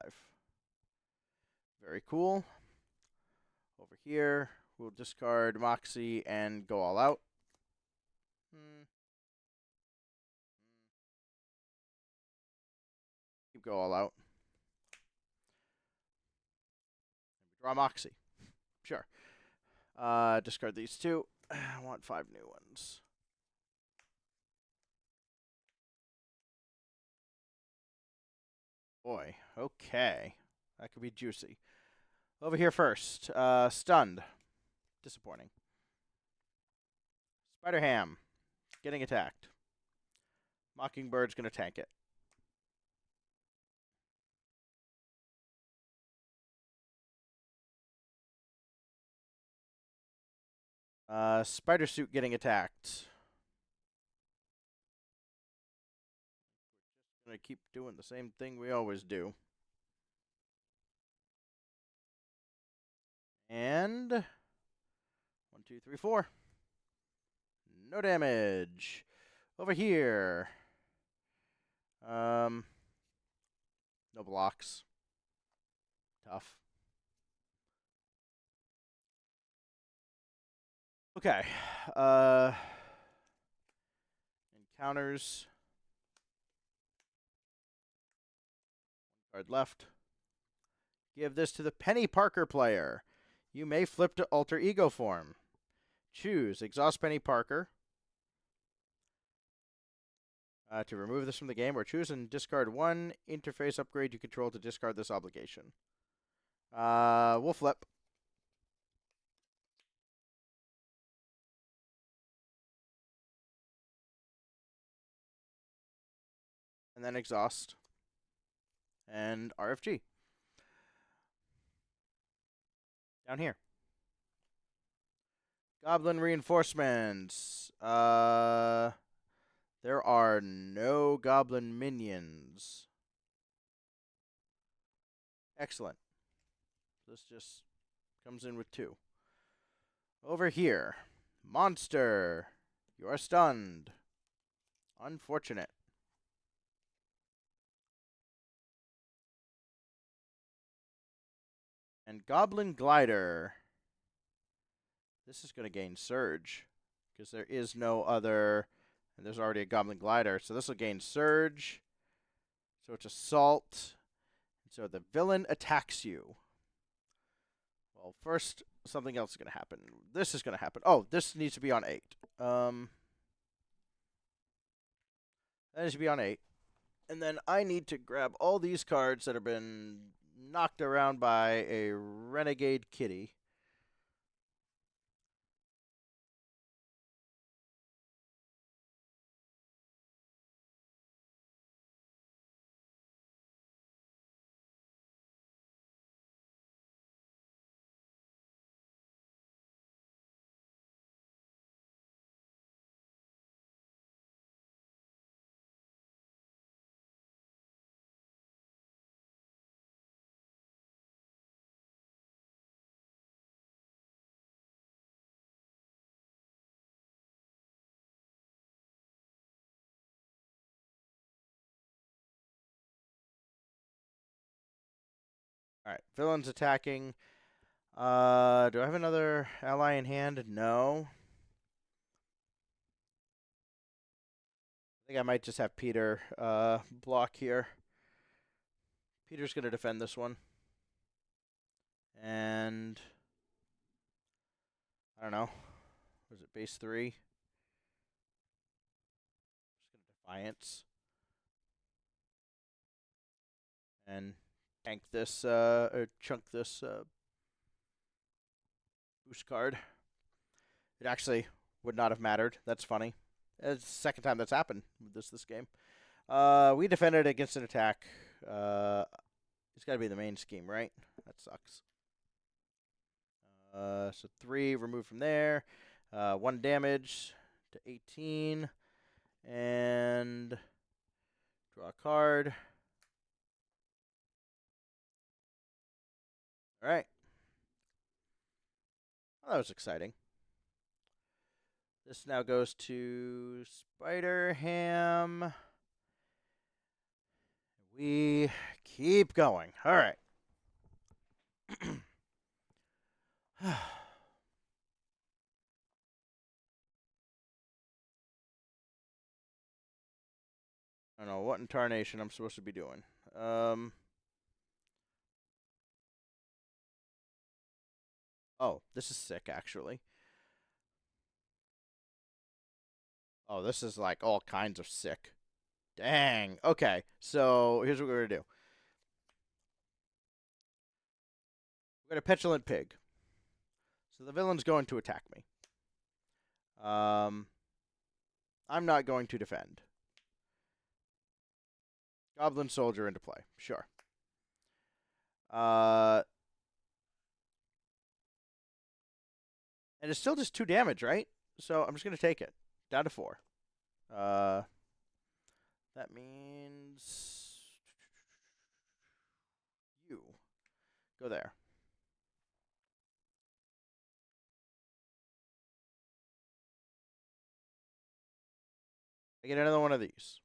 Very cool. Over here, we'll discard Moxie and go all out. Keep go all out. Draw Moxie. Sure. Discard these 2. I want 5 new ones. Boy, okay. That could be juicy. Over here first. Stunned. Disappointing. Spider Ham. Getting attacked. Mockingbird's going to tank it. Spider Suit getting attacked. Gonna keep doing the same thing we always do. And 1, 2, 3, 4. No damage. Over here. No blocks. Tough. Okay. Encounters. 1 card left. Give this to the Penny Parker player. You may flip to alter ego form. Choose exhaust Penny Parker to remove this from the game, or choose and discard 1 interface upgrade you control to discard this obligation. We'll flip. And then exhaust. And RFG. Down here. Goblin reinforcements. There are no goblin minions. Excellent. This just comes in with 2. Over here. Monster. You are stunned. Unfortunate. And Goblin Glider. This is going to gain Surge, because there is no other, and there's already a Goblin Glider. So this will gain Surge. So it's Assault. So the villain attacks you. Well, first, something else is going to happen. This is going to happen. Oh, this needs to be on 8. That needs to be on 8. And then I need to grab all these cards that have been knocked around by a Renegade Kitty. All right, villains attacking. Do I have another ally in hand? No. I think I might just have Peter block here. Peter's going to defend this one. And I don't know. Was it base 3? Just going to Defiance. And tank this, or chunk this boost card. It actually would not have mattered. That's funny. It's the second time that's happened with this game. We defended against an attack. It's got to be the main scheme, right? That sucks. So 3 removed from there. 1 damage to 18. And draw a card. All right. Well, that was exciting. This now goes to Spider Ham. We keep going. All right. I don't know what in tarnation I'm supposed to be doing. Oh, this is sick, actually. Oh, this is like all kinds of sick. Dang. Okay, so here's what we're going to do. We're going to Petulant Pig. So the villain's going to attack me. I'm not going to defend. Goblin Soldier into play. Sure. And it's still just 2 damage, right? So I'm just going to take it. Down to 4. That means you go there. I get another one of these.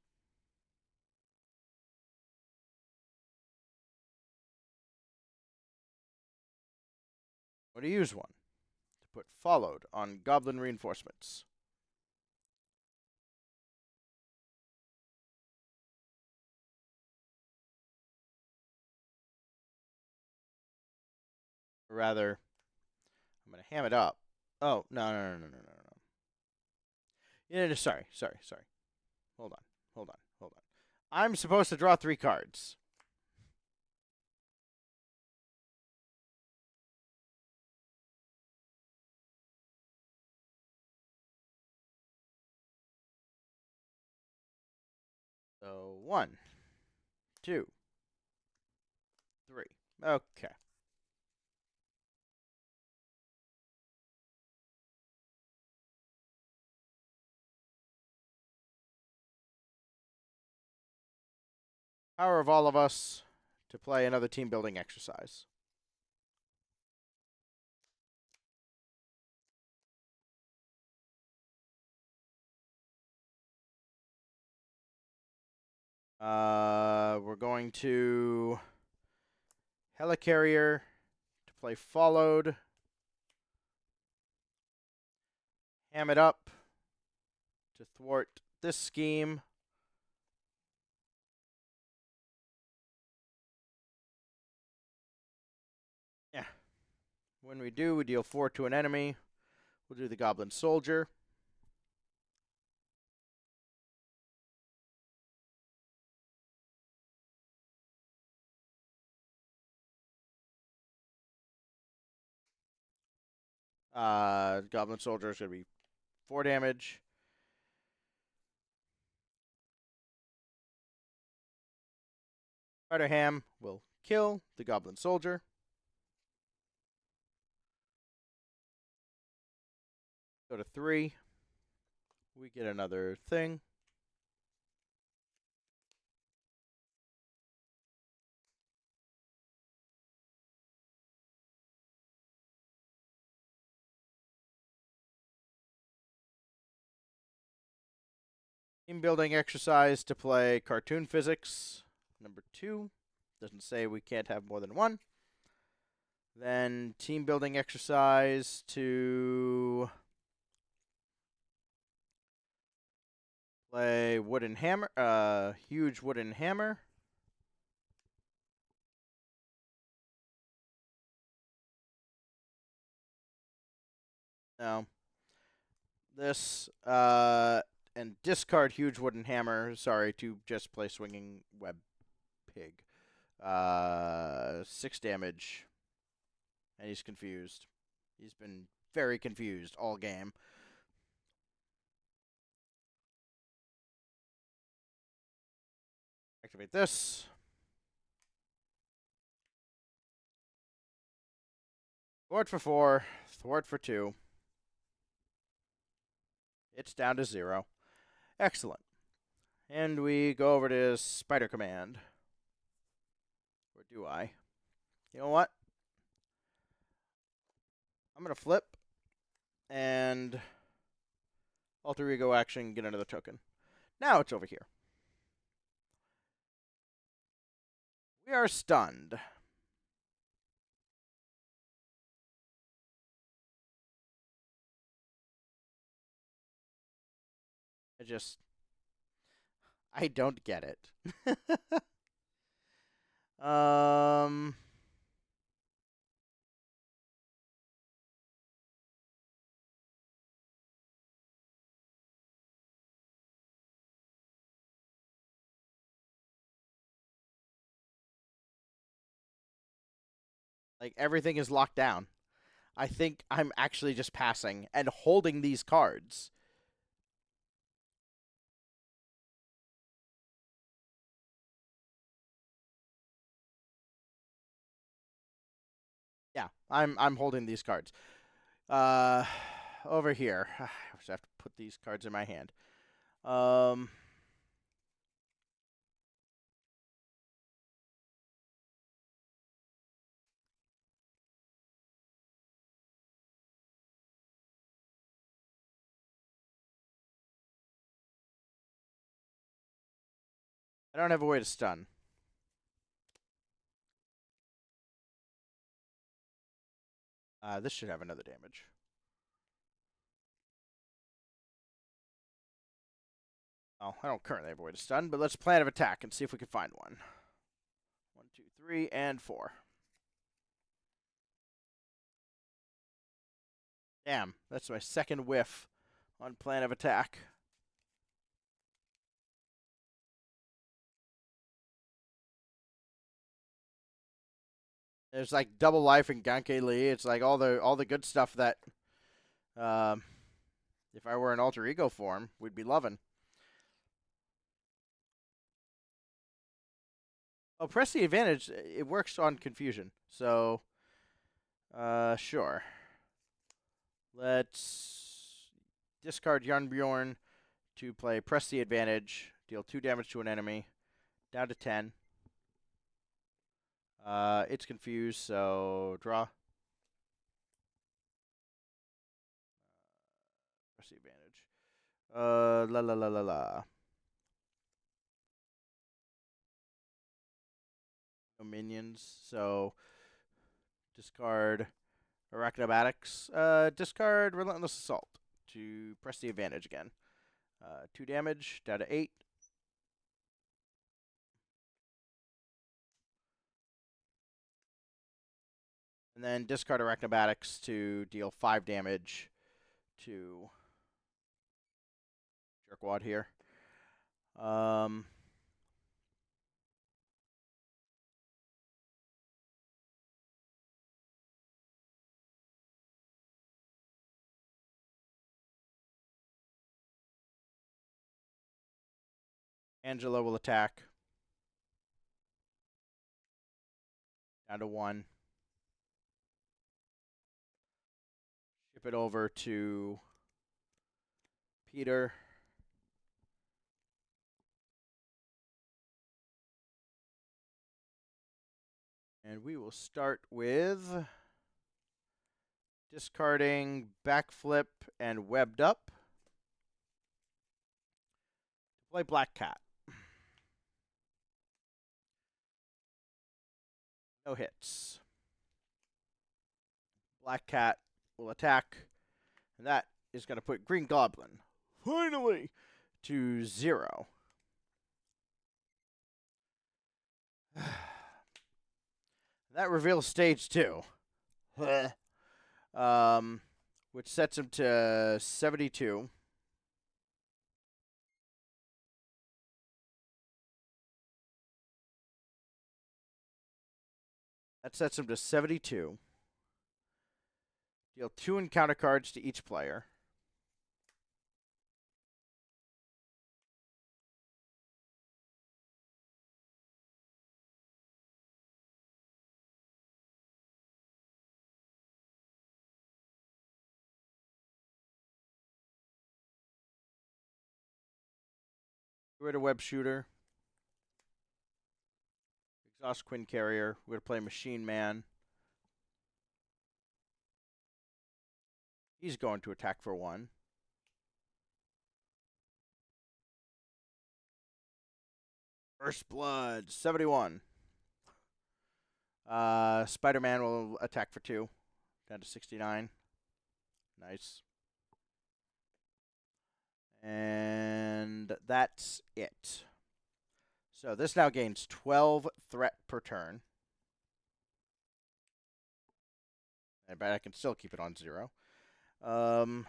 I'm going to use one to put followed on Goblin Reinforcements. Or rather, I'm going to ham it up. Oh, no. Yeah, sorry. Hold on. I'm supposed to draw 3 cards. So 1, 2, 3. Okay. Power of all of us to play another team building exercise. We're going to Helicarrier to play followed. Ham it up to thwart this scheme. Yeah. When we do, we deal 4 to an enemy. We'll do the Goblin Soldier. Goblin Soldier is going to be 4 damage. Spider Ham will kill the Goblin Soldier. Go to 3. We get another thing. Team building exercise to play Cartoon Physics. Number 2. Doesn't say we can't have more than 1. Then team building exercise to play wooden hammer, huge wooden hammer. No. This, and discard huge wooden hammer, sorry, to just play swinging web pig. 6 damage. And he's confused. He's been very confused all game. Activate this. Thwart for 4. Thwart for 2. It's down to 0. Excellent. And we go over to Spider Command. Or do I? You know what? I'm going to flip. And alter ego action, get another token. Now it's over here. We are stunned. I don't get it. Like, everything is locked down. I think I'm actually just passing and holding these cards. Yeah, I'm holding these cards. Over here. I just have to put these cards in my hand. I don't have a way to stun. This should have another damage. Oh, I don't currently have a way to stun, but let's plan of attack and see if we can find one. 1, 2, 3, and 4. Damn, that's my second whiff on plan of attack. There's like double life and Ganke Lee. It's like all the good stuff that, if I were in alter ego form, we'd be loving. Oh, press the advantage. It works on confusion. So, sure. Let's discard Yarnbjorn to play press the advantage. Deal 2 damage to an enemy. Down to 10. It's confused, so draw. Press the advantage. La la la la la. No minions, so discard Arachnobatics. Discard Relentless Assault to press the advantage again. 2 damage, down to 8. And then discard Arachnobatics to deal 5 damage to Jerkwad here. Angela will attack. Down to 1. Ship it over to Peter. And we will start with discarding Backflip and Webbed Up. Play Black Cat. No hits. Black cat will attack, and that is going to put green goblin finally to 0. That reveals stage 2. Which sets him to 72. That sets him to 72. Deal 2 encounter cards to each player. Get rid of Web Shooter. Exhaust Quinn Carrier. We're going to play Machine Man. He's going to attack for 1. First Blood, 71. Spider-Man will attack for 2. Down to 69. Nice. And that's it. So this now gains 12 threat per turn. But I can still keep it on 0. I'm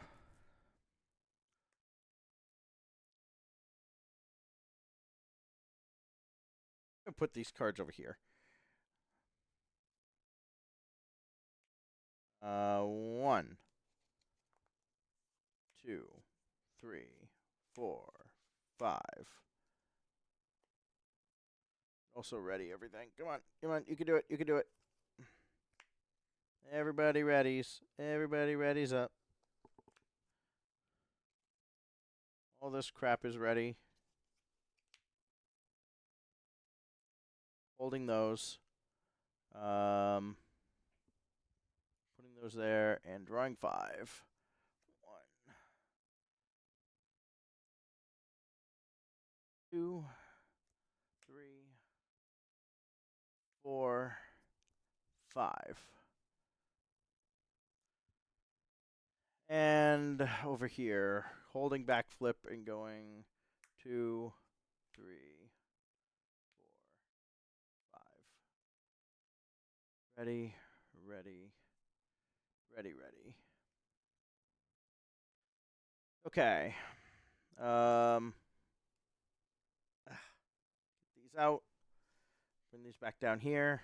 going to put these cards over here. 1, 2, 3, 4, 5. Also ready everything. Come on, come on, you can do it, you can do it. Everybody readies. Everybody readies up. All this crap is ready. Holding those. Putting those there and drawing 5. 1, 2, 3, 4, 5. And over here, holding back flip and going 2, 3, 4, 5. Ready, ready, ready, ready. Okay. Get these out. Bring these back down here.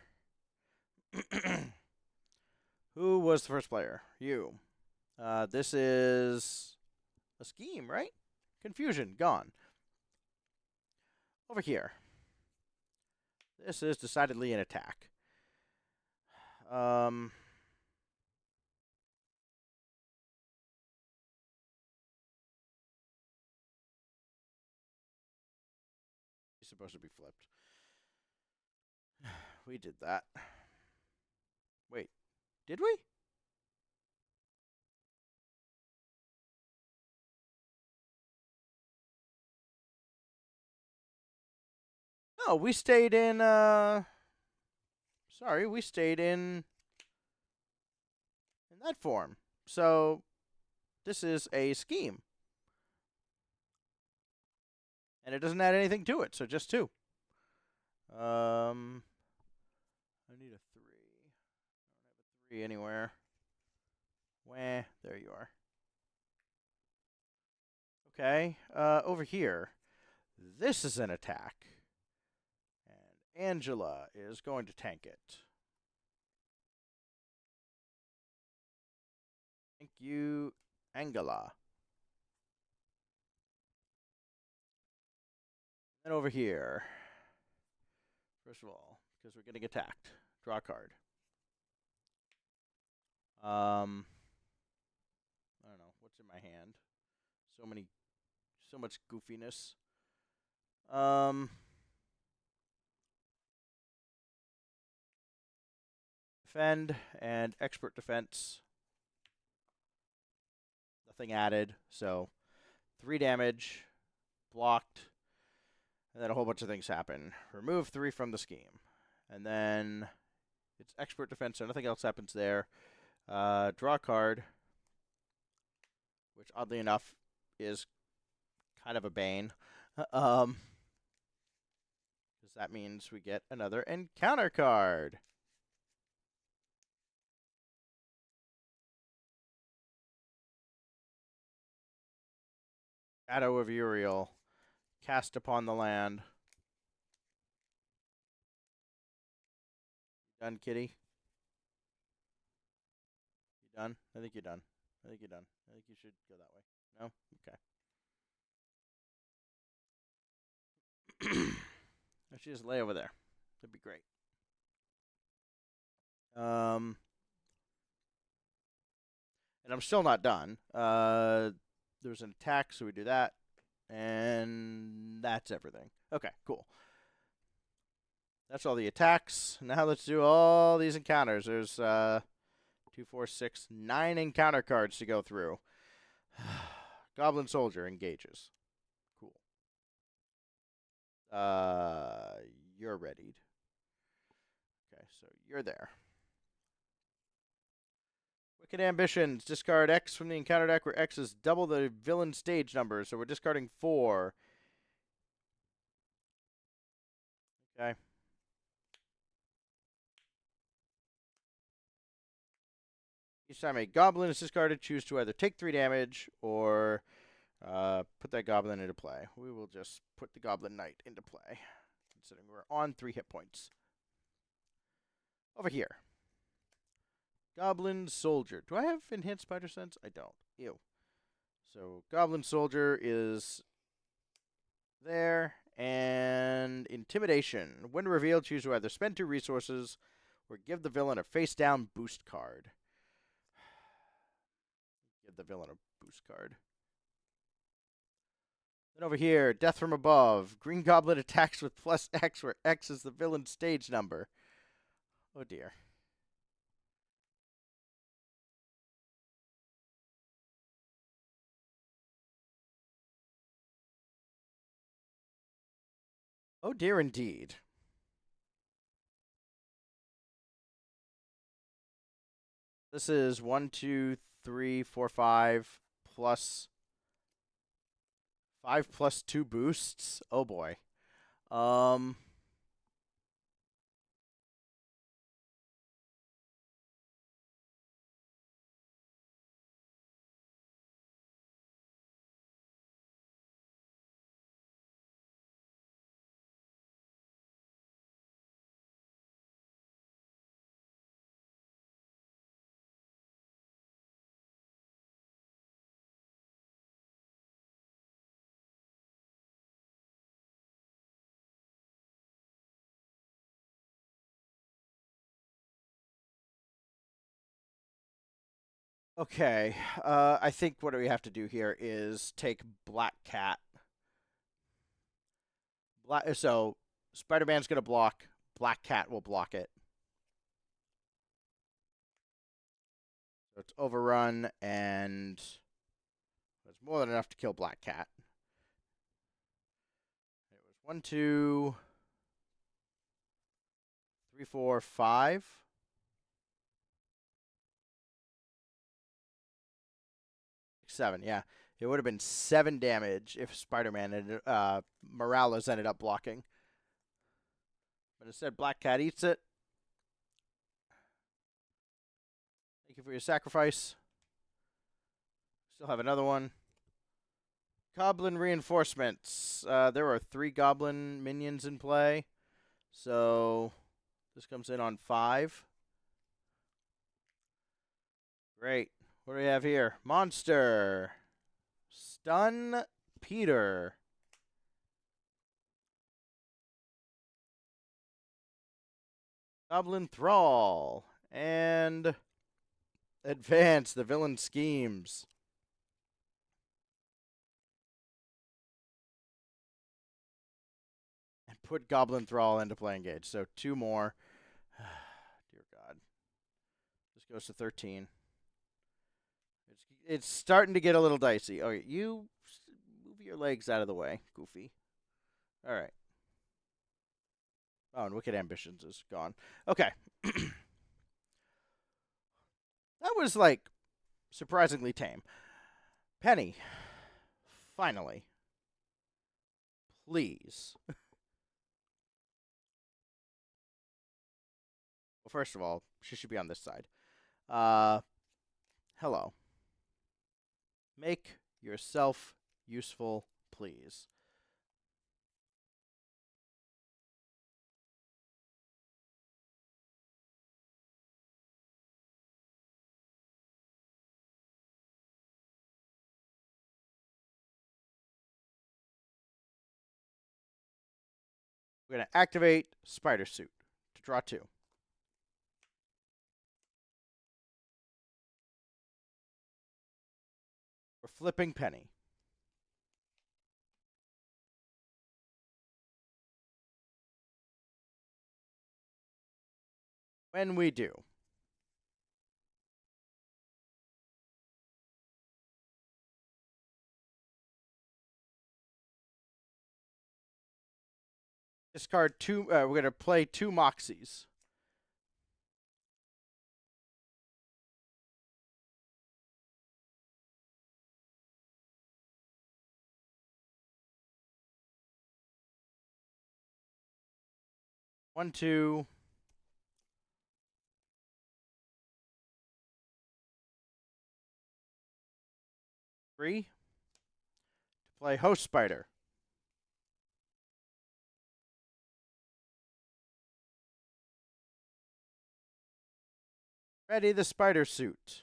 Who was the first player? You. This is a scheme, right? Confusion, gone. Over here. This is decidedly an attack. He's supposed to be flipped. We did that. Wait, did we? No, we stayed in, sorry, we stayed in that form. So, this is a scheme. And it doesn't add anything to it, so just 2. I need a 3. I don't have a 3 anywhere. Wah, there you are. Okay, over here. This is an attack. And Angela is going to tank it. Thank you, Angela. And over here. First of all, because we're getting attacked. Draw a card. I don't know. What's in my hand? So much goofiness. Defend and expert defense. Nothing added. So 3 damage. Blocked. And then a whole bunch of things happen. Remove 3 from the scheme. And then it's expert defense, so nothing else happens there. Draw a card, which oddly enough is kind of a bane. Because that means we get another encounter card. Shadow of Uriel. Cast upon the land. Done, kitty? You done? I think you're done. I think you're done. I think you should go that way. No? Okay. I should just lay over there. That'd be great. And I'm still not done. There's an attack, so we do that. And that's everything. Okay, cool. That's all the attacks. Now let's do all these encounters. There's 2, 4, 6, 9 encounter cards to go through. Goblin Soldier engages. Cool. You're readied. Okay, so you're there. Wicked Ambitions. Discard X from the encounter deck, where X is double the villain stage number. So we're discarding 4. Okay. Each time a goblin is discarded, choose to either take 3 damage or put that goblin into play. We will just put the Goblin Knight into play, considering we're on 3 hit points. Over here. Goblin Soldier. Do I have Enhanced Spider Sense? I don't. Ew. So Goblin Soldier is there. And Intimidation. When revealed, choose to either spend 2 resources or give the villain a face-down boost card. Give the villain a boost card. Then over here, Death from Above. Green Goblin attacks with +X, where X is the villain's stage number. Oh dear. Oh dear indeed. This is 1, 2, 3, 4, 5 plus 5 plus 2 boosts. Oh boy. Okay. I think what we have to do here is take Black Cat. So Spider-Man's gonna block. Black Cat will block it. So it's overrun, and it's more than enough to kill Black Cat. It was 1, 2, 3, 4, 5. 7, yeah. It would have been 7 damage if Spider-Man and Morales ended up blocking. But instead, Black Cat eats it. Thank you for your sacrifice. Still have another one. Goblin reinforcements. There are 3 goblin minions in play. So this comes in on 5. Great. What do we have here? Monster. Stun Peter. Goblin Thrall. And Advance the Villain Schemes. And put Goblin Thrall into play engage. So 2 more. Dear God. This goes to 13. It's starting to get a little dicey. Okay, you move your legs out of the way, Goofy. All right. Oh, and Wicked Ambitions is gone. Okay. That was, like, surprisingly tame. Penny, finally. Please. Well, first of all, she should be on this side. Hello. Make yourself useful, please. We're going to activate Spider Suit to draw 2. We're flipping Penny. When we do, discard 2. We're going to play 2 Moxies. One, 2. 3. To play Host Spider. Ready the Spider Suit.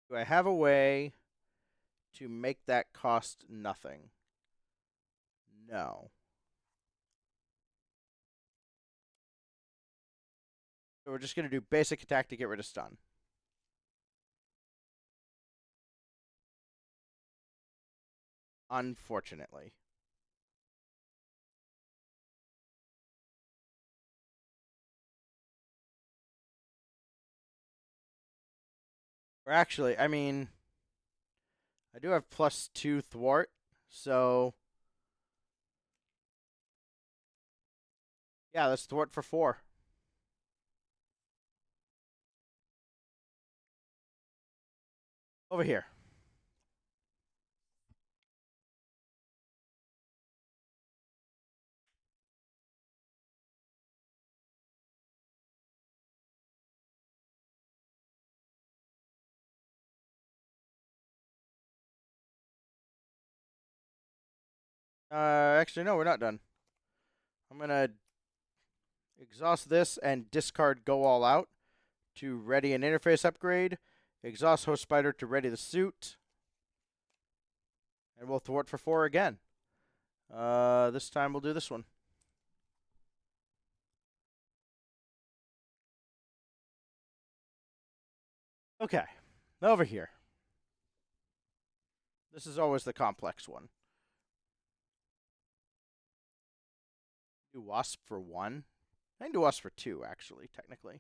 Do I have a way to make that cost nothing? No. So we're just going to do basic attack to get rid of stun. Unfortunately. Or actually, I mean, I do have +2 thwart, so yeah, let's thwart for 4. Over here. Actually, no, we're not done. I'm going to exhaust this and discard Go All Out to ready an interface upgrade. Exhaust Host Spider to ready the suit. And we'll thwart for 4 again. This time we'll do this one. Okay, over here. This is always the complex one. Do Wasp for 1. I can do Wasp for 2, actually, technically.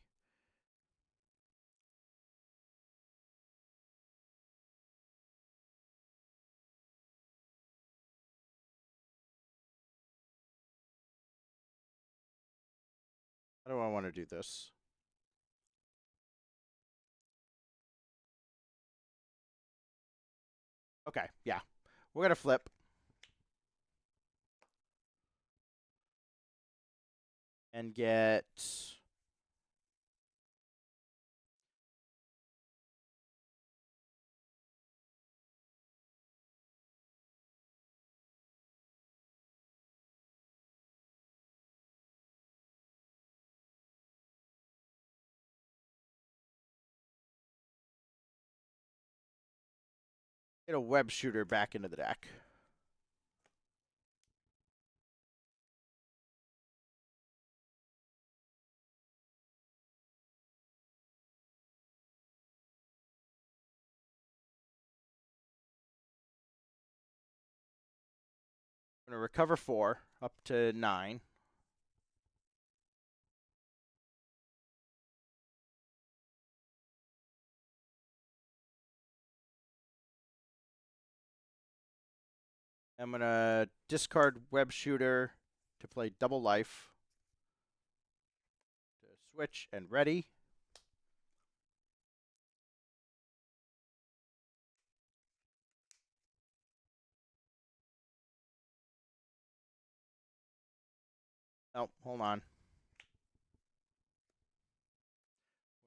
How do I want to do this? Okay, yeah. We're going to flip. And get... Get a web shooter back into the deck. I'm going to recover 4 up to 9. I'm going to discard Web Shooter to play Double Life. To switch and ready. Oh, hold on.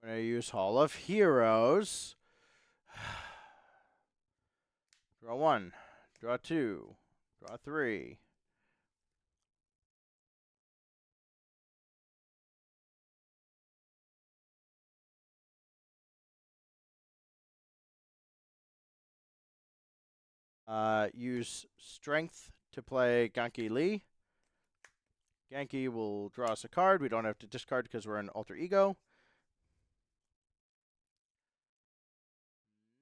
I'm going to use Hall of Heroes. Draw 1. Draw 2. Draw 3. Use Strength to play Genki Lee. Genki will draw us a card. We don't have to discard because we're an alter ego.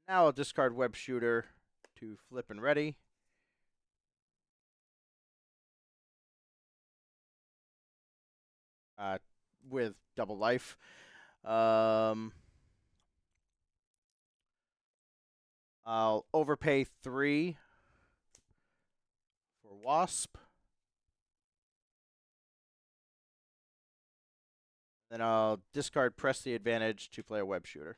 Now I'll discard Web Shooter to flip and ready. With Double Life. I'll overpay 3 for Wasp. Then I'll discard Press the Advantage to play a Web Shooter.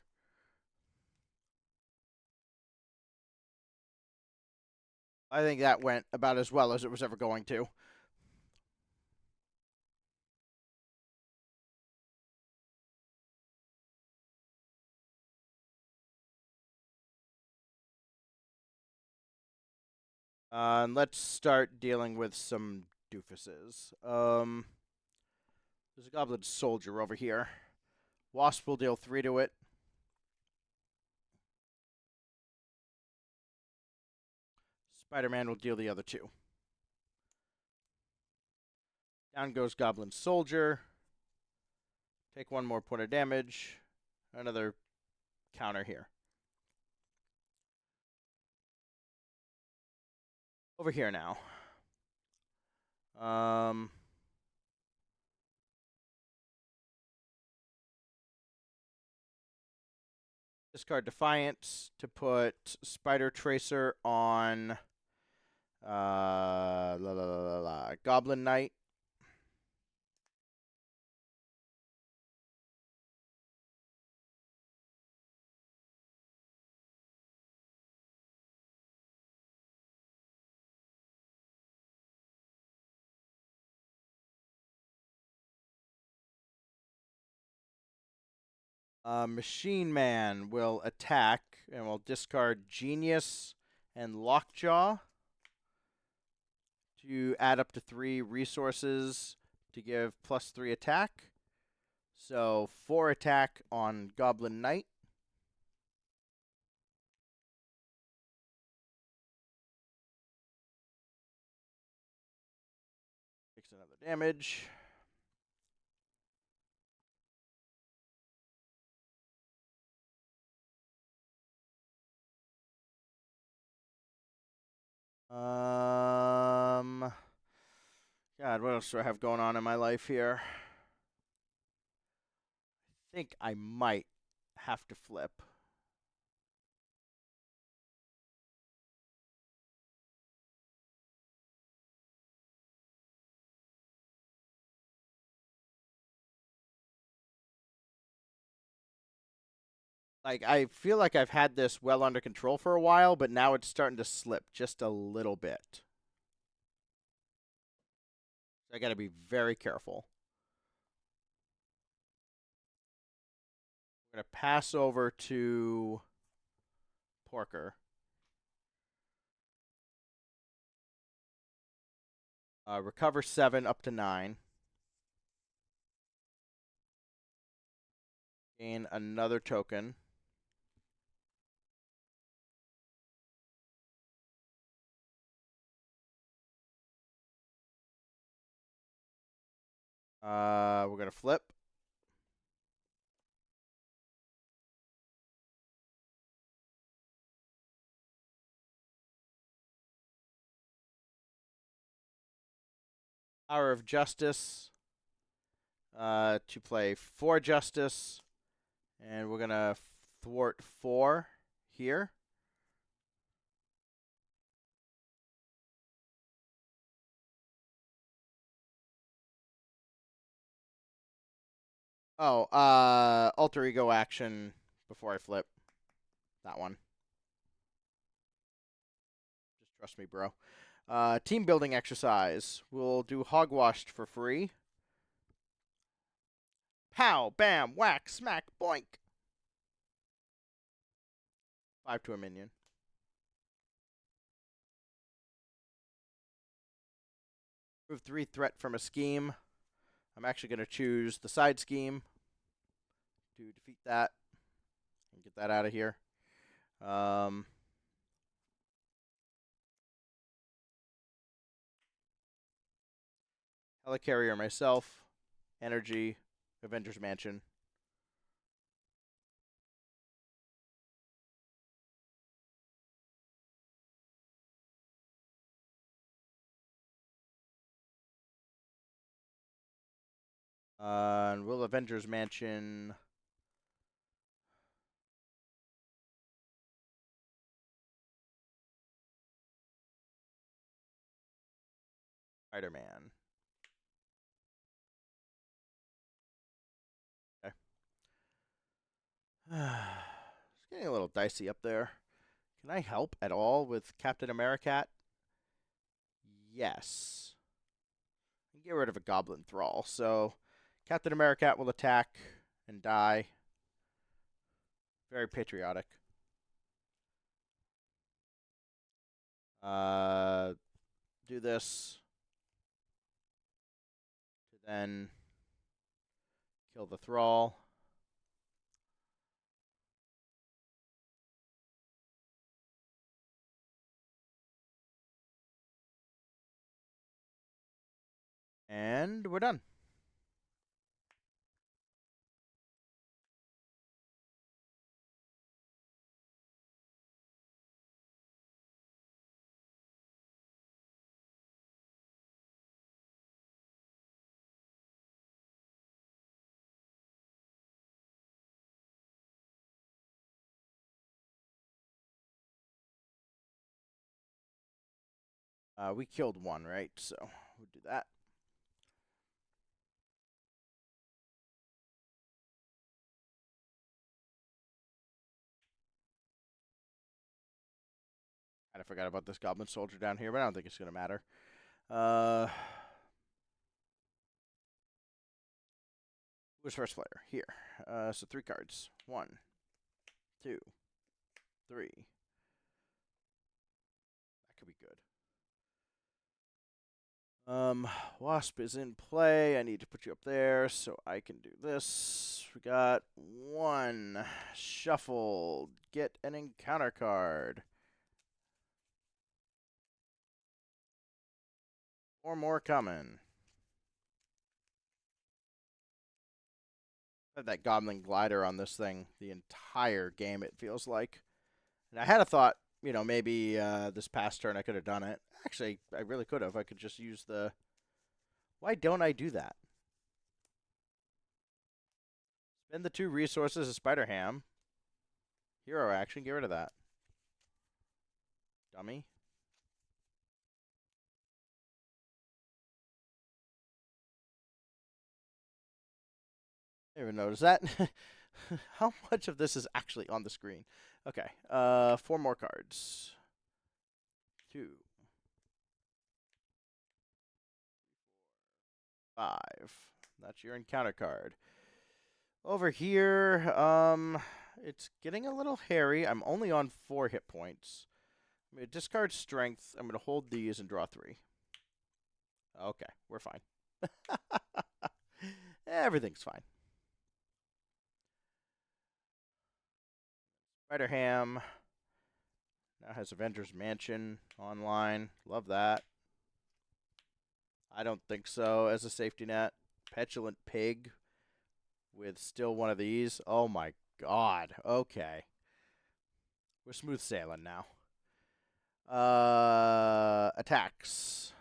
I think that went about as well as it was ever going to. And let's start dealing with some doofuses. There's a Goblin Soldier over here. Wasp will deal 3 to it. Spider-Man will deal the other 2. Down goes Goblin Soldier. Take 1 more point of damage. Another counter here. Over here now. Discard Defiance to put Spider Tracer on Goblin Knight. Machine Man will attack and will discard Genius and Lockjaw to add up to 3 resources to give +3 attack. So 4 attack on Goblin Knight. Takes another damage. God, what else do I have going on in my life here? I think I might have to flip. Like, I feel like I've had this well under control for a while, but now it's starting to slip just a little bit. So I got to be very careful. We're going to pass over to Porker. Recover 7 up to 9. Gain another token. We're going to flip. Hour of Justice to play 4 Justice. And we're going to thwart 4 here. Oh, alter ego action before I flip. That one. Just trust me, bro. Team building exercise. We'll do hogwashed for free. Pow, bam, whack, smack, boink. 5 to a minion. Move 3 threat from a scheme. I'm actually going to choose the side scheme to defeat that and get that out of here. Helicarrier myself. Energy. Avengers Mansion. And will Avengers Mansion... Spider-Man. Okay. It's getting a little dicey up there. Can I help at all with Captain Americat? Yes. Get rid of a Goblin Thrall. So Captain Americat will attack and die. Very patriotic. Do this to then kill the Thrall. And we're done. We killed one, right? So we'll do that. I forgot about this Goblin Soldier down here, but I don't think it's going to matter. Who's first player? Here. So 3 cards. 1, 2, 3. That could be good. Wasp is in play. I need to put you up there so I can do this. We got 1. Shuffle. Get an encounter card. 4 more coming. I had that Goblin Glider on this thing the entire game, it feels like. And I had a thought, maybe this past turn I could have done it. Actually, I really could have. I could just use the... Why don't I do that? Spend the 2 resources of Spider Ham. Hero action, get rid of that. Dummy. I didn't even notice that. How much of this is actually on the screen? Okay, 4 more cards. 2, 5. That's your encounter card. Over here, it's getting a little hairy. I'm only on 4 hit points. I'm going to discard strength. I'm going to hold these and draw 3. Okay, we're fine. Everything's fine. Spider Ham now has Avengers Mansion online. Love that. I don't think so as a safety net. Petulant Pig with still one of these. Oh my god. Okay. We're smooth sailing now. Attacks.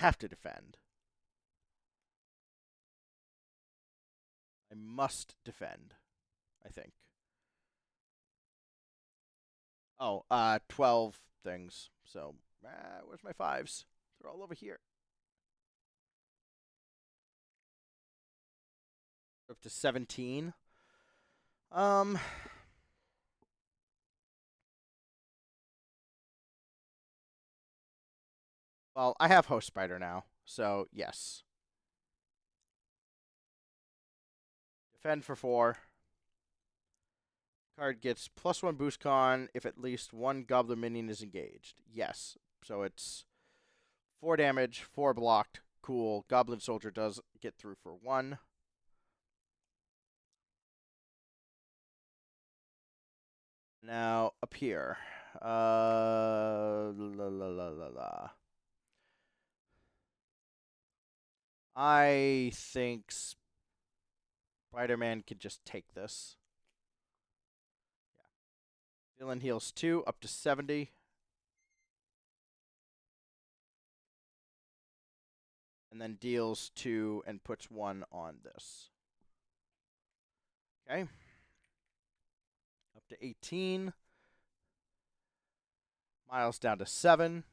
Have to defend. must defend, I think. Oh, 12 things. So, where's my 5s? They're all over here. Up to 17. Well, I have Host Spider now, so yes. Defend for 4. Card gets +1 boost con if at least one goblin minion is engaged. Yes. So it's 4 damage, 4 blocked. Cool. Goblin Soldier does get through for 1. Now, up here. I think Spider-Man could just take this. Yeah. Villain heals 2 up to 70. And then deals 2 and puts 1 on this. Okay. Up to 18. Miles down to 7.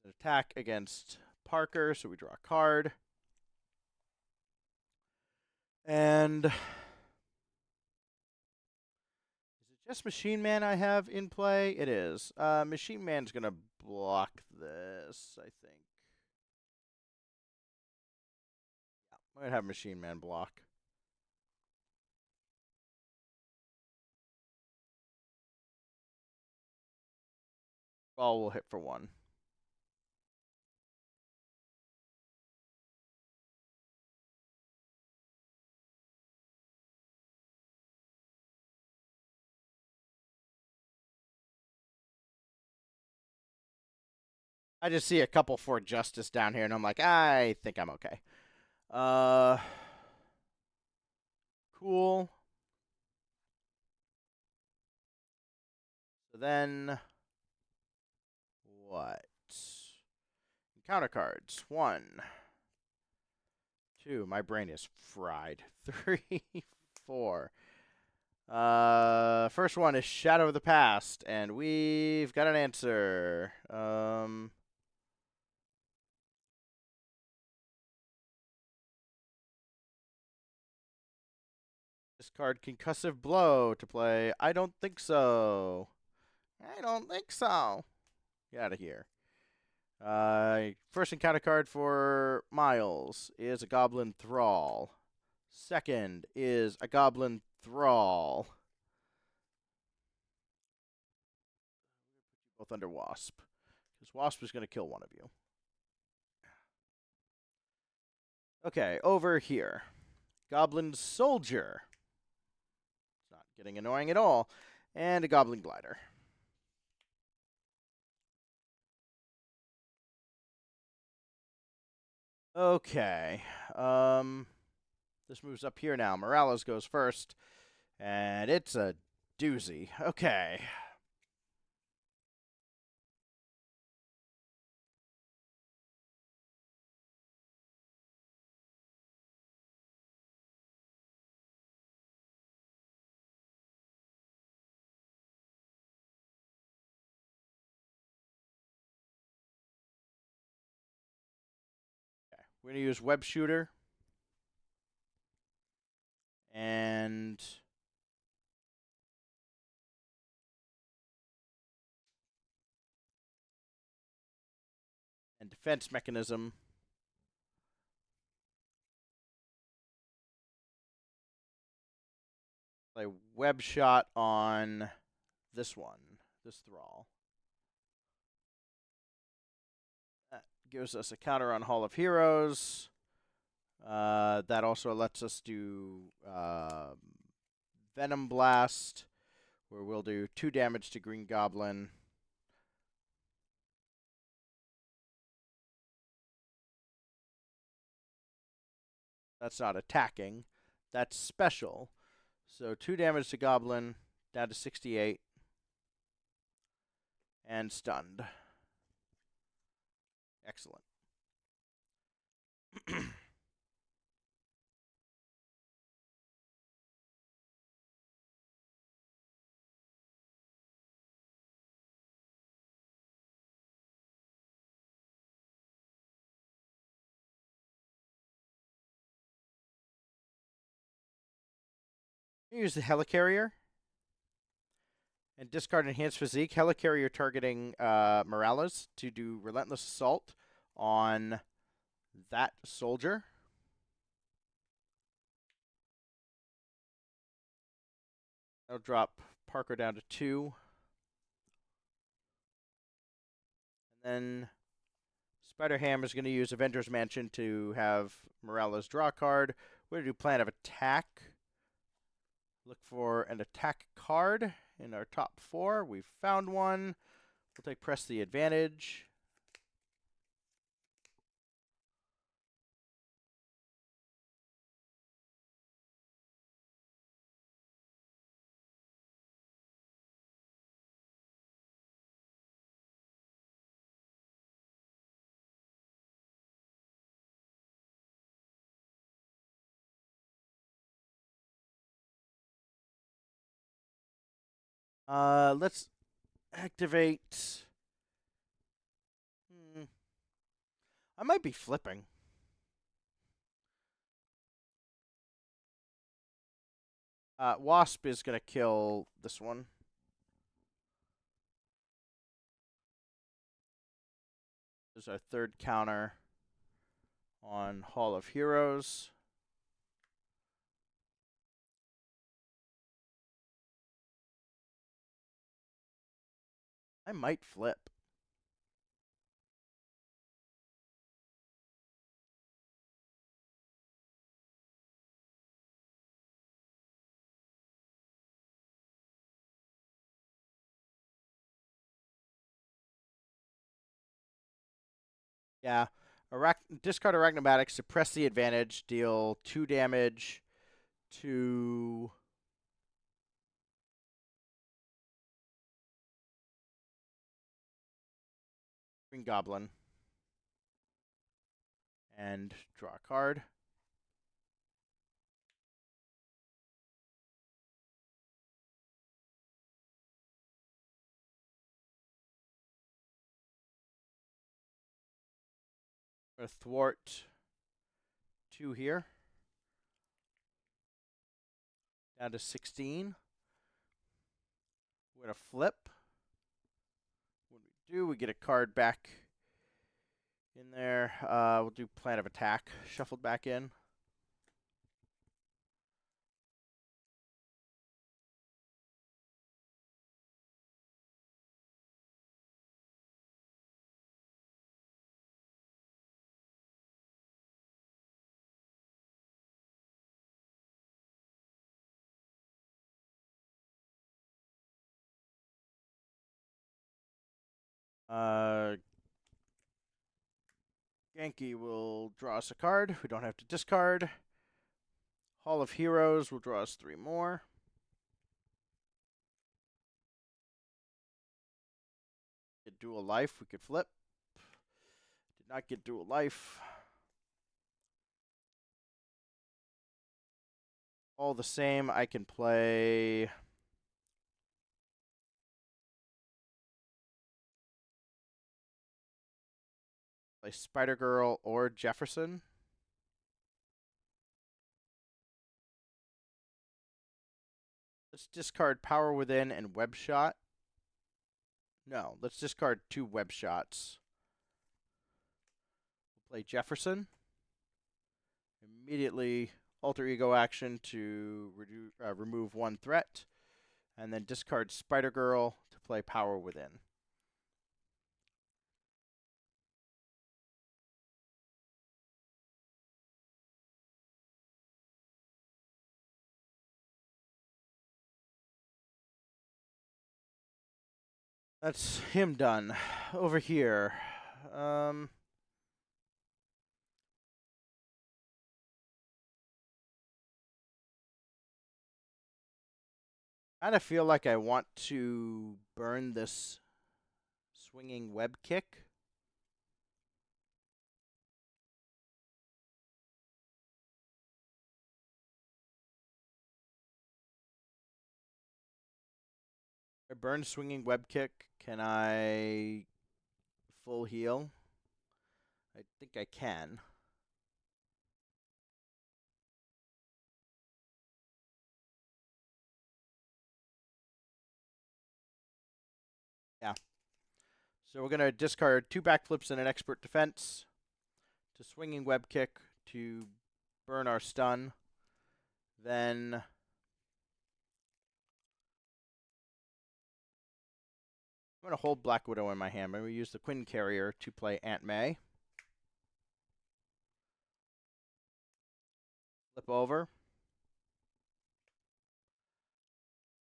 There's an attack against Parker, so we draw a card. And is it just Machine Man I have in play? It is. Machine Man's going to block this, I think. Yeah, I'm going to have Machine Man block. Ball will hit for 1. I just see a couple for Justice down here, and I'm like, I think I'm okay. Cool. So then, what? Encounter cards. 1, 2. My brain is fried. 3, 4. First one is Shadow of the Past, and we've got an answer. Discard Concussive Blow to play. I don't think so. I don't think so. Get out of here. First encounter card for Miles is a Goblin Thrall. Second is a Goblin Thrall. Both under Wasp. Because Wasp is going to kill one of you. Okay, over here. Goblin Soldier. It's not getting annoying at all. And a Goblin Glider. Okay. This moves up here now. Morales goes first. And it's a doozy. Okay. We're going to use Web Shooter. And Defense Mechanism. Play Web Shot on this one, this Thrall. That gives us a counter on Hall of Heroes. That also lets us do Venom Blast, where we'll do 2 damage to Green Goblin. That's not attacking. That's special. So 2 damage to Goblin, down to 68. And stunned. Excellent. Use the Helicarrier and discard Enhanced Physique. Helicarrier targeting Morales to do Relentless Assault on that soldier. That'll drop Parker down to 2. And then Spider Ham is going to use Avengers Mansion to have Morales draw a card. We're going to do Plan of Attack. Look for an attack card in our top 4. We've found one. We'll take Press the Advantage. Let's activate. I might be flipping. Wasp is going to kill this one. This is our 3rd counter on Hall of Heroes. I might flip. Yeah. Discard Arachnomatic, suppress the advantage, deal 2 damage to Green Goblin. And draw a card. Or thwart 2 here. Down to 16. We're going to flip. When we do, we get a card back in there. We'll do Plan of Attack. Shuffled back in. Genki will draw us a card. We don't have to discard. Hall of Heroes will draw us 3 more. Get dual life. We could flip. Did not get dual life. All the same, I can play Spider-Girl or Jefferson. Let's discard Power Within and Web Shot. No, let's discard 2 Web Shots. We'll play Jefferson. Immediately alter ego action to remove 1 threat. And then discard Spider-Girl to play Power Within. That's him done. Over here. Kind of feel like I want to burn this swinging web kick. I burn swinging web kick. Can I full heal? I think I can. Yeah. So we're going to discard 2 backflips and an expert defense to swinging web kick to burn our stun. Then I'm going to hold Black Widow in my hand. I'm going to use the Quinn Carrier to play Aunt May. Flip over.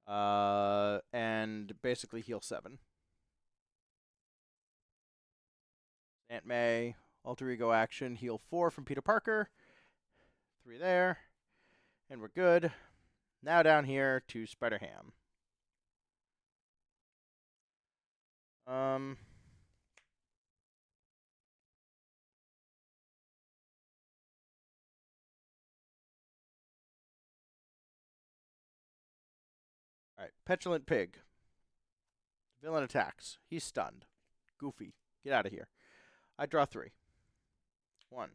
And basically heal 7. Aunt May, alter ego action, heal 4 from Peter Parker. 3 there. And we're good. Now down here to Spider-Ham. Alright, Petulant Pig. Villain attacks. He's stunned. Goofy. Get out of here. I draw 3. 1,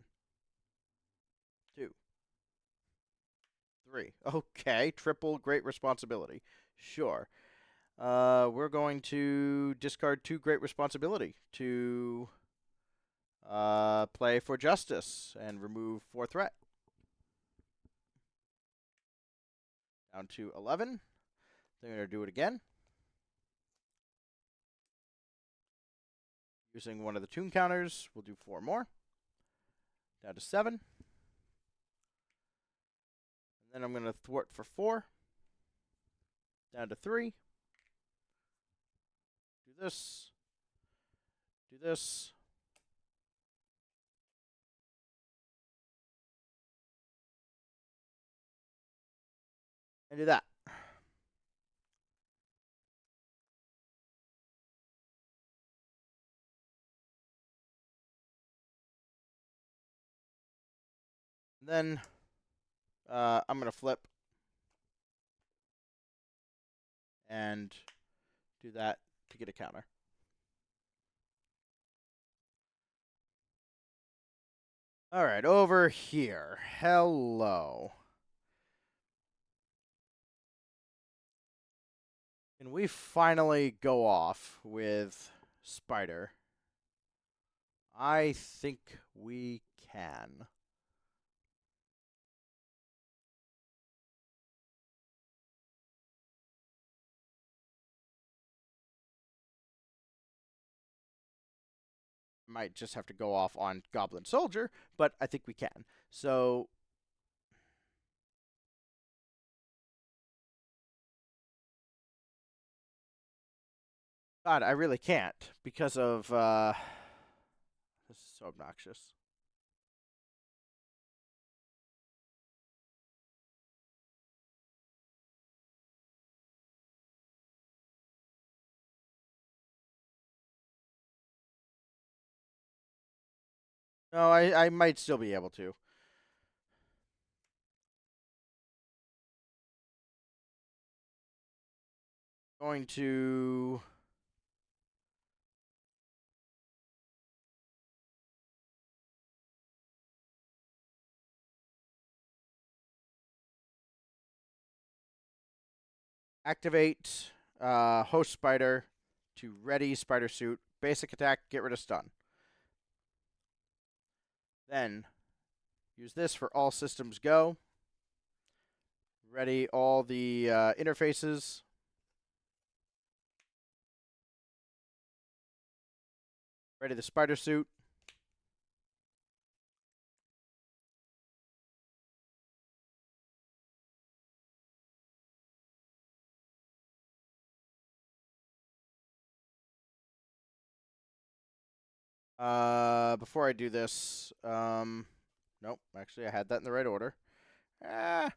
2, 3. Okay, triple great responsibility. Sure. We're going to discard 2 great responsibility to play for justice and remove 4 threat. Down to 11. They're going to do it again. Using one of the tune counters, we'll do 4 more. Down to 7. And then I'm going to thwart for 4. Down to 3. Do this. Do this. And do that. Then I'm going to flip and do that to get a counter. All right, over here. Hello. Can we finally go off with Spider? I think we can. Might just have to go off on Goblin Soldier, but I think we can. So God, I really can't because of this is so obnoxious. No, I might still be able to. Going to activate Host Spider to ready Spider Suit. Basic attack, get rid of stun. Then use this for all systems go. Ready all the interfaces. Ready the Spider Suit. Before I do this, nope, actually I had that in the right order. Ah.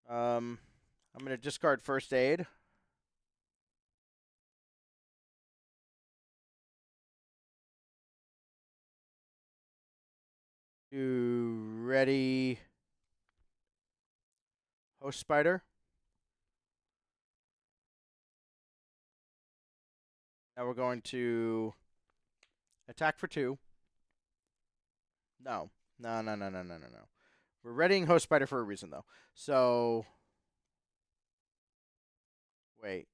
I'm gonna discard first aid. To ready Host Spider. Now we're going to attack for 2. No. No. We're readying Host Spider for a reason, though. So, wait.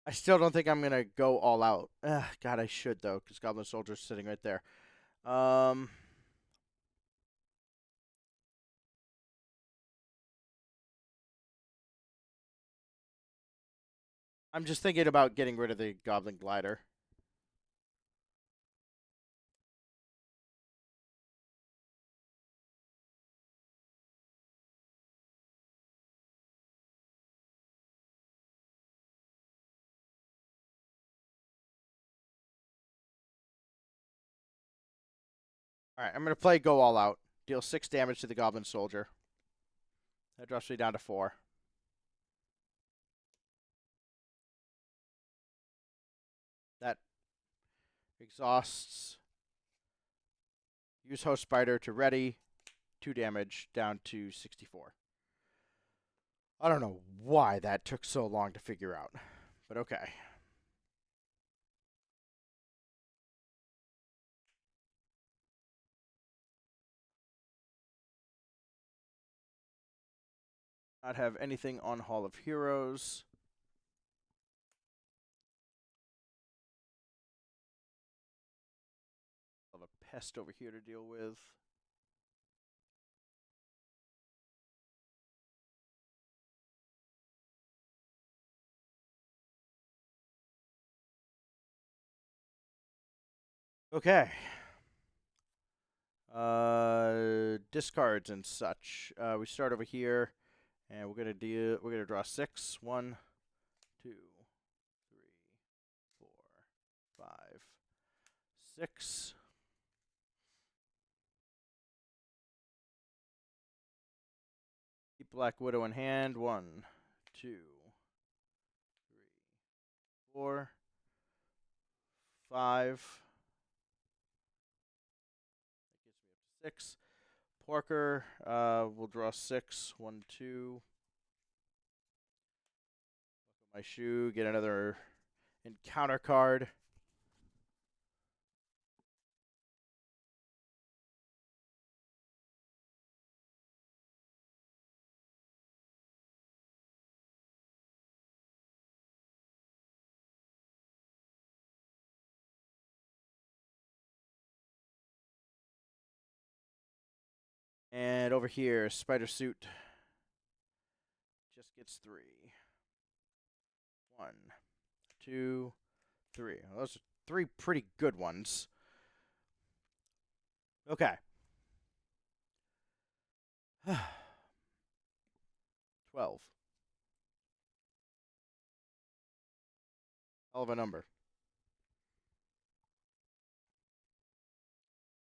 I still don't think I'm going to go all out. God, I should, though, because Goblin Soldier's sitting right there. I'm just thinking about getting rid of the Goblin Glider. All right, I'm going to play Go All Out. Deal 6 damage to the Goblin Soldier. That drops me down to 4. That exhausts. Use Host Spider to ready. 2 damage down to 64. I don't know why that took so long to figure out, but okay. Not have anything on Hall of Heroes. I'll have a pest over here to deal with. Okay. Discards and such. We start over here, and we're gonna draw 6. 1, 2, 3, 4, 5, 6. Keep Black Widow in hand. 1, 2, 3, 4, 5. That gets me up to 6. Porker, we'll draw 6. 1, 2. My shoe, get another encounter card. And over here, Spider Suit just gets 3. 1, 2, 3. Well, those are 3 pretty good ones. Okay. 12. Hell of a number.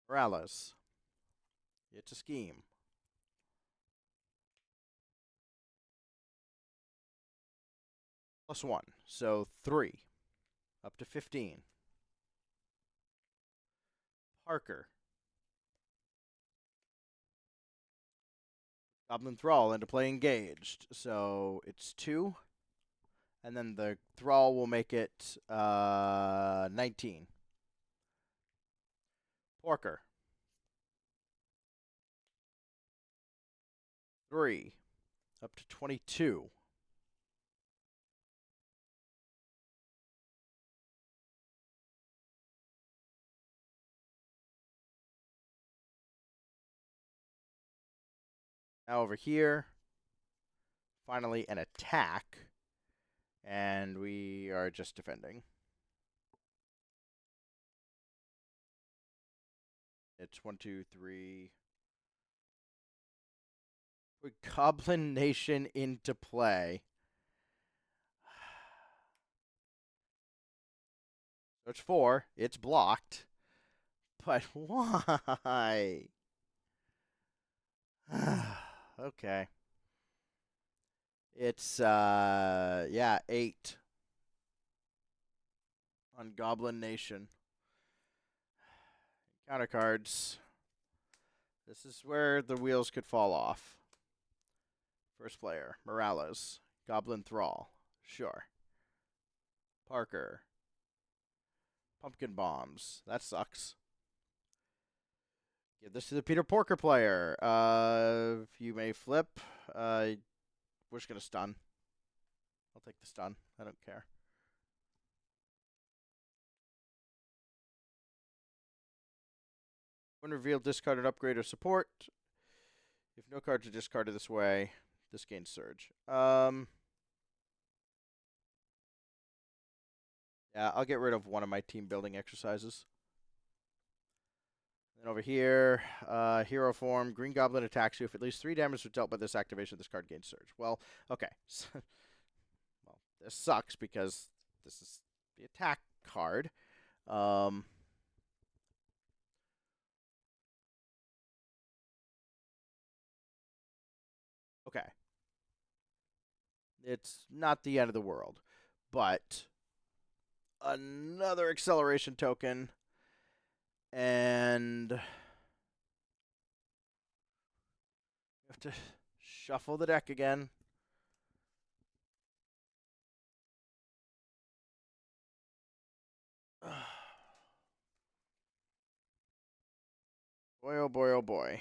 Morales. It's a scheme. +1. So 3. Up to 15. Parker. Goblin Thrall into play engaged. So it's 2. And then the Thrall will make it 19. Porker. 3. Up to 22. Now over here, finally an attack, and we are just defending. It's 1, 2, 3. Put Goblin Nation into play. So it's 4. It's blocked. But why? Okay. It's yeah, 8 on Goblin Nation. Counter cards. This is where the wheels could fall off. First player, Morales. Goblin Thrall. Sure. Parker. Pumpkin Bombs. That sucks. Give this to the Peter Porker player. You may flip. We're just going to stun. I'll take the stun. I don't care. When revealed, discard an upgrade or support. If no cards are discarded this way, this gains surge. Yeah, I'll get rid of one of my team building exercises. Then over here, hero form, Green Goblin attacks you. If at least 3 damage was dealt by this activation, this card gains surge. Well, okay. Well, this sucks because this is the attack card. Okay. It's not the end of the world, but another acceleration token, and you have to shuffle the deck again. Boy, oh boy, oh boy.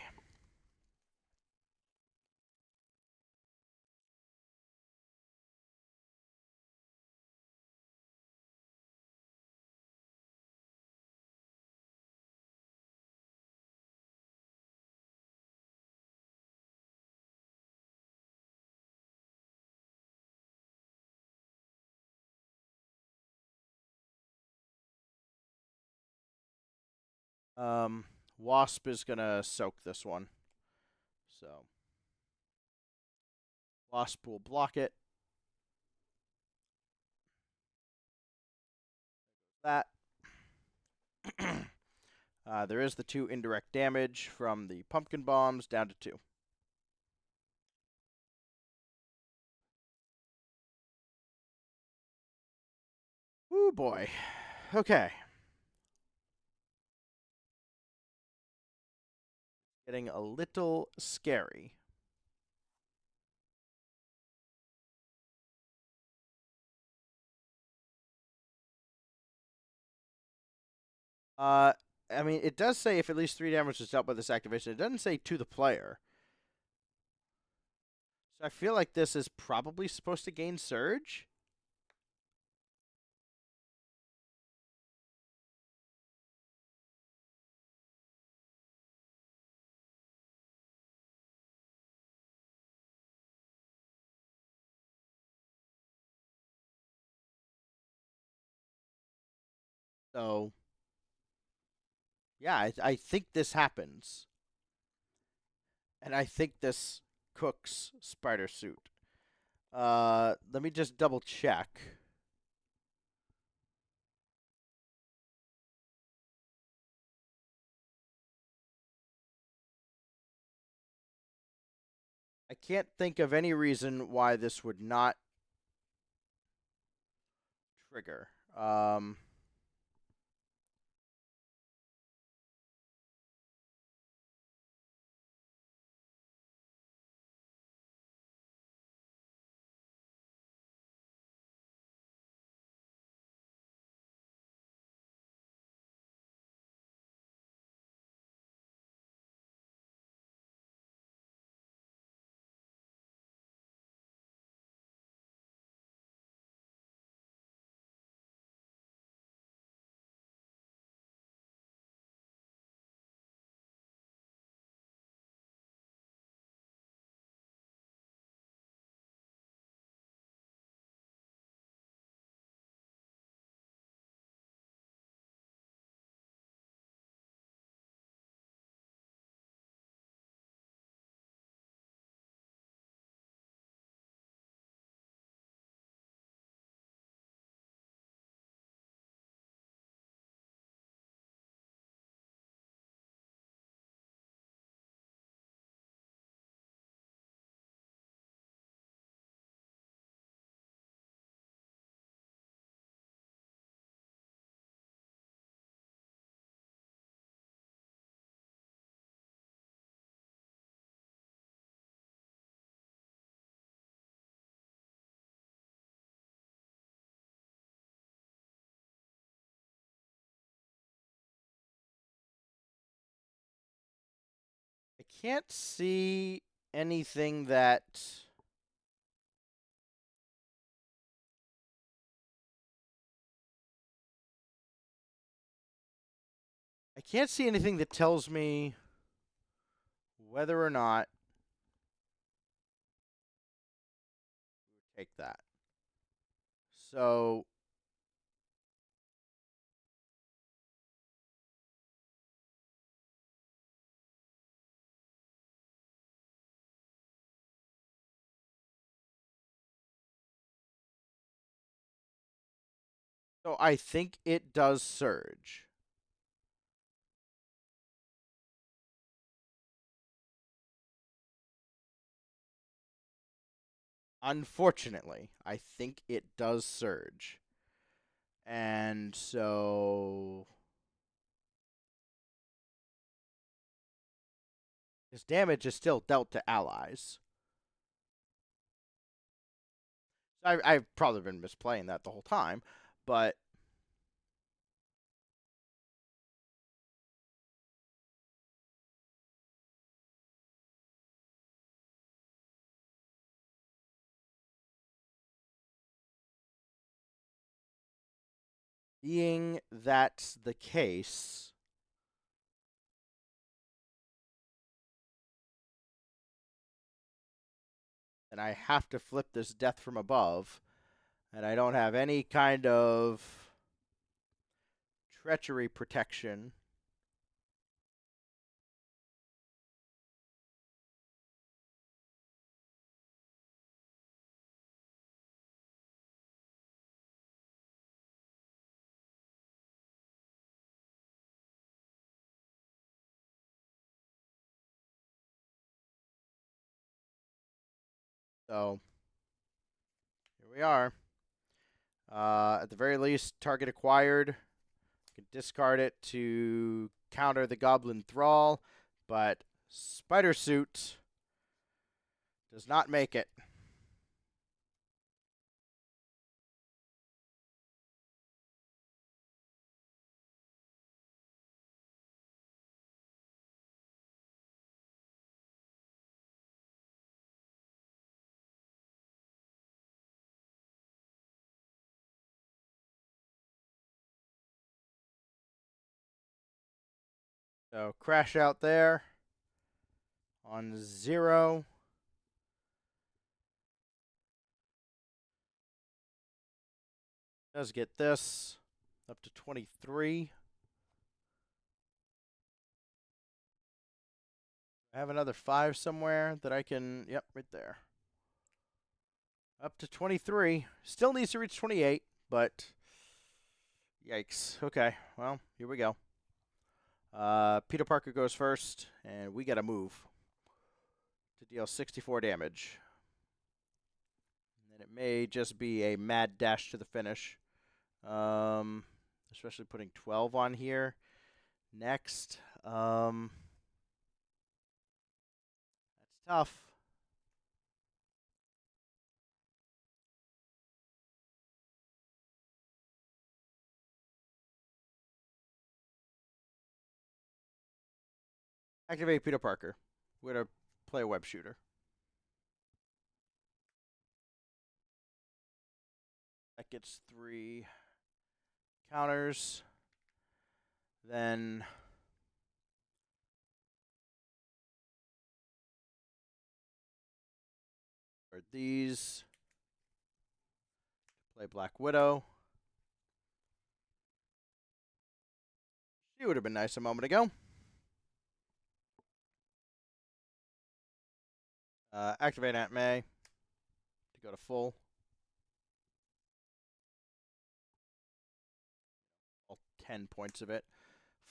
Wasp is gonna soak this one. So Wasp will block it. That. There is the 2 indirect damage from the pumpkin bombs down to 2. Woo boy. Okay. Getting a little scary. I mean, it does say if at least 3 damage is dealt by this activation. It doesn't say to the player. So I feel like this is probably supposed to gain surge. So, yeah, I think this happens. And I think this cooks Spider Suit. Let me just double check. I can't think of any reason why this would not trigger. I can't see anything that. I can't see anything that tells me whether or not take that. So I think it does surge. Unfortunately, I think it does surge. And so his damage is still dealt to allies. I've probably been misplaying that the whole time, but being that's the case, then I have to flip this death from above, and I don't have any kind of treachery protection. So here we are. At the very least, target acquired. You can discard it to counter the Goblin Thrall, but Spider Suit does not make it. So crash out there on 0. Does get this up to 23. I have another 5 somewhere that I can. Yep, right there. Up to 23. Still needs to reach 28, but yikes. Okay, well, here we go. Peter Parker goes first, and we got to move to deal 64 damage. And it may just be a mad dash to the finish. Especially putting 12 on here. Next. That's tough. Activate Peter Parker. We're going to play a web shooter. That gets 3 counters. Then for these, play Black Widow. She would have been nice a moment ago. Activate Aunt May to go to full. All 10 points of it.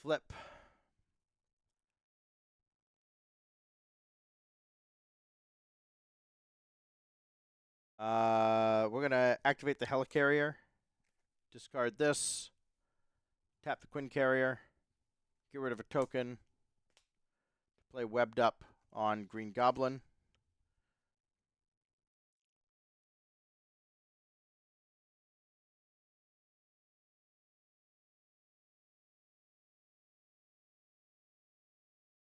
Flip. We're going to activate the Helicarrier. Discard this. Tap the Quinn Carrier. Get rid of a token. Play Webbed Up on Green Goblin.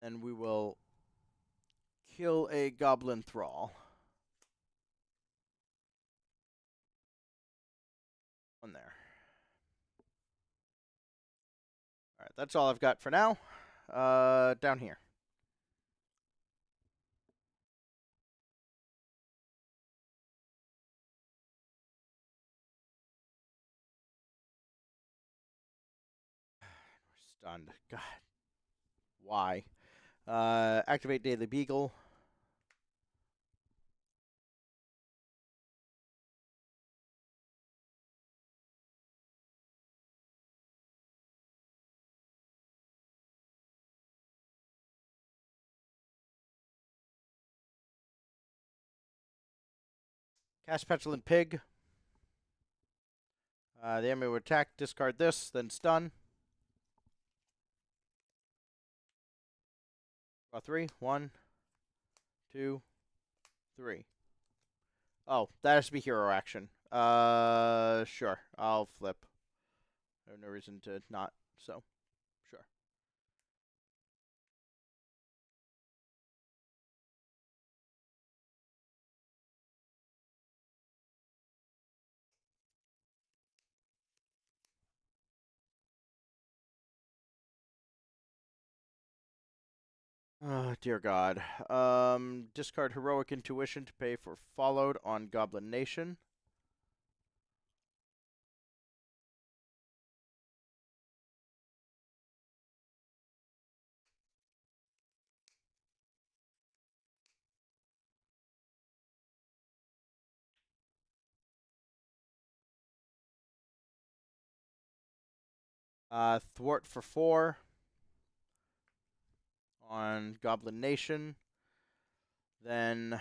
And we will kill a Goblin Thrall. One there. Alright, that's all I've got for now. Down here. We're stunned. God. Why? Activate Daily Beagle. Cast Petulant Pig. The enemy will attack, discard this, then stun. Draw 3. 1, 2, 3. Oh, that has to be hero action. Sure. I'll flip. I have no reason to not, so sure. Oh, dear God. Discard Heroic Intuition to pay for Followed on Goblin Nation. Thwart for 4 on Goblin Nation. Then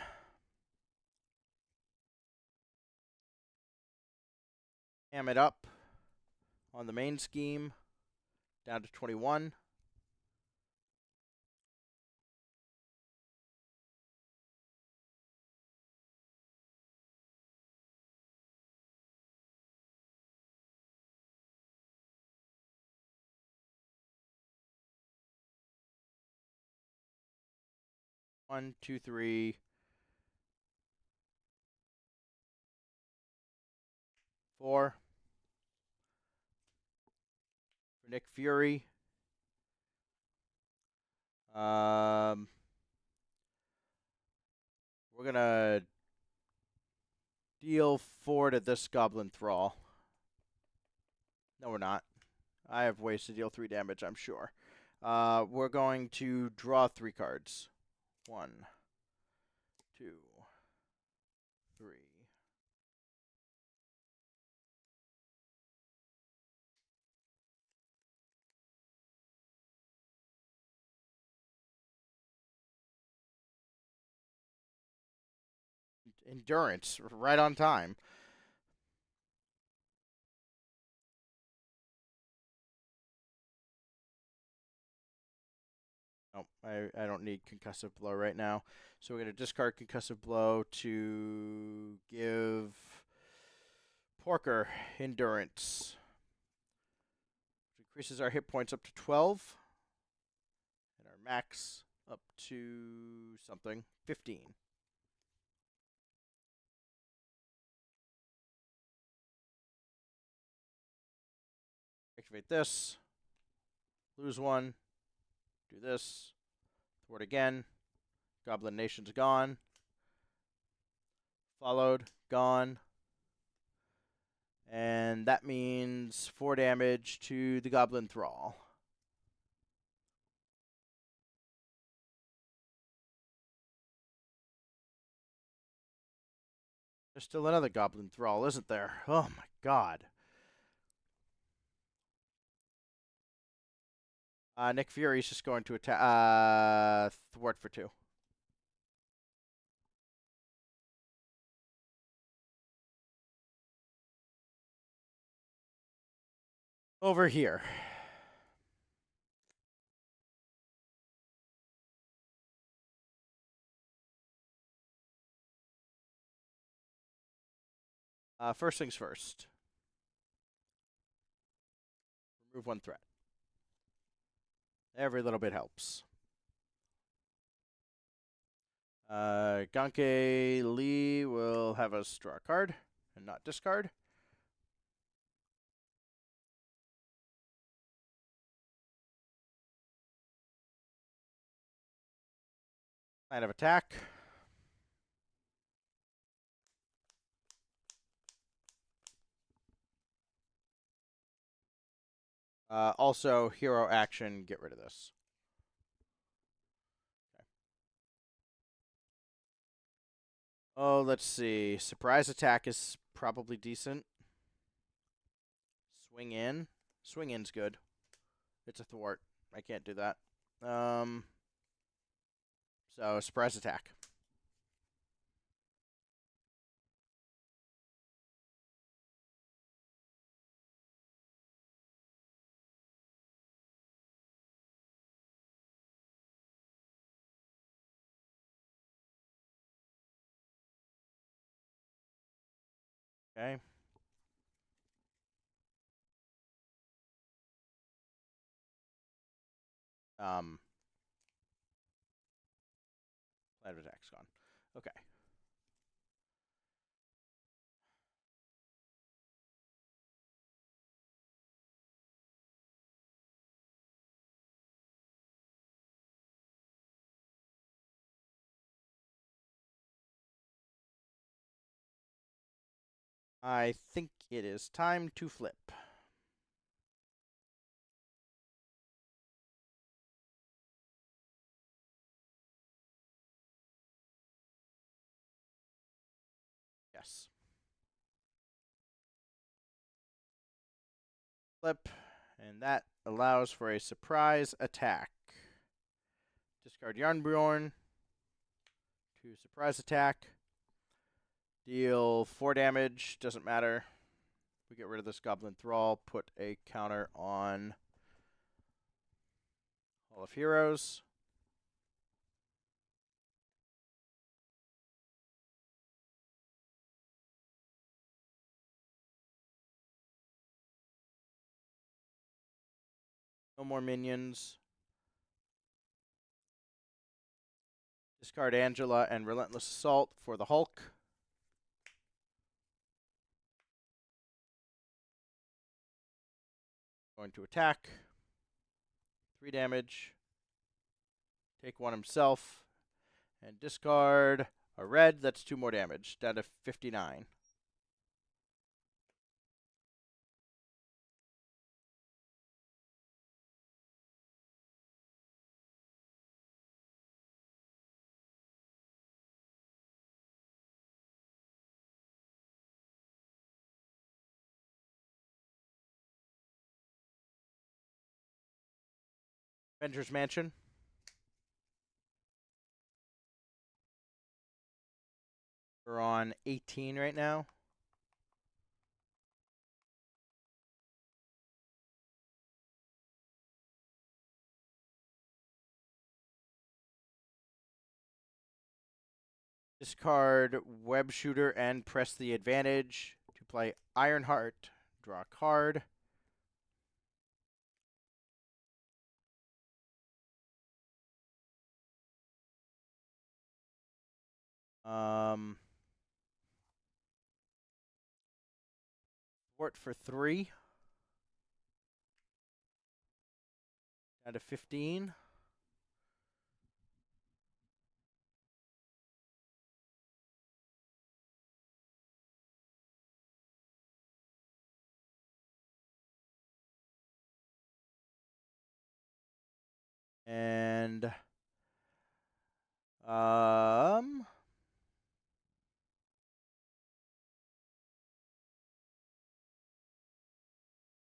ham it up on the main scheme down to 21. One, two, three, 4. For Nick Fury. We're gonna deal 4 to this Goblin Thrall. No, we're not. I have ways to deal 3 damage, I'm sure. We're going to draw 3 cards. 1, 2, 3. Endurance, right on time. Oh, I don't need Concussive Blow right now. So we're going to discard Concussive Blow to give Porker Endurance. Which increases our hit points up to 12. And our max up to something, 15. Activate this. Lose 1. Do this. Thwart again. Goblin Nation's gone. Followed. Gone. And that means 4 damage to the Goblin Thrall. There's still another Goblin Thrall, isn't there? Oh my god. Nick Fury's just going to attack. Thwart for 2. Over here. First things first. Remove 1 threat. Every little bit helps. Ganke Lee will have us draw a card and not discard. Line of attack. Also, hero action, get rid of this. Okay. Oh, let's see. Surprise attack is probably decent. Swing in. Swing in's good. It's a thwart. I can't do that. So, surprise attack. Okay. Line of attack's gone. Okay. I think it is time to flip. Yes. Flip. And that allows for a surprise attack. Discard Yarnbjorn. To surprise attack. Deal 4 damage. Doesn't matter. We get rid of this Goblin Thrall. Put a counter on Hall of Heroes. No more minions. Discard Angela and Relentless Assault for the Hulk. Going to attack. 3 damage. Take 1 himself. And discard a red. That's 2 more damage. Down to 59. Avengers Mansion. We're on 18 right now. Discard Web Shooter and press the advantage to play Ironheart. Draw a card. Thwart for 3. Down to 15. And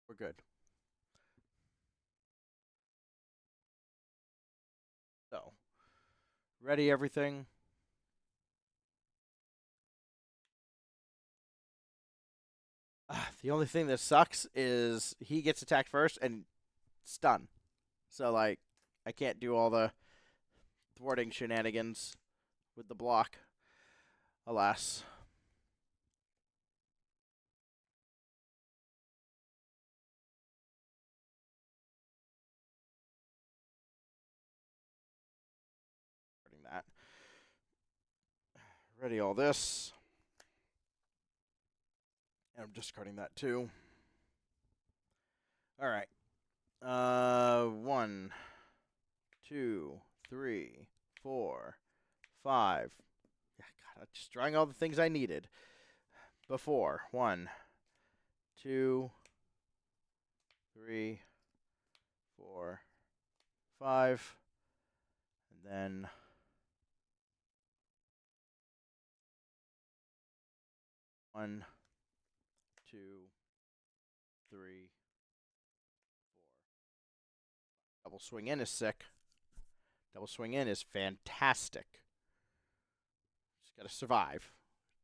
we're good. So, ready everything. The only thing that sucks is he gets attacked first and stun. So, like, I can't do all the thwarting shenanigans with the block. Alas. That. Ready all this. And I'm discarding that too. All right. 1, 2, 3, 4, 5. Yeah, God, I'm just drawing all the things I needed before. 1, 2, 3, 4, 5. And then 1, 2, 3, 4. Double swing in is sick. Double swing in is fantastic. Just got to survive.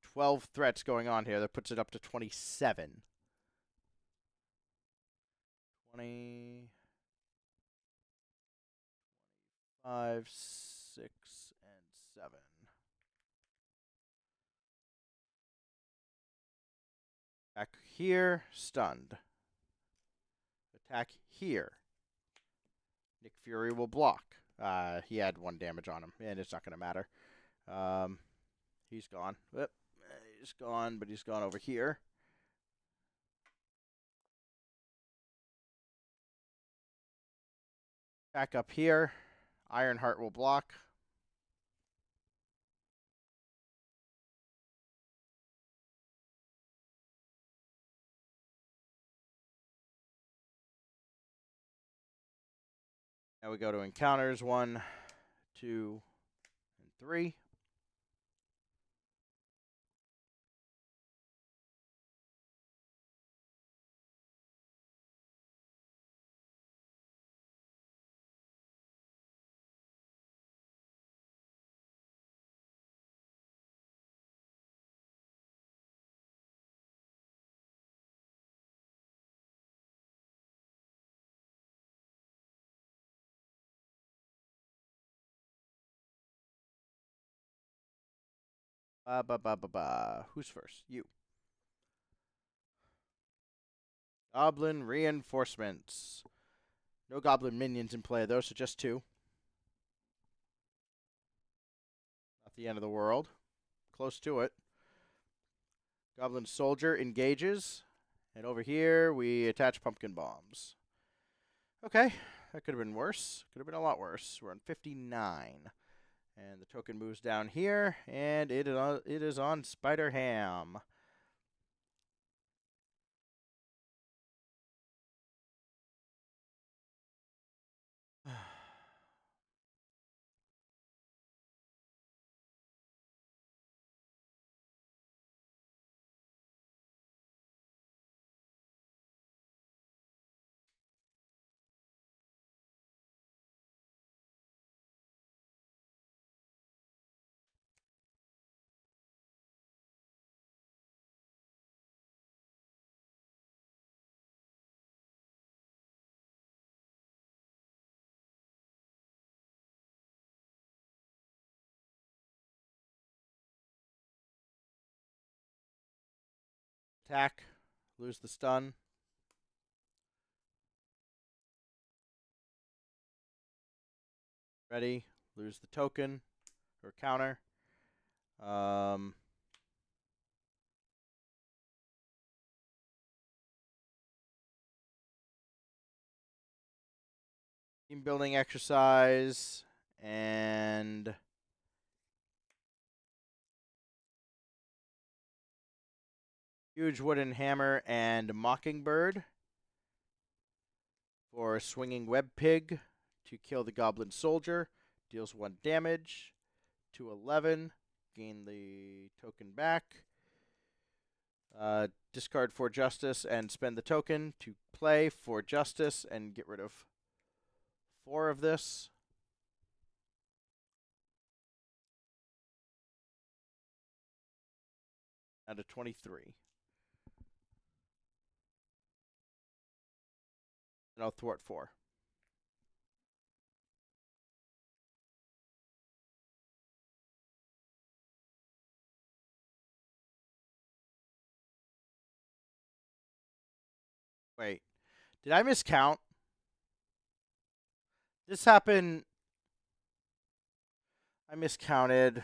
12 threats going on here. That puts it up to 27. 20, 5, 6, and 7. Attack here, stunned. Attack here. Nick Fury will block. He had 1 damage on him, and it's not going to matter. He's gone. Oop, he's gone, but he's gone over here. Back up here. Ironheart will block. Now we go to encounters. 1, 2, and 3. Who's first? You. Goblin reinforcements. No goblin minions in play, though, so just 2. Not the end of the world. Close to it. Goblin soldier engages. And over here, we attach pumpkin bombs. Okay, that could have been worse. Could have been a lot worse. We're on 59. And the token moves down here, and it is on Spider Ham. Attack. Lose the stun. Ready. Lose the token. Or counter. Team building exercise. And huge wooden hammer and mockingbird for swinging web pig to kill the goblin soldier. Deals 1 damage. To 11. Gain the token back. Discard for justice and spend the token to play for justice and get rid of 4 of this. Down to 23. And I'll thwart 4. Wait. Did I miscount? This happened. I miscounted.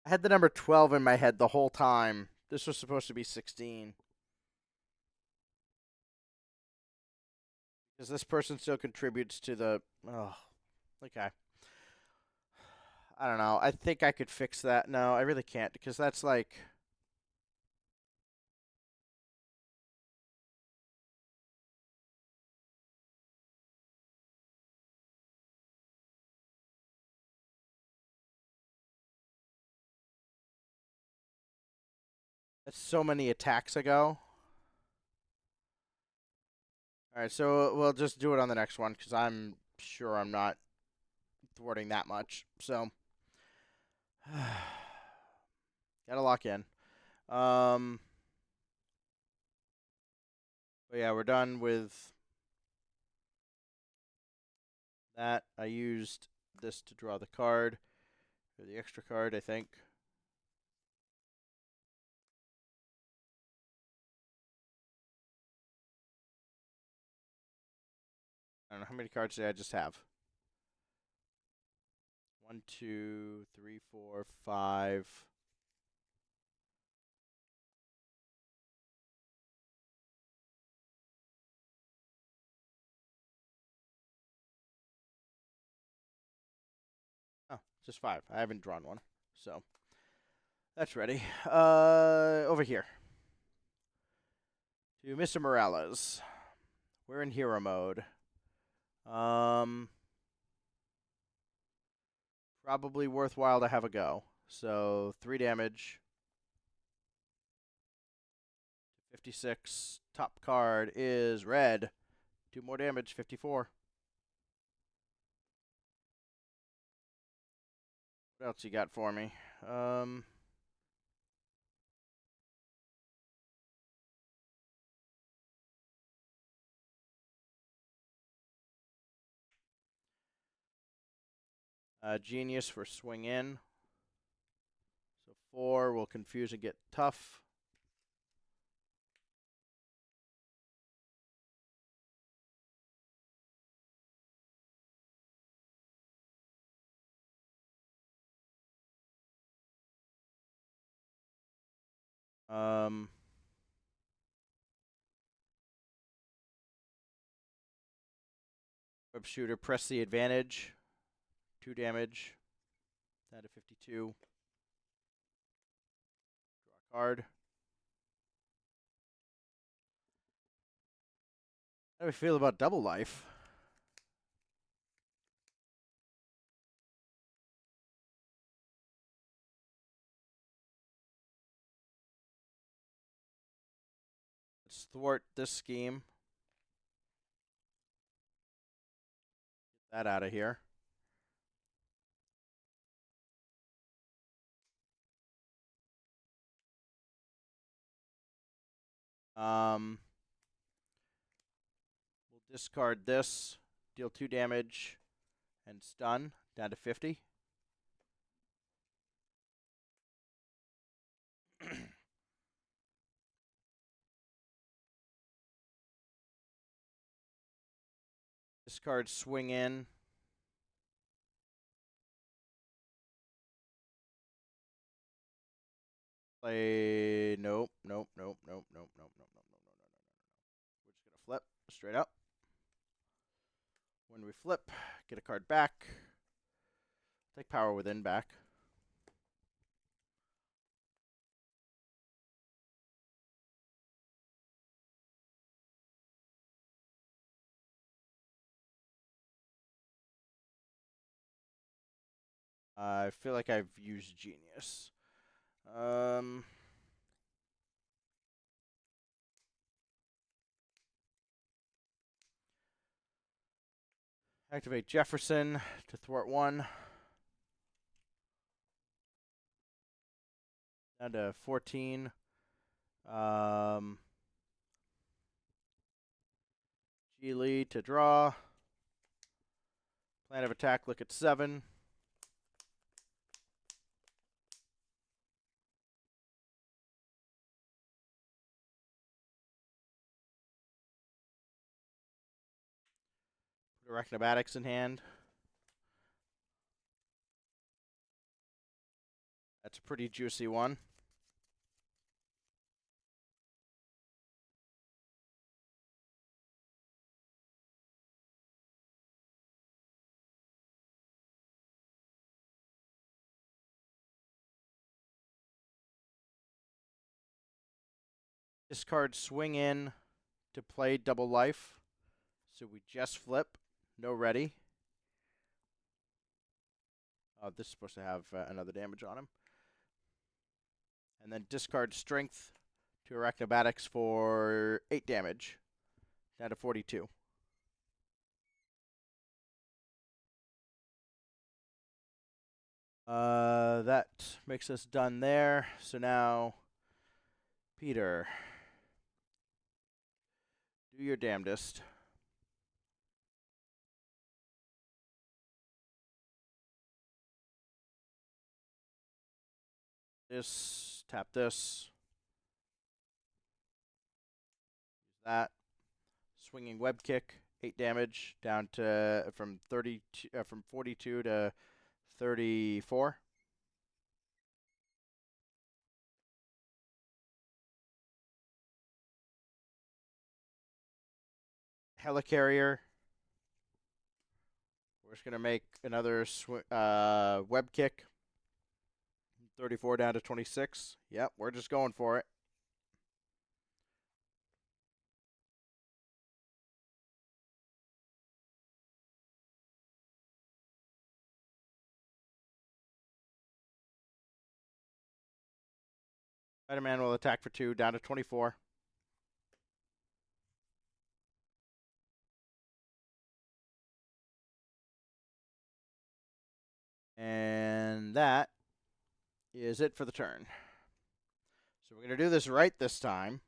I had the number 12 in my head the whole time. This was supposed to be 16. Because this person still contributes to the... Oh, okay. I don't know. I think I could fix that. No, I really can't, because that's like... That's so many attacks ago. Alright, so we'll just do it on the next one, because I'm sure I'm not thwarting that much. So... Gotta lock in. But yeah, we're done with that. I used this to draw the card, or the extra card, I think. I don't know how many cards did I just have. 1, 2, 3, 4, 5. Oh, just 5. I haven't drawn one, so that's ready. Over here to Mr. Morales. We're in hero mode. Probably worthwhile to have a go. So 3 damage. 56. Top card is red. 2 more damage. 54. What else you got for me? Genius for swing in. So 4 will confuse and get tough. Web shooter, press the advantage. 2 damage. Down to 52. Draw a card. How do we feel about double life? Let's thwart this scheme. Get that out of here. We'll discard this, deal 2 damage, and stun down to 50. Discard swing in. Play nope, nope, nope, nope, nope, nope, nope, nope, nope, nope, nope, nope. We're just gonna flip straight up. When we flip, get a card back. Take power within back. I feel like I've used Genius. Activate Jefferson to thwart 1. Down to 14. G Lee to draw. Plan of attack, look at 7. Put Arachnobatics in hand. That's a pretty juicy one. Discard swing in to play double life. So we just flip. No ready. Oh, this is supposed to have another damage on him. And then discard strength to acrobatics for 8 damage. Down to 42. That makes us done there. So now, Peter, do your damnedest. This, tap this. Use that. Swinging web kick, 8 damage, down to from 42 to 34. Helicarrier. We're just gonna make another web kick. 34 down to 26. Yep, we're just going for it. Spider-Man will attack for 2, down to 24. And that is it for the turn. So we're going to do this right this time.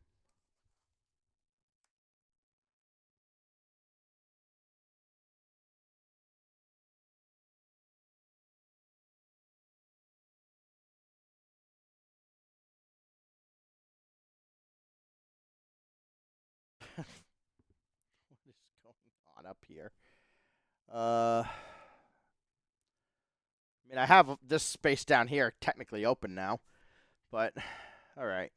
What is going on up here? I mean, I have this space down here technically open now, but all right.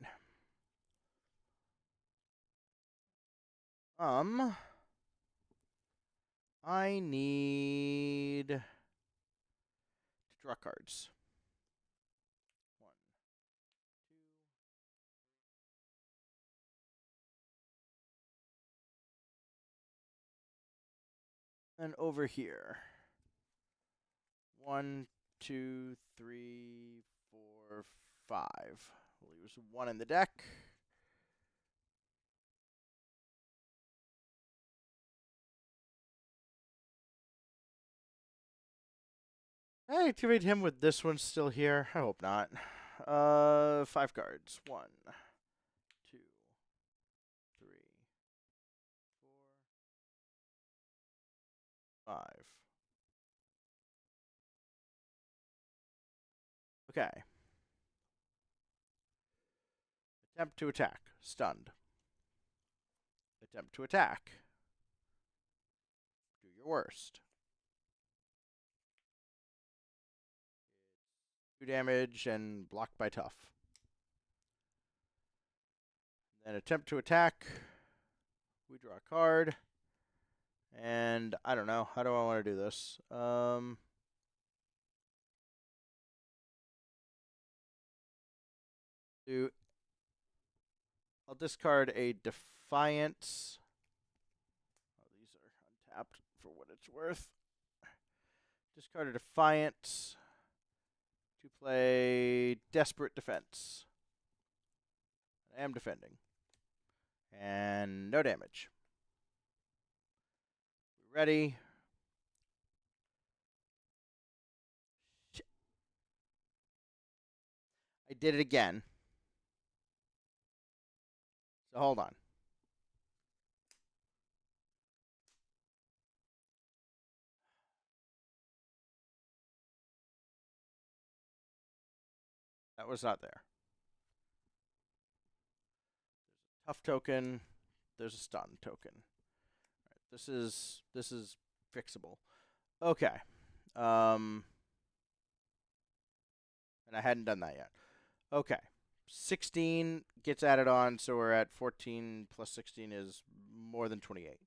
I need to draw cards. 1, 2. And over here. 1, 2, 3, 4, 5. We'll use 1 in the deck. I activate him with this one still here. I hope not. 5 cards. 1, 2, 3, 4, 5. Okay. Attempt to attack. Stunned. Attempt to attack. Do your worst. 2 damage and blocked by tough. Then attempt to attack. We draw a card. And I don't know. How do I want to do this? I'll discard a Defiance. Oh, these are untapped for what it's worth. Discard a Defiance to play Desperate Defense. I am defending. And no damage. Ready. I did it again. So hold on. That was not there. There's a tough token. There's a stun token. All right, this is fixable. Okay. And I hadn't done that yet. Okay. 16 gets added on, so we're at 14 plus 16 is more than 28.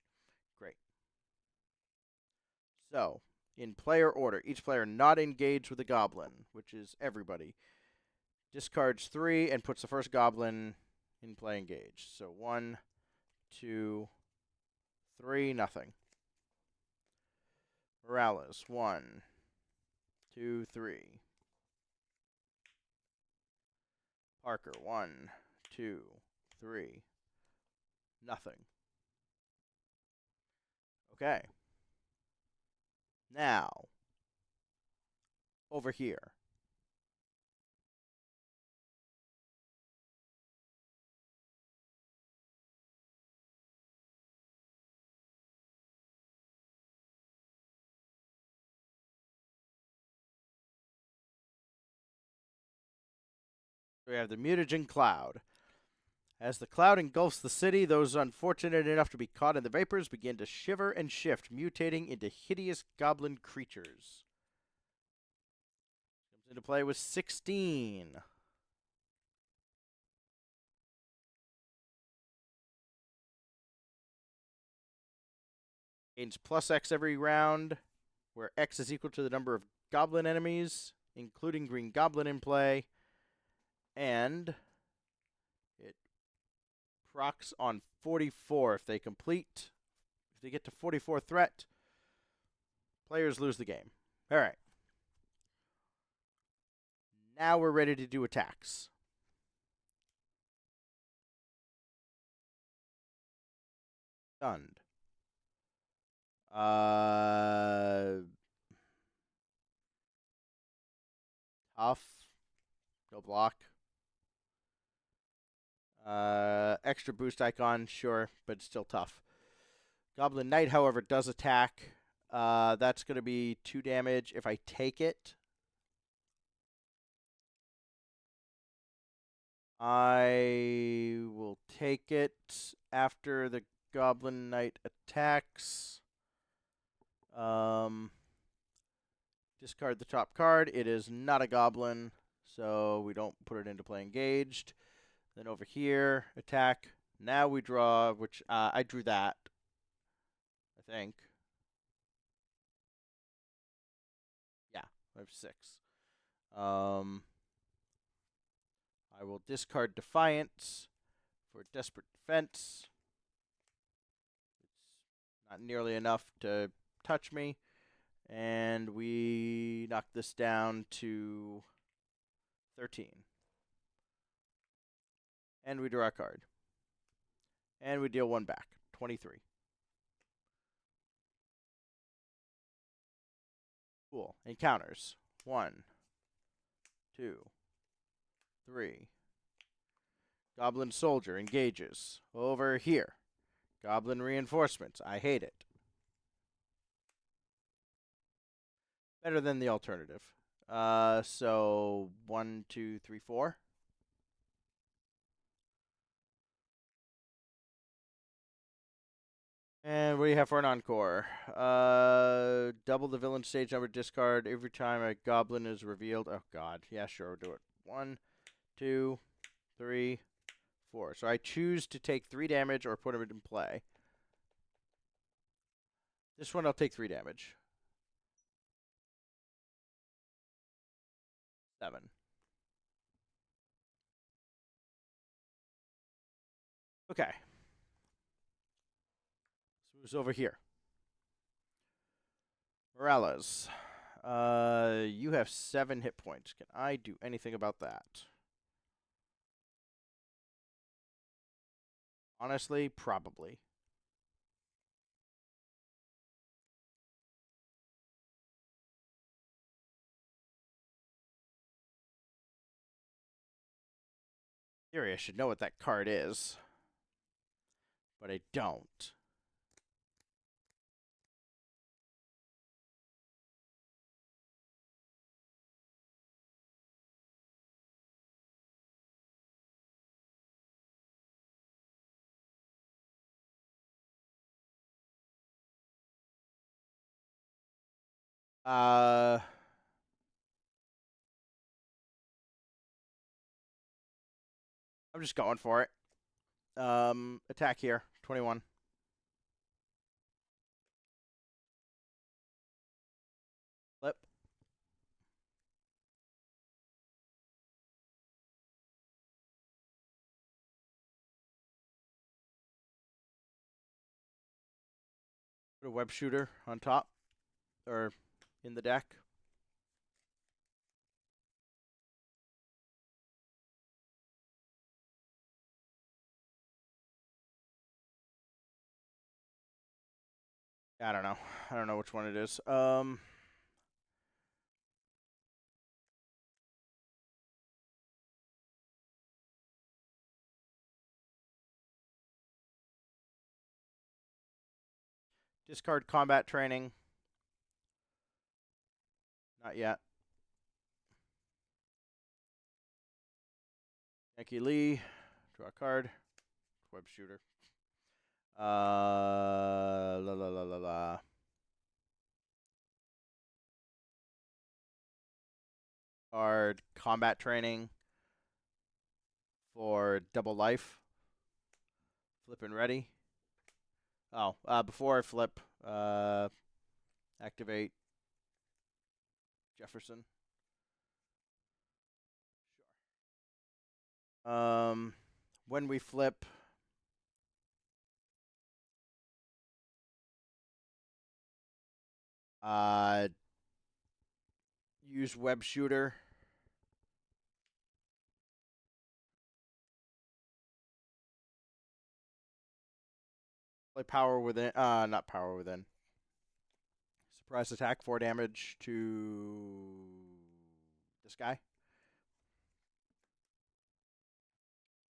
Great. So, in player order, each player not engaged with a goblin, which is everybody, discards 3 and puts the first goblin in play engaged. So 1, 2, 3, nothing. Morales, 1, 2, 3. Parker, 1, 2, 3, nothing. Okay. Now, over here. We have the mutagen cloud. As the cloud engulfs the city, those unfortunate enough to be caught in the vapors begin to shiver and shift, mutating into hideous goblin creatures. Comes into play with 16. Gains plus X every round, where X is equal to the number of goblin enemies, including green goblin in play. And it procs on 44 if they complete. If they get to 44 threat, players lose the game. All right. Now we're ready to do attacks. Stunned. Tough. No block. Extra boost icon, sure, but it's still tough. Goblin Knight, however, does attack. That's going to be 2 damage if I take it. I will take it after the Goblin Knight attacks. Discard the top card. It is not a goblin, so we don't put it into play engaged. Then over here, attack. Now we draw, which I drew that, I think. Yeah, I have 6. I will discard Defiance for Desperate Defense. It's not nearly enough to touch me. And we knock this down to 13. And we draw a card. And we deal 1 back. 23. Cool. Encounters. 1, 2, 3. Goblin Soldier engages. Over here. Goblin Reinforcements. I hate it. Better than the alternative. So 1, 2, 3, 4. And what do you have for an encore? Double the villain stage number discard every time a goblin is revealed. Oh, God. Yeah, sure, we'll do it. 1, 2, 3, 4. So I choose to take 3 damage or put him in play. This one I'll take 3 damage. 7. Okay. So who's over here? Morales. You have 7 hit points. Can I do anything about that? Honestly, probably. In theory, I should know what that card is. But I don't. I'm just going for it. Attack here. 21. Flip. Put a web shooter on top or in the deck. I don't know. I don't know which one it is. Discard combat training. Not yet. Yankee Lee. Draw a card. Web shooter. La la la la la. Card combat training for double life. Flip and ready. Oh, before I flip, activate Jefferson. Sure. When we flip, use web shooter. Play power within. Not power within. Surprise attack, 4 damage to this guy.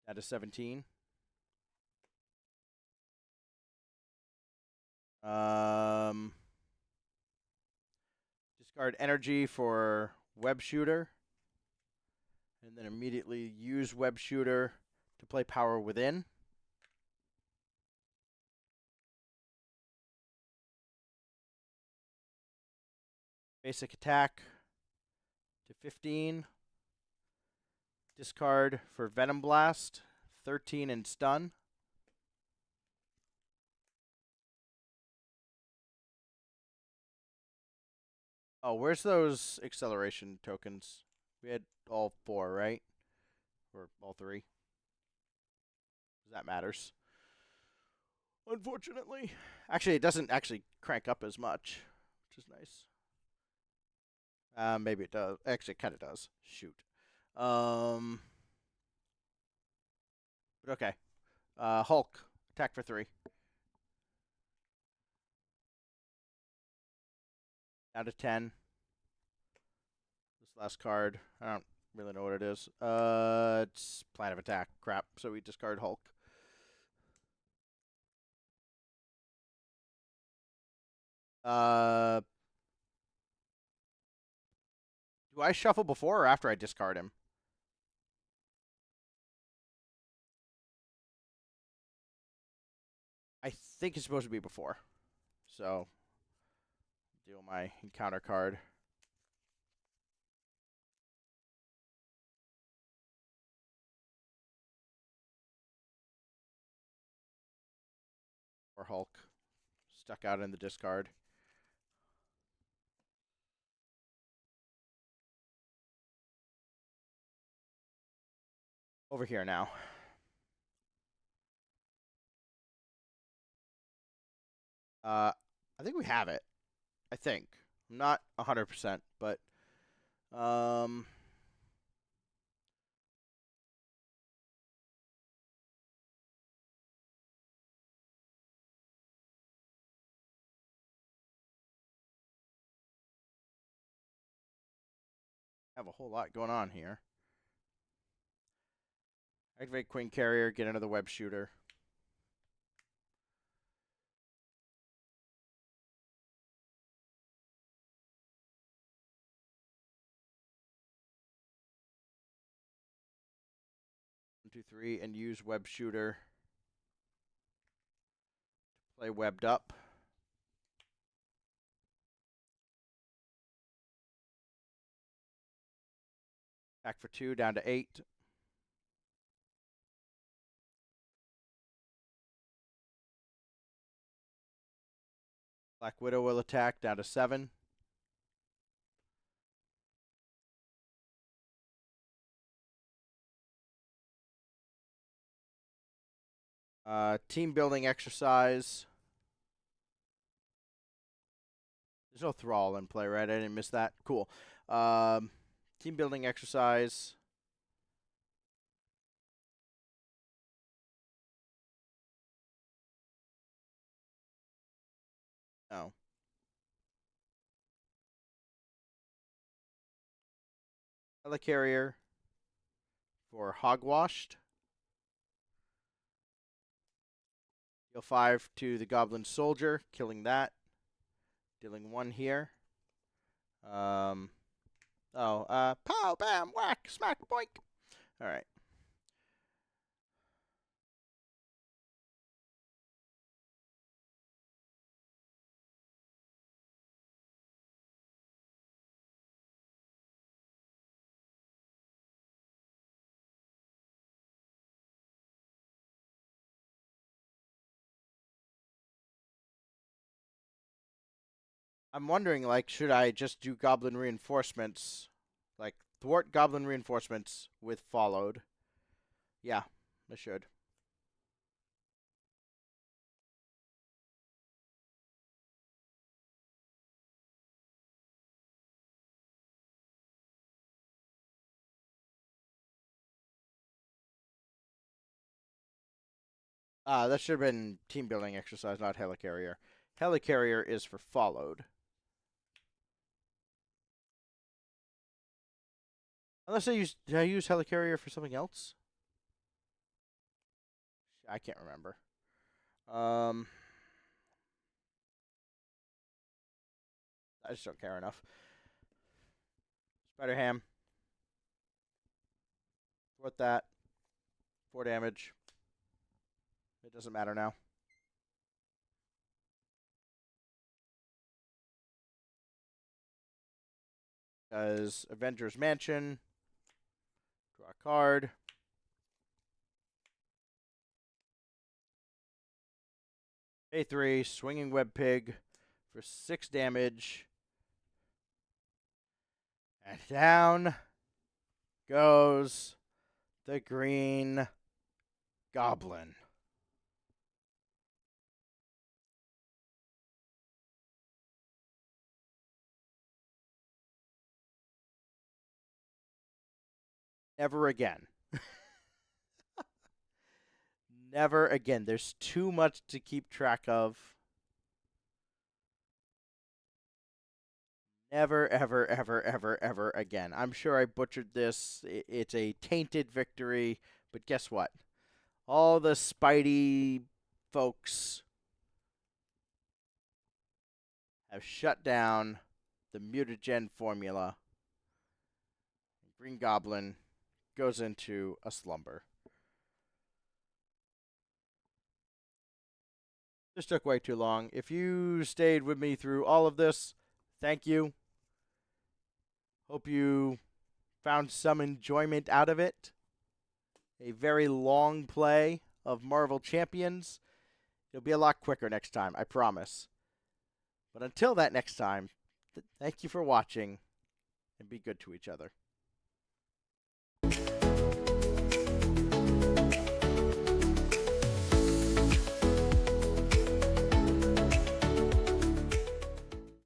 That is 17. Discard energy for web shooter. And then immediately use web shooter to play power within. Basic attack to 15. Discard for Venom Blast, 13 and stun. Oh, where's those acceleration tokens? We had all 4, right? Or all 3. That matters. Unfortunately. Actually, it doesn't actually crank up as much, which is nice. Maybe it does. Actually, it kind of does. Shoot. But okay. Hulk. Attack for 3. Down to 10. This last card. I don't really know what it is. It's plan of attack. Crap. So we discard Hulk. Do I shuffle before or after I discard him? I think it's supposed to be before. So, deal my encounter card. Or Hulk. Stuck out in the discard. Over here now. I think we have it. I think. I'm not 100%, but have a whole lot going on here. Activate Queen Carrier, get another web shooter. One, two, three, and use web shooter to play webbed up. Attack for 2, down to 8. Black Widow will attack, down to 7. Team building exercise. There's no Thrall in play, right? I didn't miss that. Cool. Team building exercise. No. Helicarrier for Hogwashed. Deal 5 to the Goblin Soldier, killing that. Dealing 1 here. Pow, bam, whack, smack, boink. Alright. I'm wondering, like, should I just do Goblin Reinforcements? Like, thwart Goblin Reinforcements with Followed. Yeah, I should. That should have been team building exercise, not Helicarrier. Helicarrier is for Followed. Unless did I use Helicarrier for something else? I can't remember. I just don't care enough. Spider Ham. Thwart that. 4 damage. It doesn't matter now. Does Avengers Mansion. Draw a card. A3, Swinging Web Pig for 6 damage. And down goes the Green Goblin. Never again. Never again. There's too much to keep track of. Never, ever, ever, ever, ever again. I'm sure I butchered this. It's a tainted victory. But guess what? All the Spidey folks have shut down the mutagen formula. Green Goblin goes into a slumber. This took way too long. If you stayed with me through all of this, thank you. Hope you found some enjoyment out of it. A very long play of Marvel Champions. It'll be a lot quicker next time, I promise. But until that next time, thank you for watching, and be good to each other.